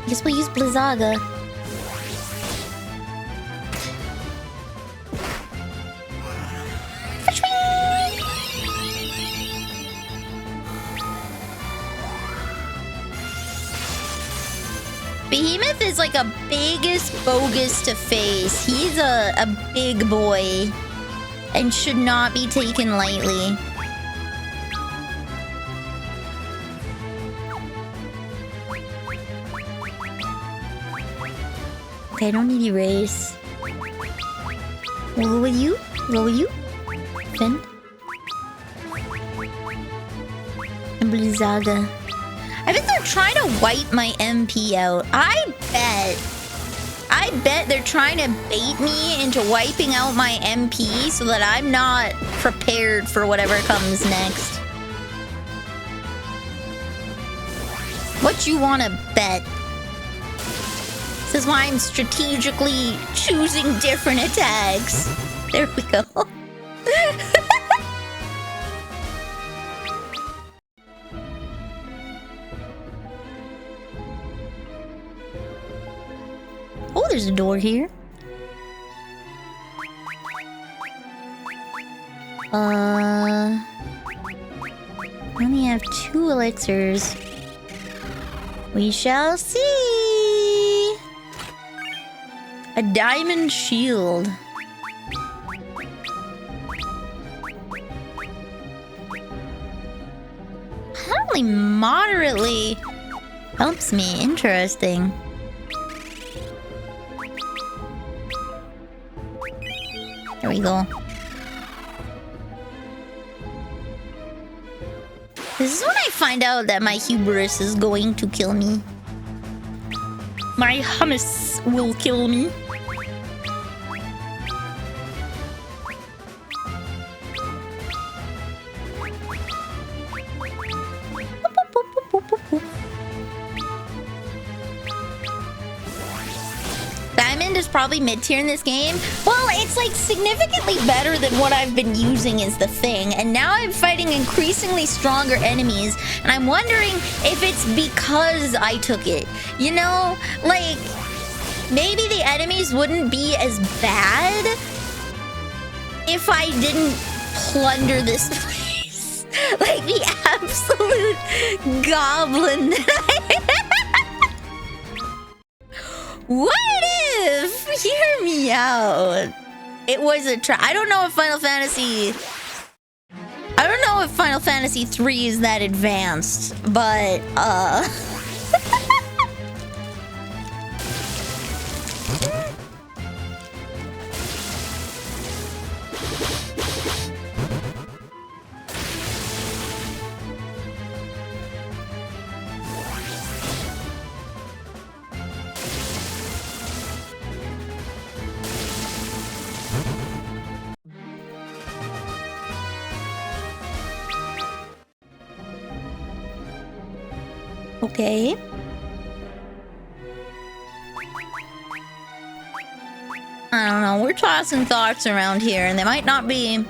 Speaker 1: Guess we'll use Blizzaga. Behemoth is like a biggest bogus to face. He's a big boy and should not be taken lightly. Okay, I don't need erase. We'll go with you. Roll with you. Finn. And Blizzaga. I bet they're trying to wipe my MP out. I bet they're trying to bait me into wiping out my MP so that I'm not prepared for whatever comes next. What you want to bet? This is why I'm strategically choosing different attacks. There we go. Oh, there's a door here. I only have 2 elixirs. We shall see. A diamond shield. Apparently moderately helps me. Interesting. There we go. This is when I find out that my hubris is going to kill me. My hummus will kill me. Diamond is probably mid-tier in this game. Well, it's like significantly better than what I've been using is the thing. And now I'm fighting increasingly stronger enemies. And I'm wondering if it's because I took it. You know, like, maybe the enemies wouldn't be as bad if I didn't plunder this place. Like the absolute goblin that What if? Hear me out. It was a try. I don't know if Final Fantasy 3 is that advanced, but okay. I don't know. We're tossing thoughts around here, and they might not be.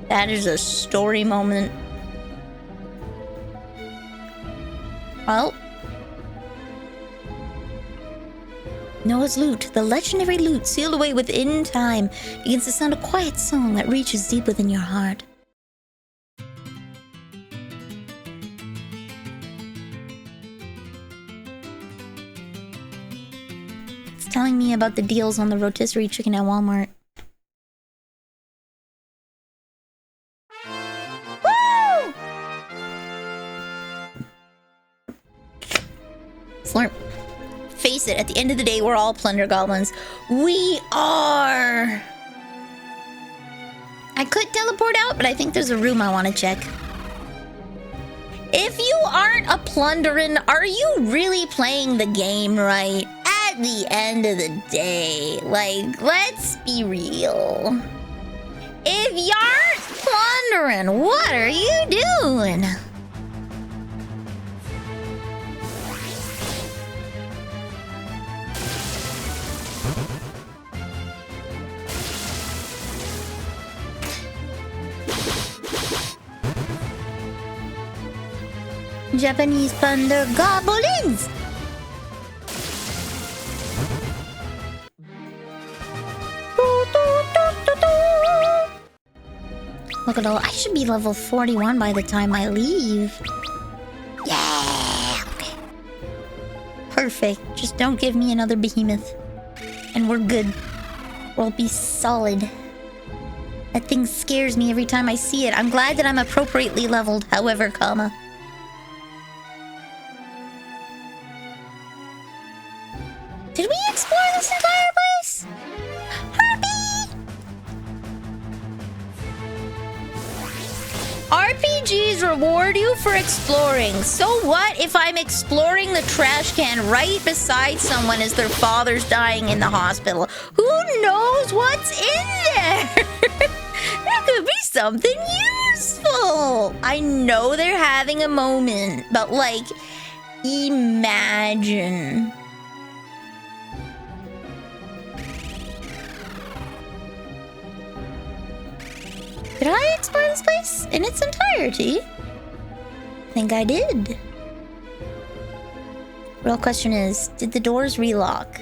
Speaker 1: That is a story moment. Well. Noah's lute, the legendary lute sealed away within time, begins to sound a quiet song that reaches deep within your heart. Telling me about the deals on the rotisserie chicken at Walmart. Woo! Slurp. Face it, at the end of the day, we're all plunder goblins. We are! I could teleport out, but I think there's a room I want to check. If you aren't a plunderin', are you really playing the game right? At the end of the day, like, let's be real. If you aren't plundering, what are you doing? Japanese thunder goblins. Look at all. I should be level 41 by the time I leave. Yeah. Okay. Perfect. Just don't give me another behemoth, and we're good. We'll be solid. That thing scares me every time I see it. I'm glad that I'm appropriately leveled, however, comma. Did we explore this entire place? Herbie! RPGs reward you for exploring. So what if I'm exploring the trash can right beside someone as their father's dying in the hospital? Who knows what's in there? There could be something useful. I know they're having a moment, but like, imagine. Did I explore this place in its entirety? I think I did. Real question is, did the doors relock?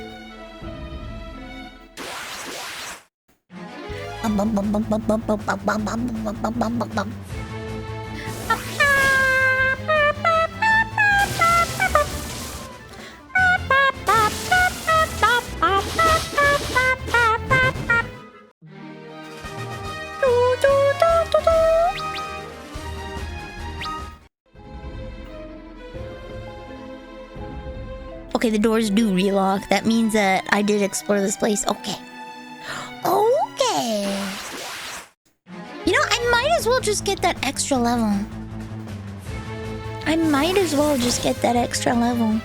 Speaker 1: Okay, the doors do relock. That means that I did explore this place. Okay. Okay. You know, I might as well just get that extra level. I might as well just get that extra level.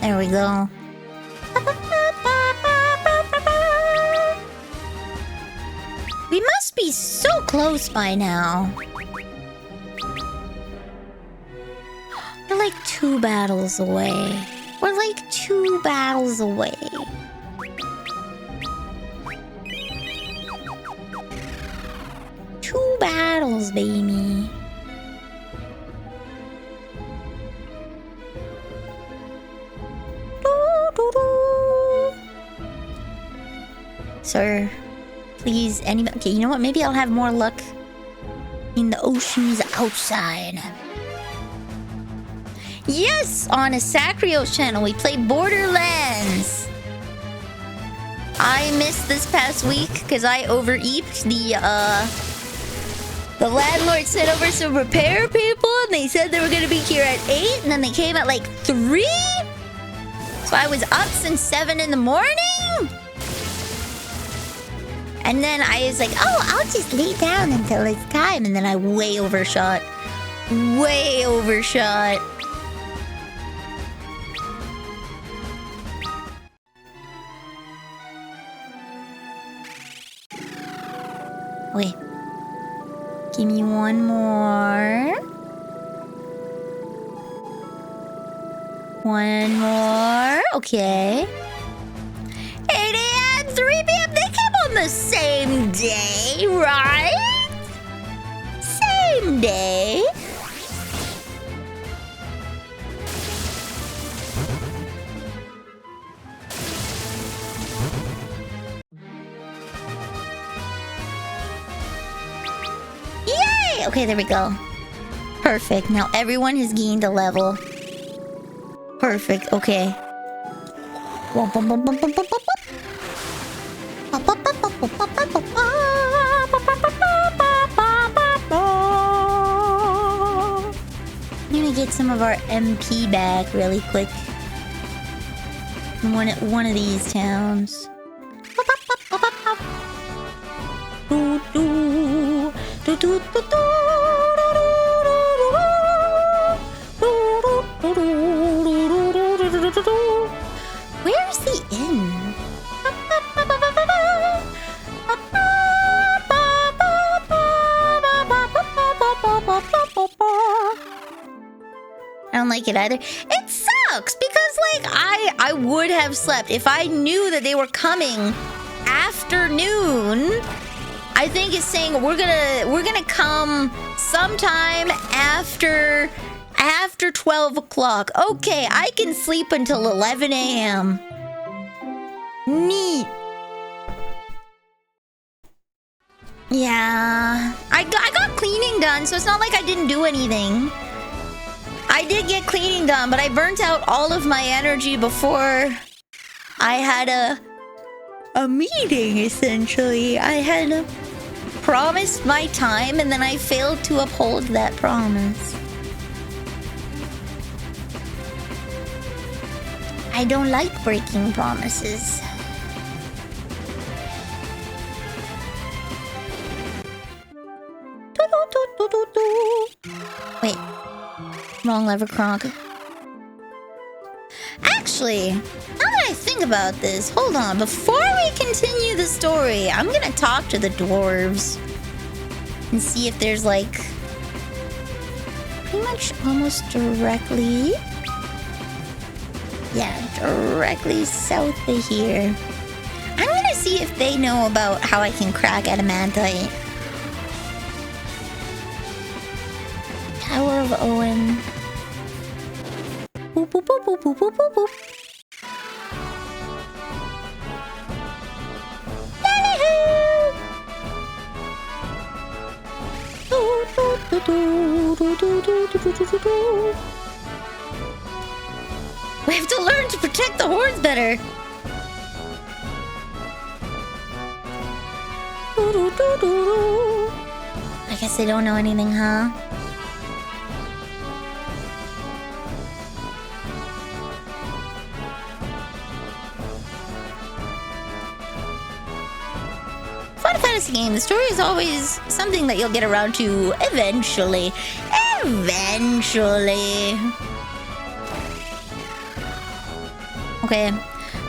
Speaker 1: There we go. We must be so close by now. We're like 2 battles away. We're like 2 battles away. Two battles, baby. Sir, please, anybody. Okay, you know what? Maybe I'll have more luck in the oceans outside. Yes, on a Sacrio's channel, we play Borderlands. I missed this past week because I overeaped. The landlord sent over some repair people, and they said they were gonna be here at 8, and then they came at like 3. So I was up since 7 in the morning. And then I was like, oh, I'll just lay down until it's time. And then I way overshot. Way overshot. Wait. Give me one more. One more. Okay. 8 a.m., 3 p.m. They came on the same day, right? Same day. Yay! Okay, there we go. Perfect. Now everyone has gained a level. Perfect. Okay. I'm gonna get some of our MP back really quick. In one of these towns. Where's the inn? like it either. It sucks because like I would have slept if I knew that they were coming afternoon. I think it's saying we're gonna come sometime after 12 o'clock. Okay, I can sleep until 11 a.m. Neat. Yeah, I got cleaning done, so it's not like I didn't do anything. I did get cleaning done, but I burnt out all of my energy before I had a meeting, essentially. I had promised my time, and then I failed to uphold that promise. I don't like breaking promises. Wait. Wrong lever croc. Actually, now that I think about this, hold on. Before we continue the story, I'm gonna talk to the dwarves and see if there's like pretty much almost directly. Yeah, directly south of here. I'm gonna see if they know about how I can crack adamantite. Tower of Owen. Boop, boop, boop, boop, boop, boop, boop, boop. We have to learn to protect the hordes better. I guess they don't know anything, huh? Fun fantasy game. The story is always something that you'll get around to eventually. Eventually. Okay.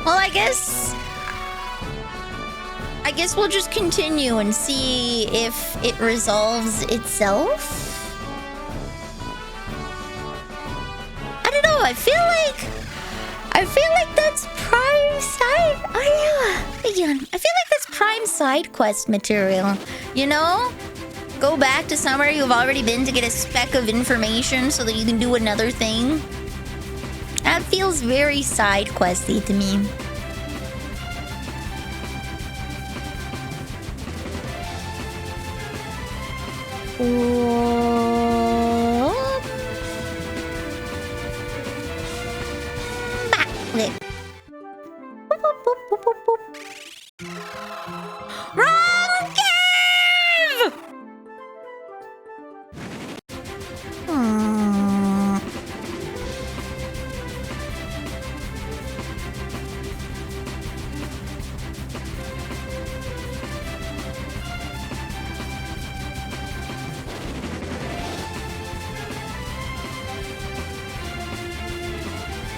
Speaker 1: Well, I guess we'll just continue and see if it resolves itself. I don't know. I feel like that's prime side. Oh yeah. Again, I feel like that's prime side quest material. You know? Go back to somewhere you've already been to get a speck of information so that you can do another thing. That feels very side questy to me. Okay. Wrong cave!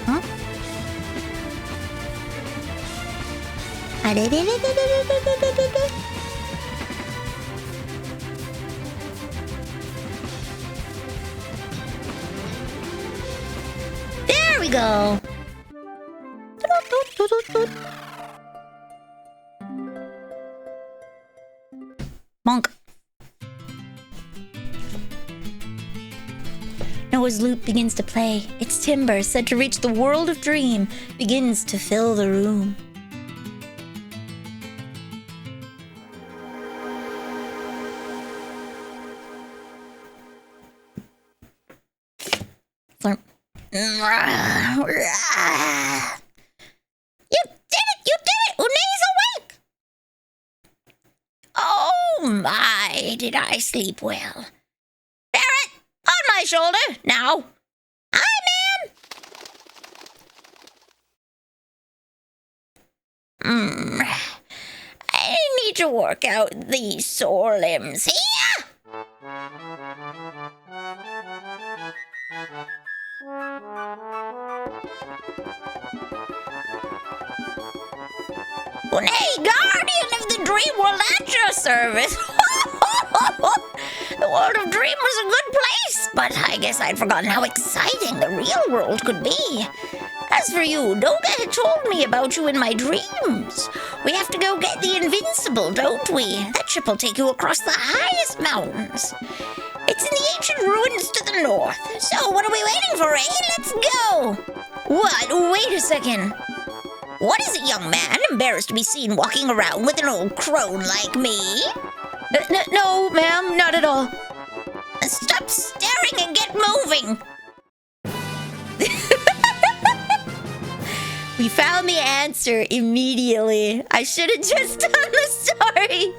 Speaker 1: Huh? There we go. Monk. Noah's loop begins to play. Its timbre, said to reach the world of dream, begins to fill the room. Flirp. You did it! You did it! Une's awake! Oh my, did I sleep well. Barrett, on my shoulder, now. Aye, ma'am. I need to work out these sore limbs here. Hey, guardian of the dream world at your service. The world of dream was a good place. but I guess I'd forgotten how exciting the real world could be. As for you, Doga had told me about you in my dreams. We have to go get the invincible, don't we? That ship will take you across the highest mountains. It's in the ancient ruins to the north. So what are we waiting for, eh? Let's go! What? Wait a second. What is it, young man? Embarrassed to be seen walking around with an old crone like me? No, ma'am, not at all. Stop staring and get moving! We found the answer immediately. I should have just done the story.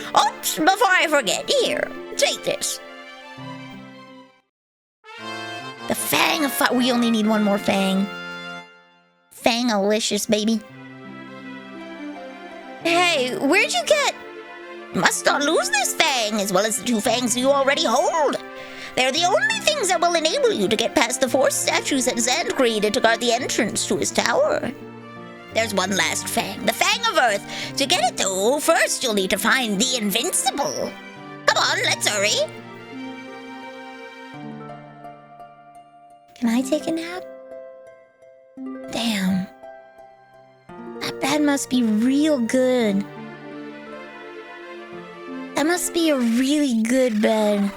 Speaker 1: Oops, before I forget, here, take this. The Fang of Fire. We only need one more Fang. Fang-alicious, baby. Hey, where'd you get? Must not lose this Fang, as well as the 2 Fangs you already hold. They're the only things that will enable you to get past the 4 statues that Zand created to guard the entrance to his tower. There's one last Fang, the Fang of Earth. To get it, though, first you'll need to find the Invincible. Come on, let's hurry. Can I take a nap? Damn. That bed must be real good. That must be a really good bed.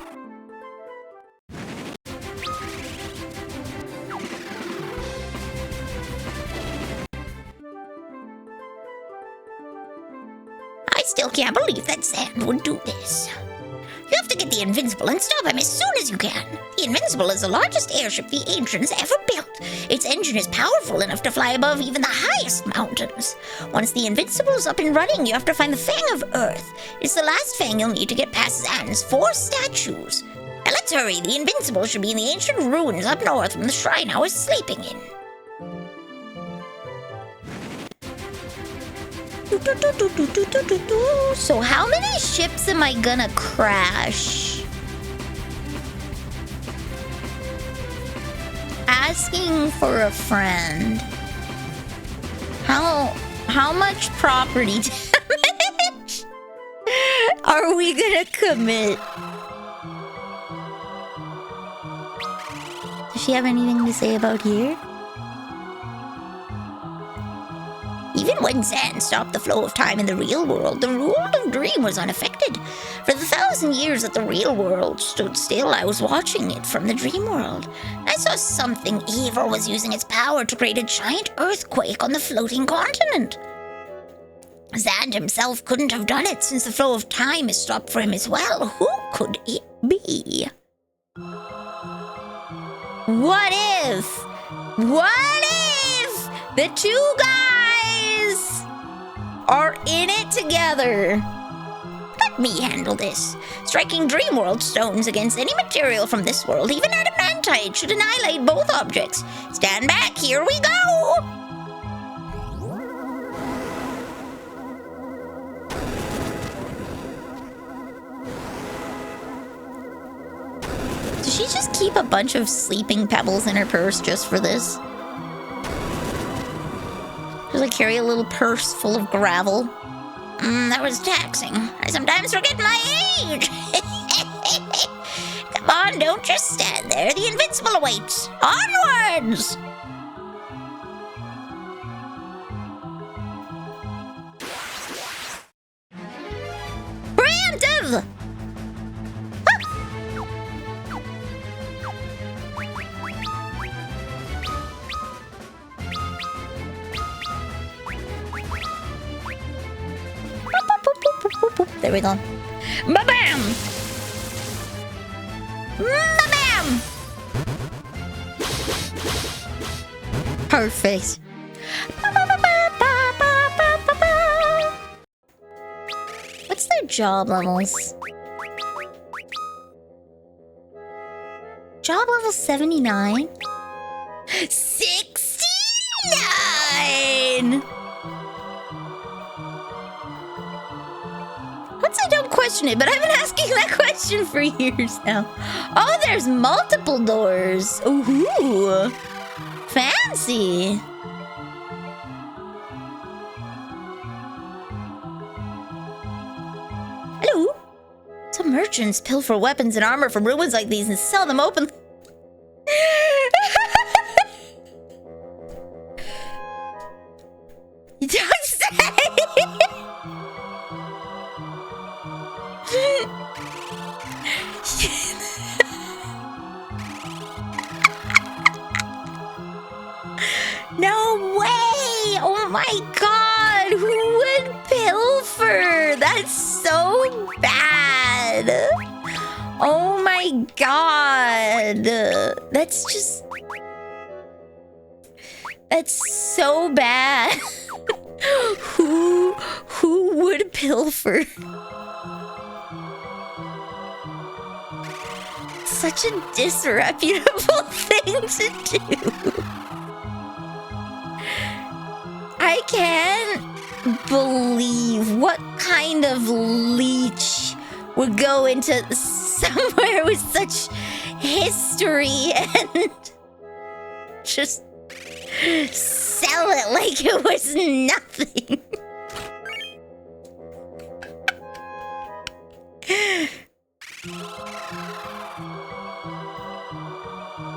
Speaker 1: I still can't believe that Zand would do this. You have to get the Invincible and stop him as soon as you can. The Invincible is the largest airship the Ancients ever built. Its engine is powerful enough to fly above even the highest mountains. Once the Invincible is up and running, you have to find the Fang of Earth. It's the last Fang you'll need to get past Zand's 4 statues. Now let's hurry. The Invincible should be in the ancient ruins up north from the shrine I was sleeping in. So how many ships am I gonna crash? Asking for a friend. How much property damage are we gonna commit? Does she have anything to say about here? Even when Zand stopped the flow of time in the real world, the world of Dream was unaffected. For the 1,000 years that the real world stood still, I was watching it from the dream world. I saw something evil was using its power to create a giant earthquake on the floating continent. Zand himself couldn't have done it since the flow of time is stopped for him as well. Who could it be? What if the 2 guys are in it together? Let me handle this. Striking Dreamworld stones against any material from this world, even adamantite, should annihilate both objects. Stand back, here we go! Does she just keep a bunch of sleeping pebbles in her purse just for this? Does I carry a little purse full of gravel? That was taxing. I sometimes forget my age. Come on, don't just stand there. The Invincible awaits. Onwards! Preemptive! There we go. Ba-bam! Ba-bam! Perfect. What's their job levels? Job level 79? 69! I don't question it, but I've been asking that question for years now. Oh, there's multiple doors. Ooh, fancy. Hello. Some merchants pilfer weapons and armor from ruins like these and sell them openly. You don't say! No way! Oh my god! Who would pilfer? That's so bad! Oh my god! That's just... That's so bad! Who would pilfer? Such a disreputable thing to do. I can't believe what kind of leech would go into somewhere with such history and just sell it like it was nothing.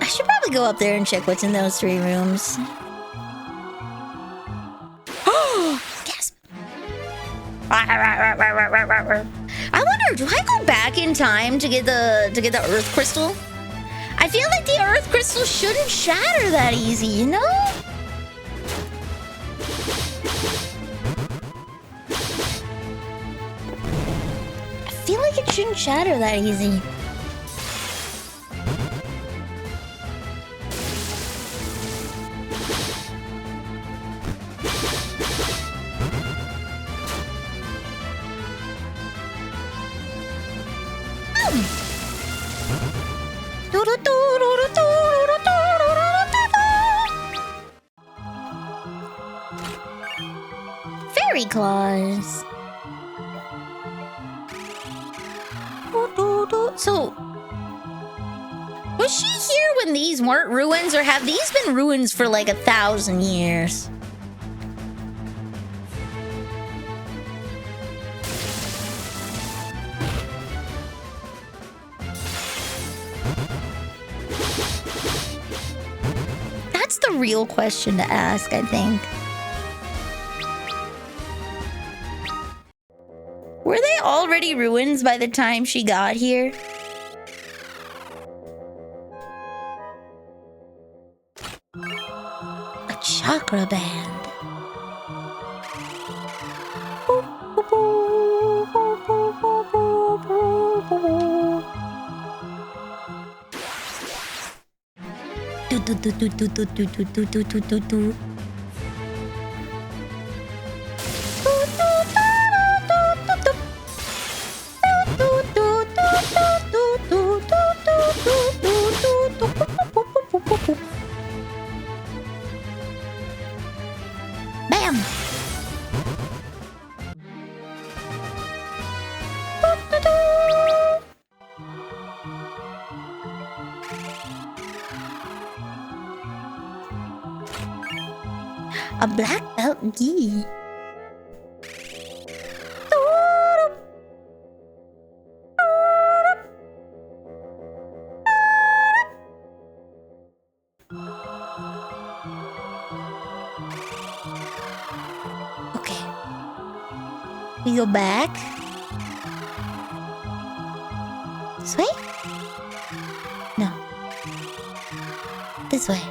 Speaker 1: I should probably go up there and check what's in those 3 rooms. Gasp. I wonder, do I go back in time to get the earth crystal? I feel like the earth crystal shouldn't shatter that easy, you know? I feel like it shouldn't shatter that easy. Fairy claws. So, was she here when these weren't ruins, or have these been ruins for like 1,000 years? That's the real question to ask, I think. Were they already ruins by the time she got here? A chakra band. Bam! A black belt gi. Okay. We go back. This way? No. This way.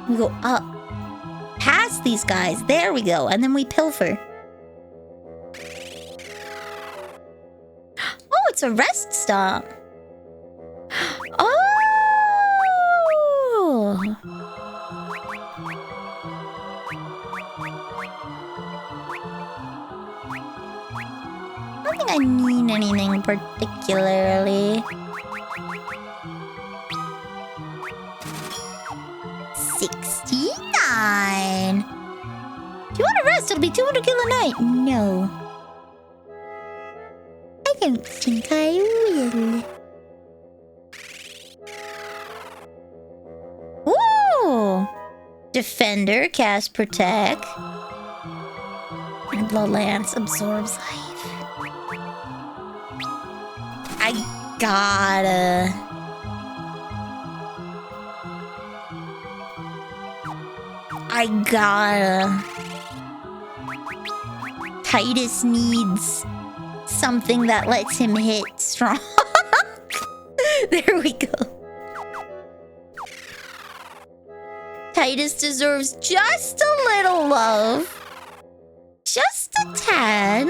Speaker 1: We go up. Past these guys. There we go. And then we pilfer. Oh, it's a rest stop. Oh! I don't think I need anything particularly. 69. Do you want to rest? It'll be 200 kil a night. No. I don't think I will. Ooh! Defender, cast protect. And Blood Lance absorbs life. I gotta. Titus needs something that lets him hit strong. There we go. Titus deserves just a little love. Just a tad.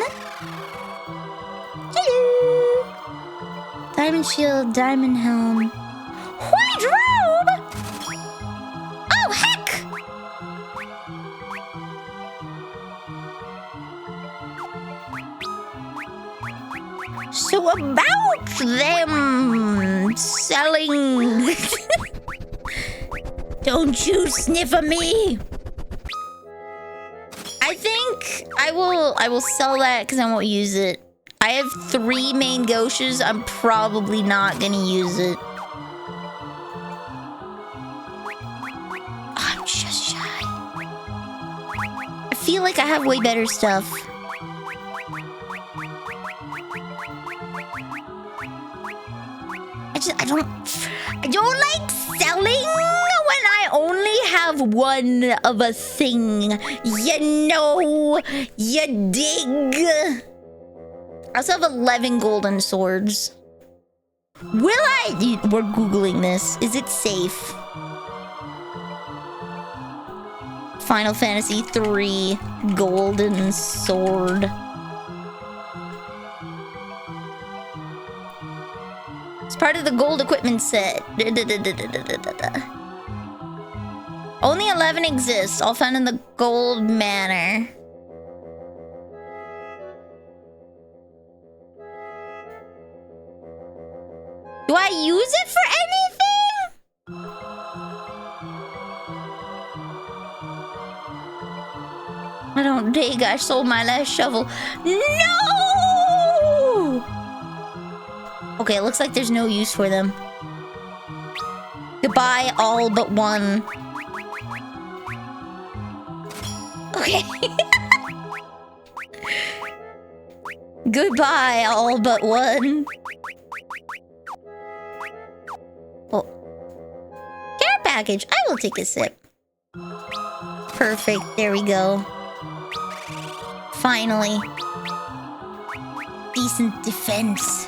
Speaker 1: Hello. Diamond shield, diamond helm. White robe! Oh, heck! So about them selling... Don't you sniff at me! I think I will sell that because I won't use it. I have 3 main Goshas. I'm probably not gonna use it. I'm just shy. I feel like I have way better stuff. I don't like selling when I only have one of a thing. You know, you dig. I also have 11 golden swords. Will I? We're Googling this. Is it safe? Final Fantasy 3 golden sword. It's part of the gold equipment set. Only 11 exist, all found in the gold manor. Do I use it for anything? I don't dig. I sold my last shovel. No! Okay, it looks like there's no use for them. Goodbye, all but one. Okay. Goodbye, all but one. Oh. Care package. I will take a sip. Perfect. There we go. Finally. Decent defense.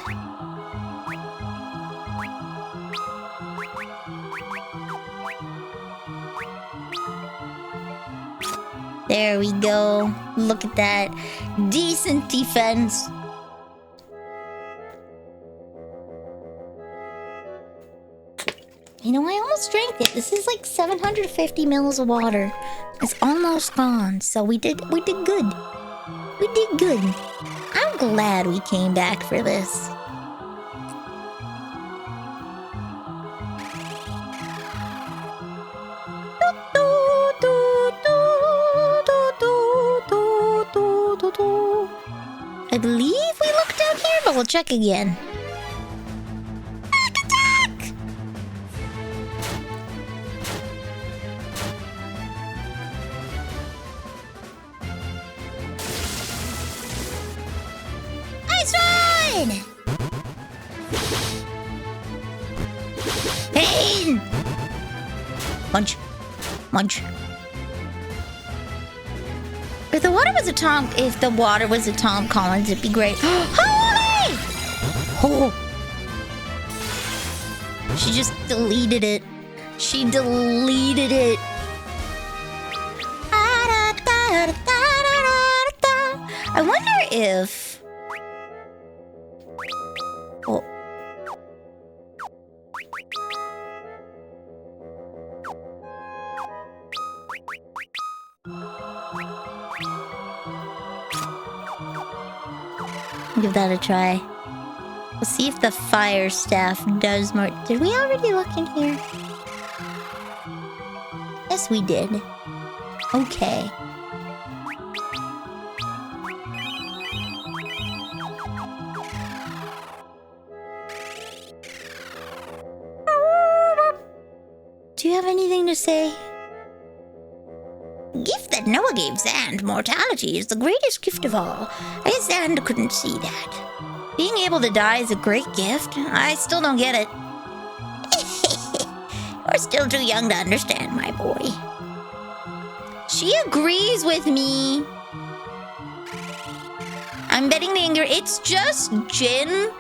Speaker 1: There we go. Look at that. Decent defense. You know, I almost drank it. This is like 750 mils of water. It's almost gone. So we did good. We did good. I'm glad we came back for this. I believe we looked out here, but we'll check again. Attack! Nice one! Pain! Munch. Munch. If the water was a Tom Collins, it'd be great. Holy! Oh. She just deleted it. She deleted it. I wonder if... Oh. Give that a try. We'll see if the fire staff does more. Did we already look in here? Yes, we did. Okay. Do you have anything to say? Gift that Noah gave Zand, mortality, is the greatest gift of all. I guess Zand couldn't see that. Being able to die is a great gift. I still don't get it. You're still too young to understand, my boy. She agrees with me. I'm betting the anger. It's just gin.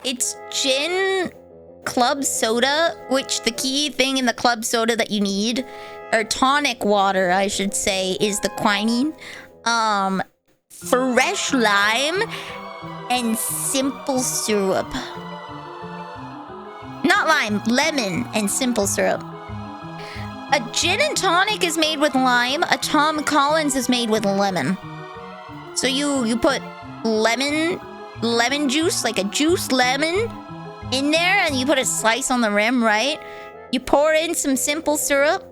Speaker 1: It's gin club soda, which the key thing in the club soda that you need, or tonic water, I should say, is the quinine. Fresh lime and simple syrup. Not lime, lemon and simple syrup. A gin and tonic is made with lime. A Tom Collins is made with lemon. So you put lemon juice, like a juiced lemon, in there, and you put a slice on the rim, right? You pour in some simple syrup.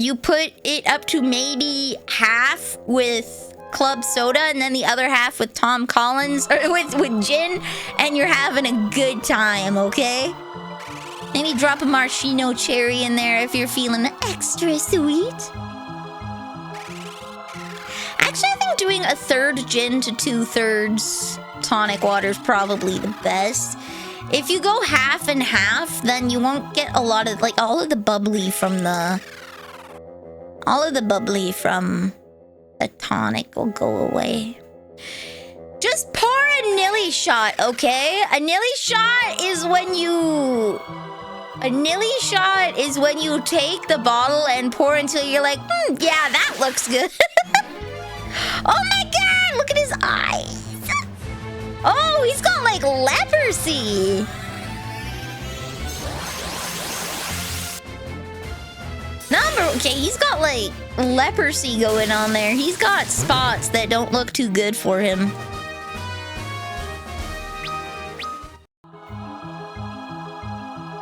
Speaker 1: You put it up to maybe half with club soda, and then the other half with Tom Collins, or with gin, and you're having a good time, okay? Maybe drop a maraschino cherry in there if you're feeling extra sweet. Actually, I think doing a third gin to 2/3 tonic water is probably the best. If you go half and half, then you won't get a lot of, like, all of the bubbly from the tonic will go away. Just pour a nilly shot, okay? A nilly shot is when you take the bottle and pour until you're like, yeah, that looks good. Oh my god, look at his eyes. Oh, he's got like leprosy. Okay, he's got like leprosy going on there. He's got spots that don't look too good for him.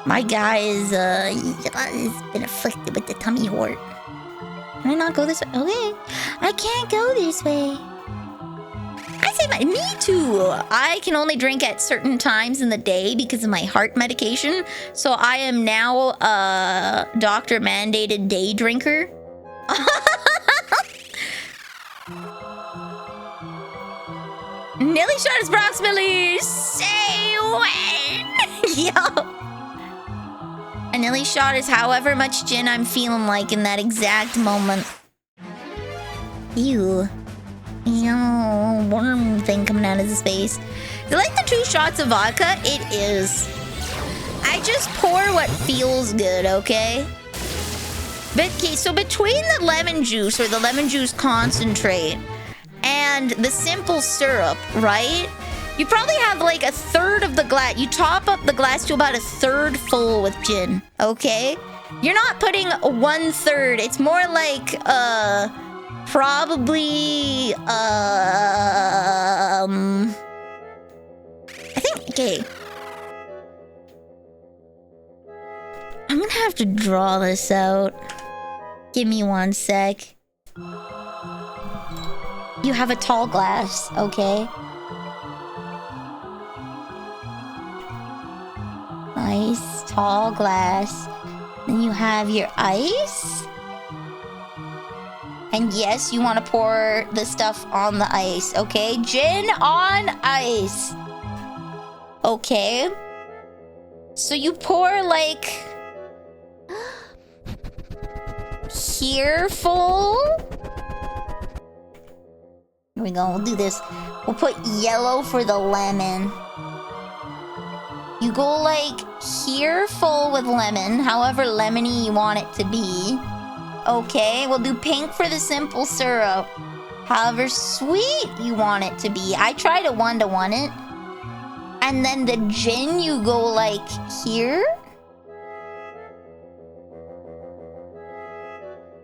Speaker 1: My guy is he's been afflicted with the tummy wart. Can I not go this way? Okay, I can't go this way. I say me too. I can only drink at certain times in the day because of my heart medication. So I am now a doctor mandated day drinker. Nilly shot is approximately say when. Yo. A nilly shot is however much gin I'm feeling like in that exact moment. Ew. Yo, worm thing coming out of his face. Is it like the 2 shots of vodka? It is. I just pour what feels good, okay? But, okay, so between the lemon juice or the lemon juice concentrate and the simple syrup, right? You probably have like a third of the glass. You top up the glass to about a third full with gin, okay? You're not putting 1/3. It's more like, probably, I think, okay. I'm gonna have to draw this out. Give me 1 sec. You have a tall glass, okay? Nice, tall glass. Then you have your ice. And yes, you want to pour the stuff on the ice, okay? Gin on ice. Okay. So you pour like here full. Here we go, we'll do this. We'll put yellow for the lemon. You go like here full with lemon, however lemony you want it to be. Okay, we'll do pink for the simple syrup. However sweet you want it to be. I try to 1-to-1 it. And then the gin, you go like here.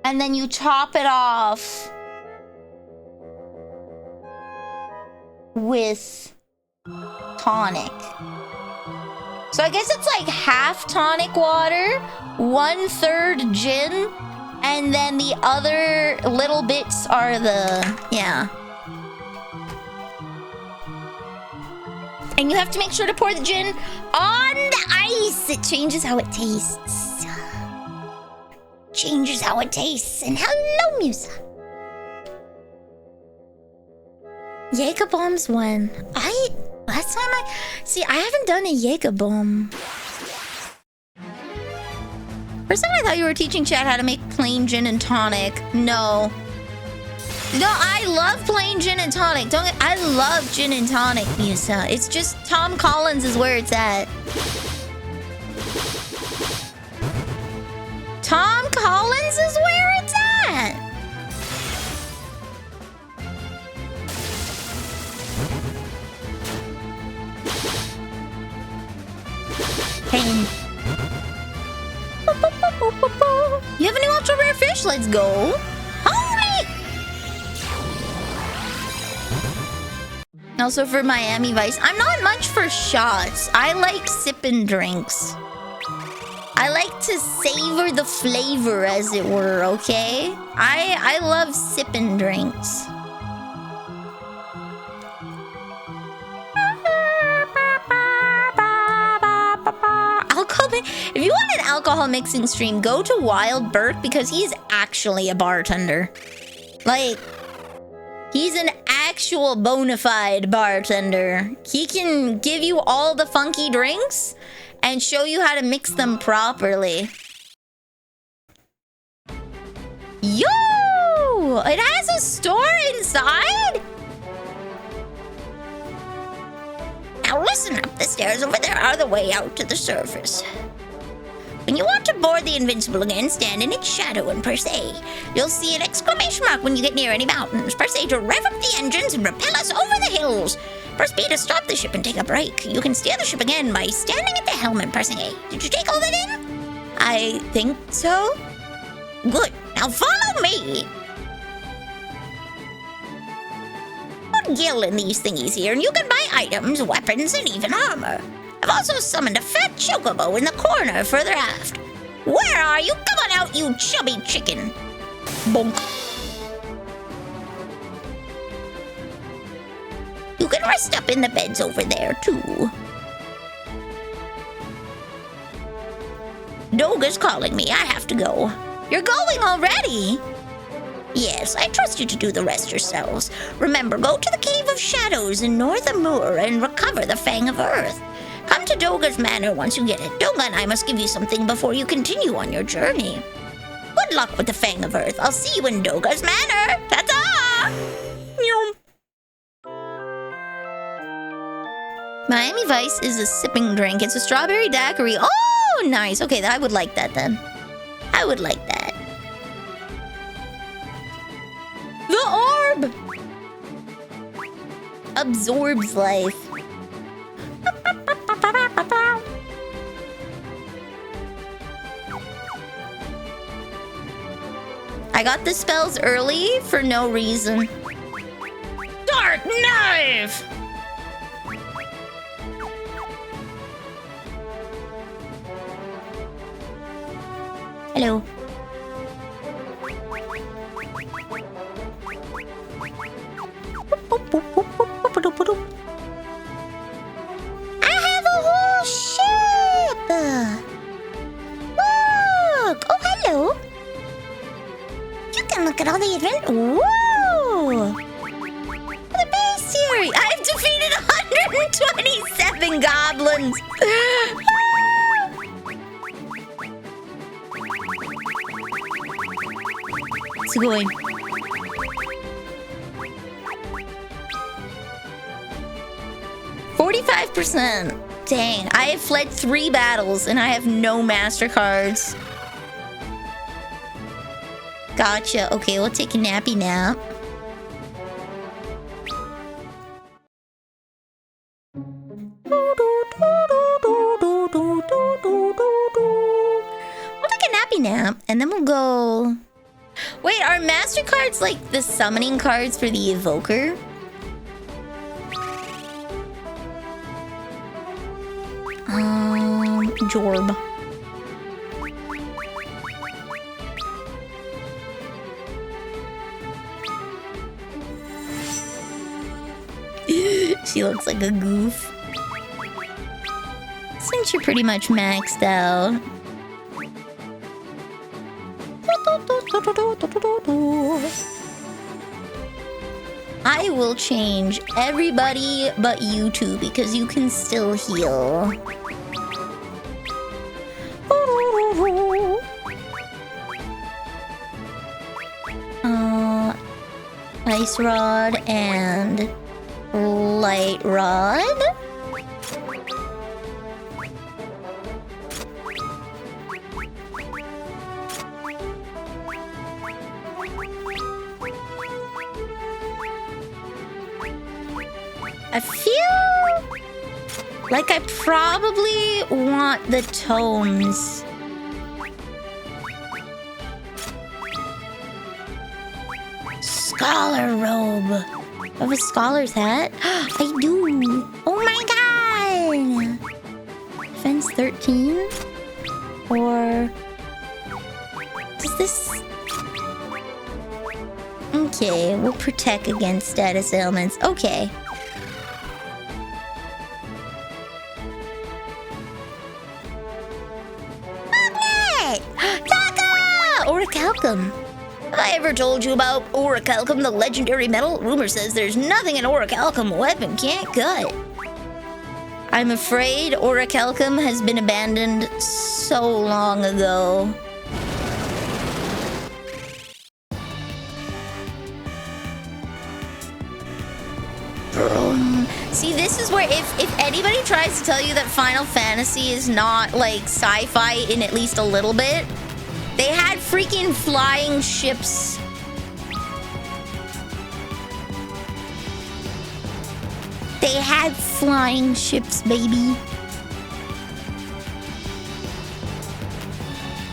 Speaker 1: And then you top it off with tonic. So I guess it's like half tonic water, 1/3 gin, and then the other little bits are the, yeah. And you have to make sure to pour the gin on the ice. It changes how it tastes. Changes how it tastes. And hello, Musa. Jaeger bombs when? Last time I haven't done a Jaeger bomb. First time I thought you were teaching chat how to make plain gin and tonic. No. No, I love plain gin and tonic. I love gin and tonic, Musa. It's just Tom Collins is where it's at. Tom Collins is where it's at. Pain. You have a new ultra rare fish. Let's go. Holy! Also for Miami Vice, I'm not much for shots. I like sipping drinks. I like to savor the flavor, as it were, okay? I love sipping drinks. If you want an alcohol mixing stream, go to Wild Burke because he's actually a bartender. Like, he's an actual bona fide bartender. He can give you all the funky drinks and show you how to mix them properly. Yo! It has a store inside? Now listen up. The stairs over there are the way out to the surface. When you want to board the Invincible again, stand in its shadow and press A. You'll see an exclamation mark when you get near any mountains. Press A to rev up the engines and propel us over the hills. Press B to stop the ship and take a break. You can steer the ship again by standing at the helm and pressing A. Did you take all that in? I think so. Good. Now follow me. Put Gil in these thingies here, and you can buy items, weapons, and even armor. I've also summoned a fat chocobo in the corner further aft. Where are you? Come on out, you chubby chicken. Bonk. You can rest up in the beds over there, too. Doga's calling me. I have to go. You're going already? Yes, I trust you to do the rest yourselves. Remember, go to the Cave of Shadows in North Amur and recover the Fang of Earth. Come to Doga's Manor once you get it. Doga and I must give you something before you continue on your journey. Good luck with the Fang of Earth. I'll see you in Doga's Manor. Ta-ta! Miami Vice is a sipping drink. It's a strawberry daiquiri. Oh, nice. Okay, I would like that then. I would like that. The orb! Absorbs life. I got the spells early for no reason. Dark knife! Hello. I have a whole ship! Look! Oh, hello! You can look at all the advent. Whoa! The bestiary! I've defeated 127 goblins! It's going. %. Dang, I have fled 3 battles and I have no MasterCards. Gotcha. Okay, we'll take a nappy nap. We'll take a nappy nap and then we'll go... Wait, are MasterCards like the summoning cards for the Evoker? Jorb. She looks like a goof. Since you're pretty much maxed out. I will change everybody but you two because you can still heal. Ice rod and light rod. I feel like I probably want the tones. Scholar robe. I have a scholar's hat. I do. Oh my god. Defense 13? Or does this... Okay, we'll protect against status ailments. Okay. Magnet! Taka! Orichalcum. Have I ever told you about Orichalcum, the legendary metal? Rumor says there's nothing an Orichalcum weapon can't cut. I'm afraid Orichalcum has been abandoned so long ago. See, this is where if anybody tries to tell you that Final Fantasy is not like sci-fi in at least a little bit, they had freaking flying ships. They had flying ships, baby.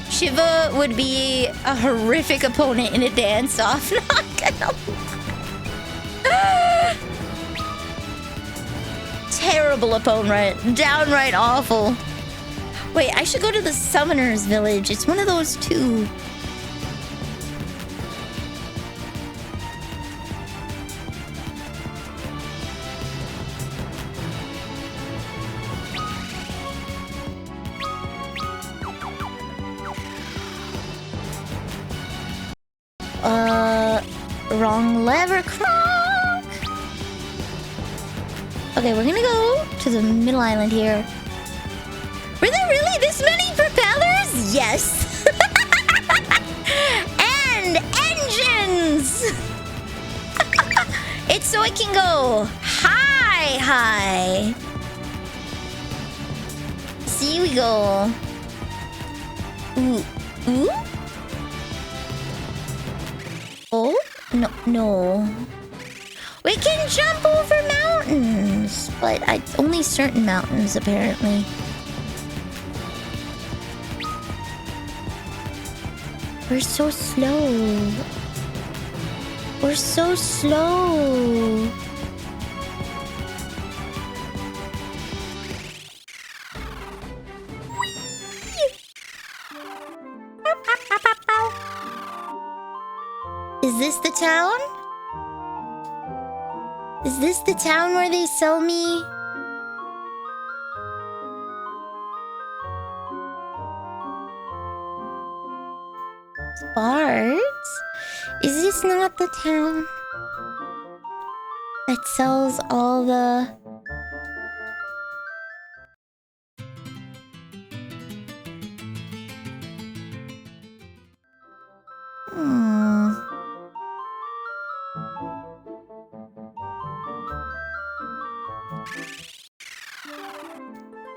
Speaker 1: Shiva would be a horrific opponent in a dance-off. Not gonna lie. Terrible opponent. Downright awful. Wait, I should go to the Summoner's Village. It's one of those two. Wrong lever, Croc. Okay, we're gonna go to the middle island here. Were there really this many propellers? Yes. And engines. It's so it can go high. See, we go. Ooh. Oh, no. We can jump over mountains, but only certain mountains, apparently. We're so slow. We're so slow. Is this the town? Is this the town where they sell me? Sparks? Is this not the town that sells all the...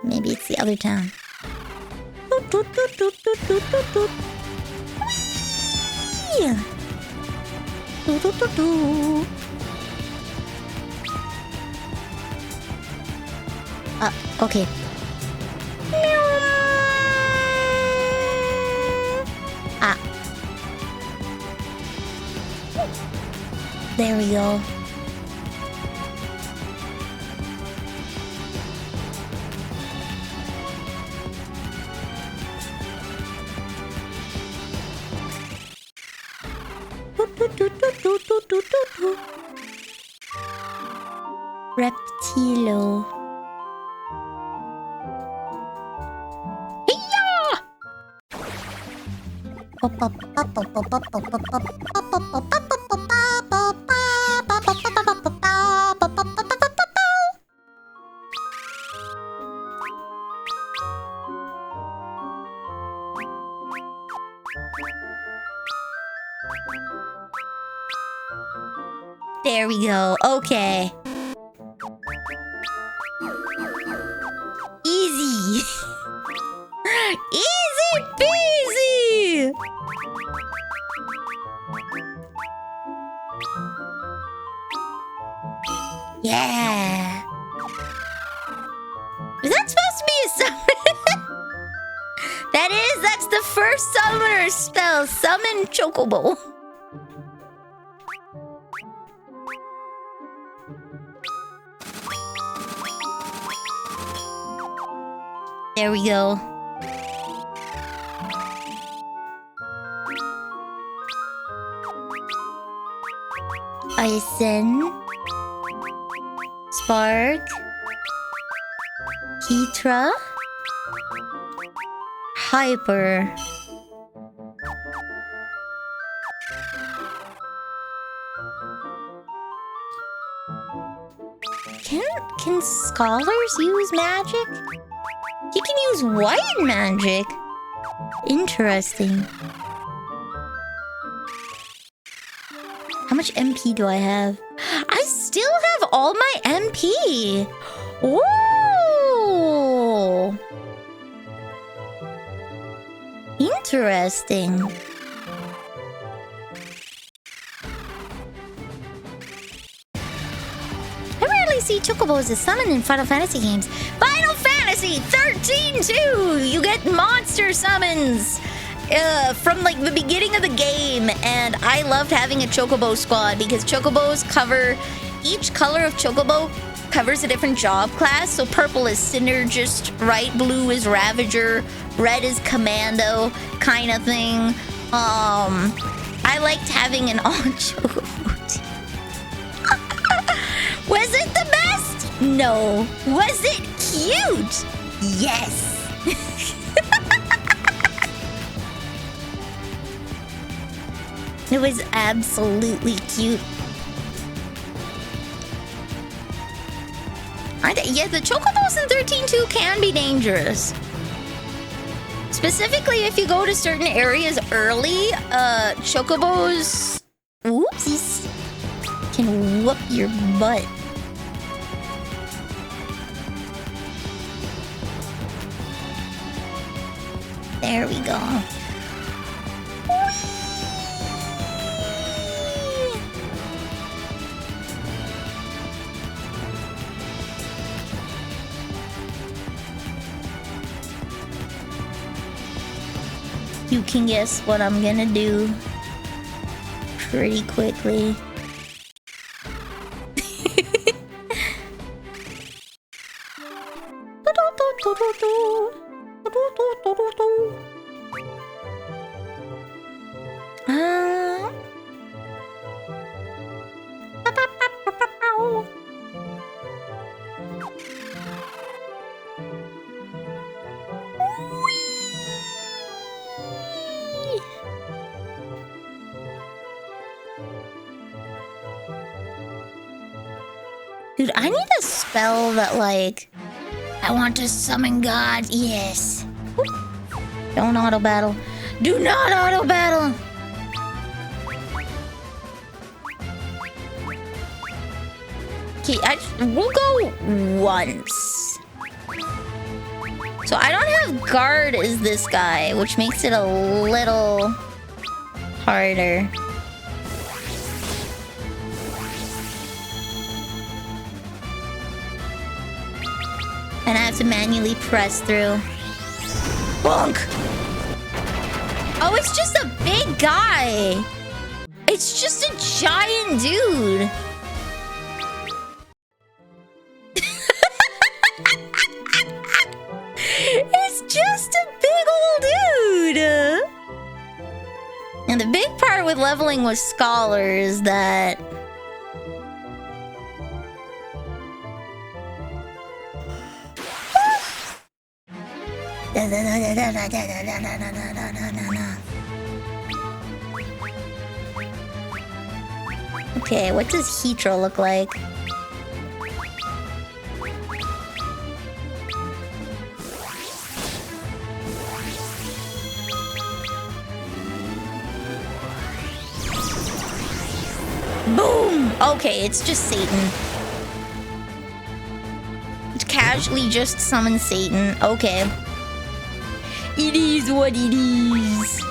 Speaker 1: Maybe it's the other town. Okay. There we go. Reptilo. There we go. Okay. Easy. Easy peasy. Yeah. Is that supposed to be a summon? That's the first summoner spell. Summon Chocobo. There we go. Ison. Spark. Heatra. Hyper. Can scholars use magic? You can use white magic. Interesting. How much MP do I have? I still have all my MP. Ooh. Interesting. I rarely see chocobos as summoned in Final Fantasy games. Final Fantasy 13-2! You get monster summons from like the beginning of the game, and I loved having a chocobo squad because chocobos cover, each color of chocobo covers a different job class. So purple is synergist, right? Blue is ravager, red is commando kind of thing. I liked having an all-chocobo team. Was it the best? No. Was it cute? Yes. It was absolutely cute. Yeah, the chocobos in 13-2 can be dangerous. Specifically, if you go to certain areas early, chocobos, whoopsies, can whoop your butt. There we go. You can guess what I'm gonna do pretty quickly. Dude, I need a spell that, like, I want to summon God. Yes. Don't auto battle. Do not auto battle. Okay, we'll go once. So I don't have guard as this guy, which makes it a little harder. And I have to manually press through. Bonk! Oh, it's just a big guy. It's just a giant dude. It's just a big old dude. And the big part with leveling with scholars that... Okay, what does Heatra look like? Boom! Okay, it's just Satan. Casually just summon Satan. Okay. It is what it is.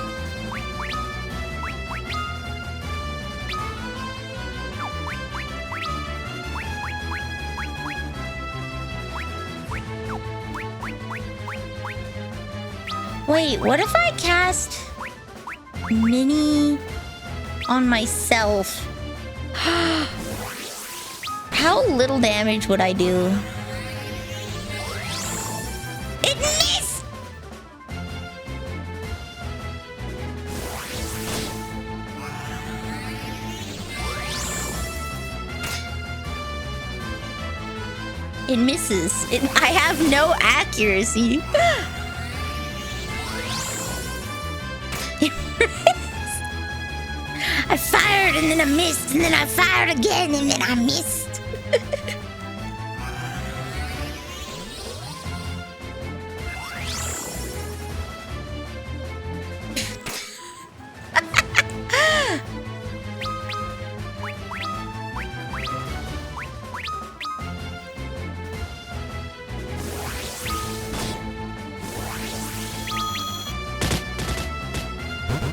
Speaker 1: Wait, what if I cast Mini on myself? How little damage would I do? It missed! It misses. I have no accuracy. I fired and then I missed and then I fired again and then I missed.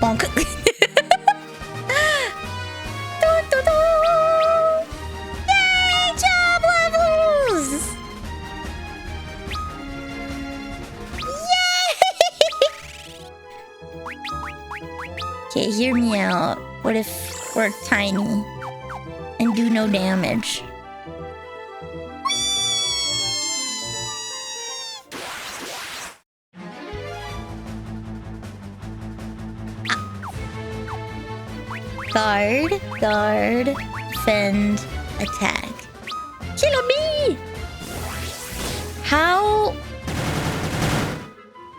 Speaker 1: Bonk. Yay, job levels! Yay! Okay, hear me out. What if we're tiny and do no damage? Guard, guard, defend, attack. Kill me! How?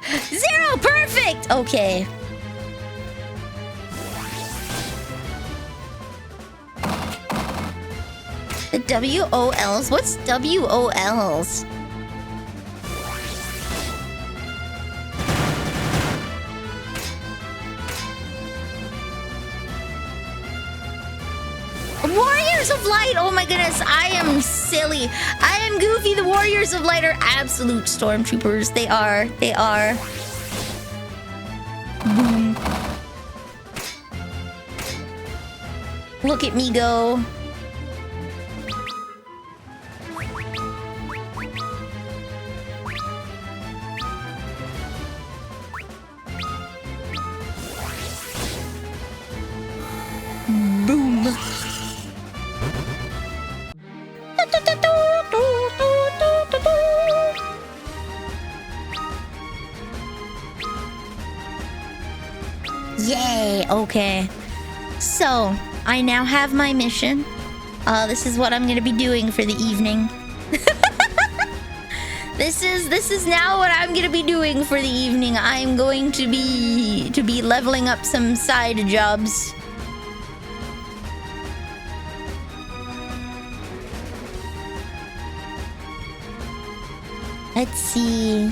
Speaker 1: 0! Perfect! Okay. The WOLs? What's WOLs? Warriors of Light! Oh my goodness, I am silly. I am goofy. The Warriors of Light are absolute stormtroopers. They are. They are. Boom. Look at me go. Boom. Yay, okay. So, I now have my mission. This is what I'm gonna be doing for the evening. This is now what I'm gonna be doing for the evening. I'm going to be leveling up some side jobs. Let's see.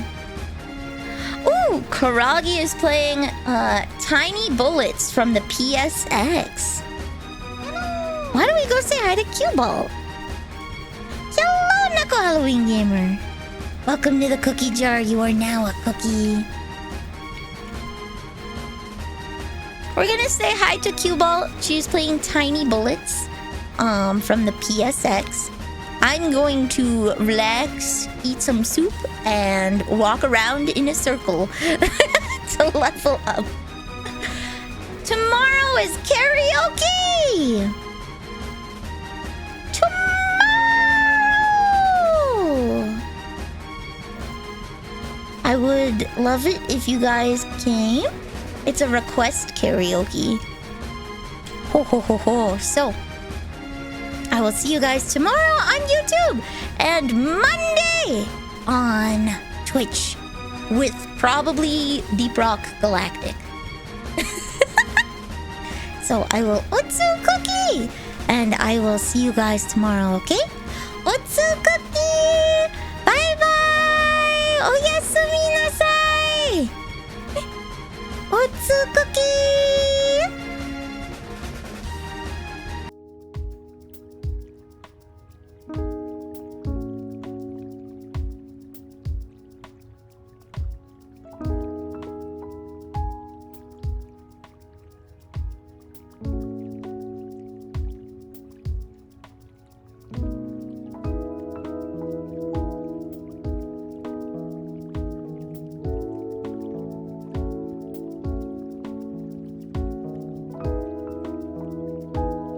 Speaker 1: Ooh, Karaoke is playing Tiny Bullets from the PSX. Why don't we go say hi to Q-Ball? Hello, Knuckle Halloween Gamer. Welcome to the cookie jar. You are now a cookie. We're gonna say hi to Q-Ball. She's playing Tiny Bullets from the PSX. I'm going to relax, eat some soup, and walk around in a circle to level up. Tomorrow is karaoke! Tomorrow! I would love it if you guys came. It's a request karaoke. Ho ho ho ho. So, I will see you guys tomorrow on YouTube and Monday on Twitch with probably Deep Rock Galactic. So I will Utsu Cookie and I will see you guys tomorrow, okay? Utsu Cookie! Bye bye! Oyasumi nasai! Utsu Cookie!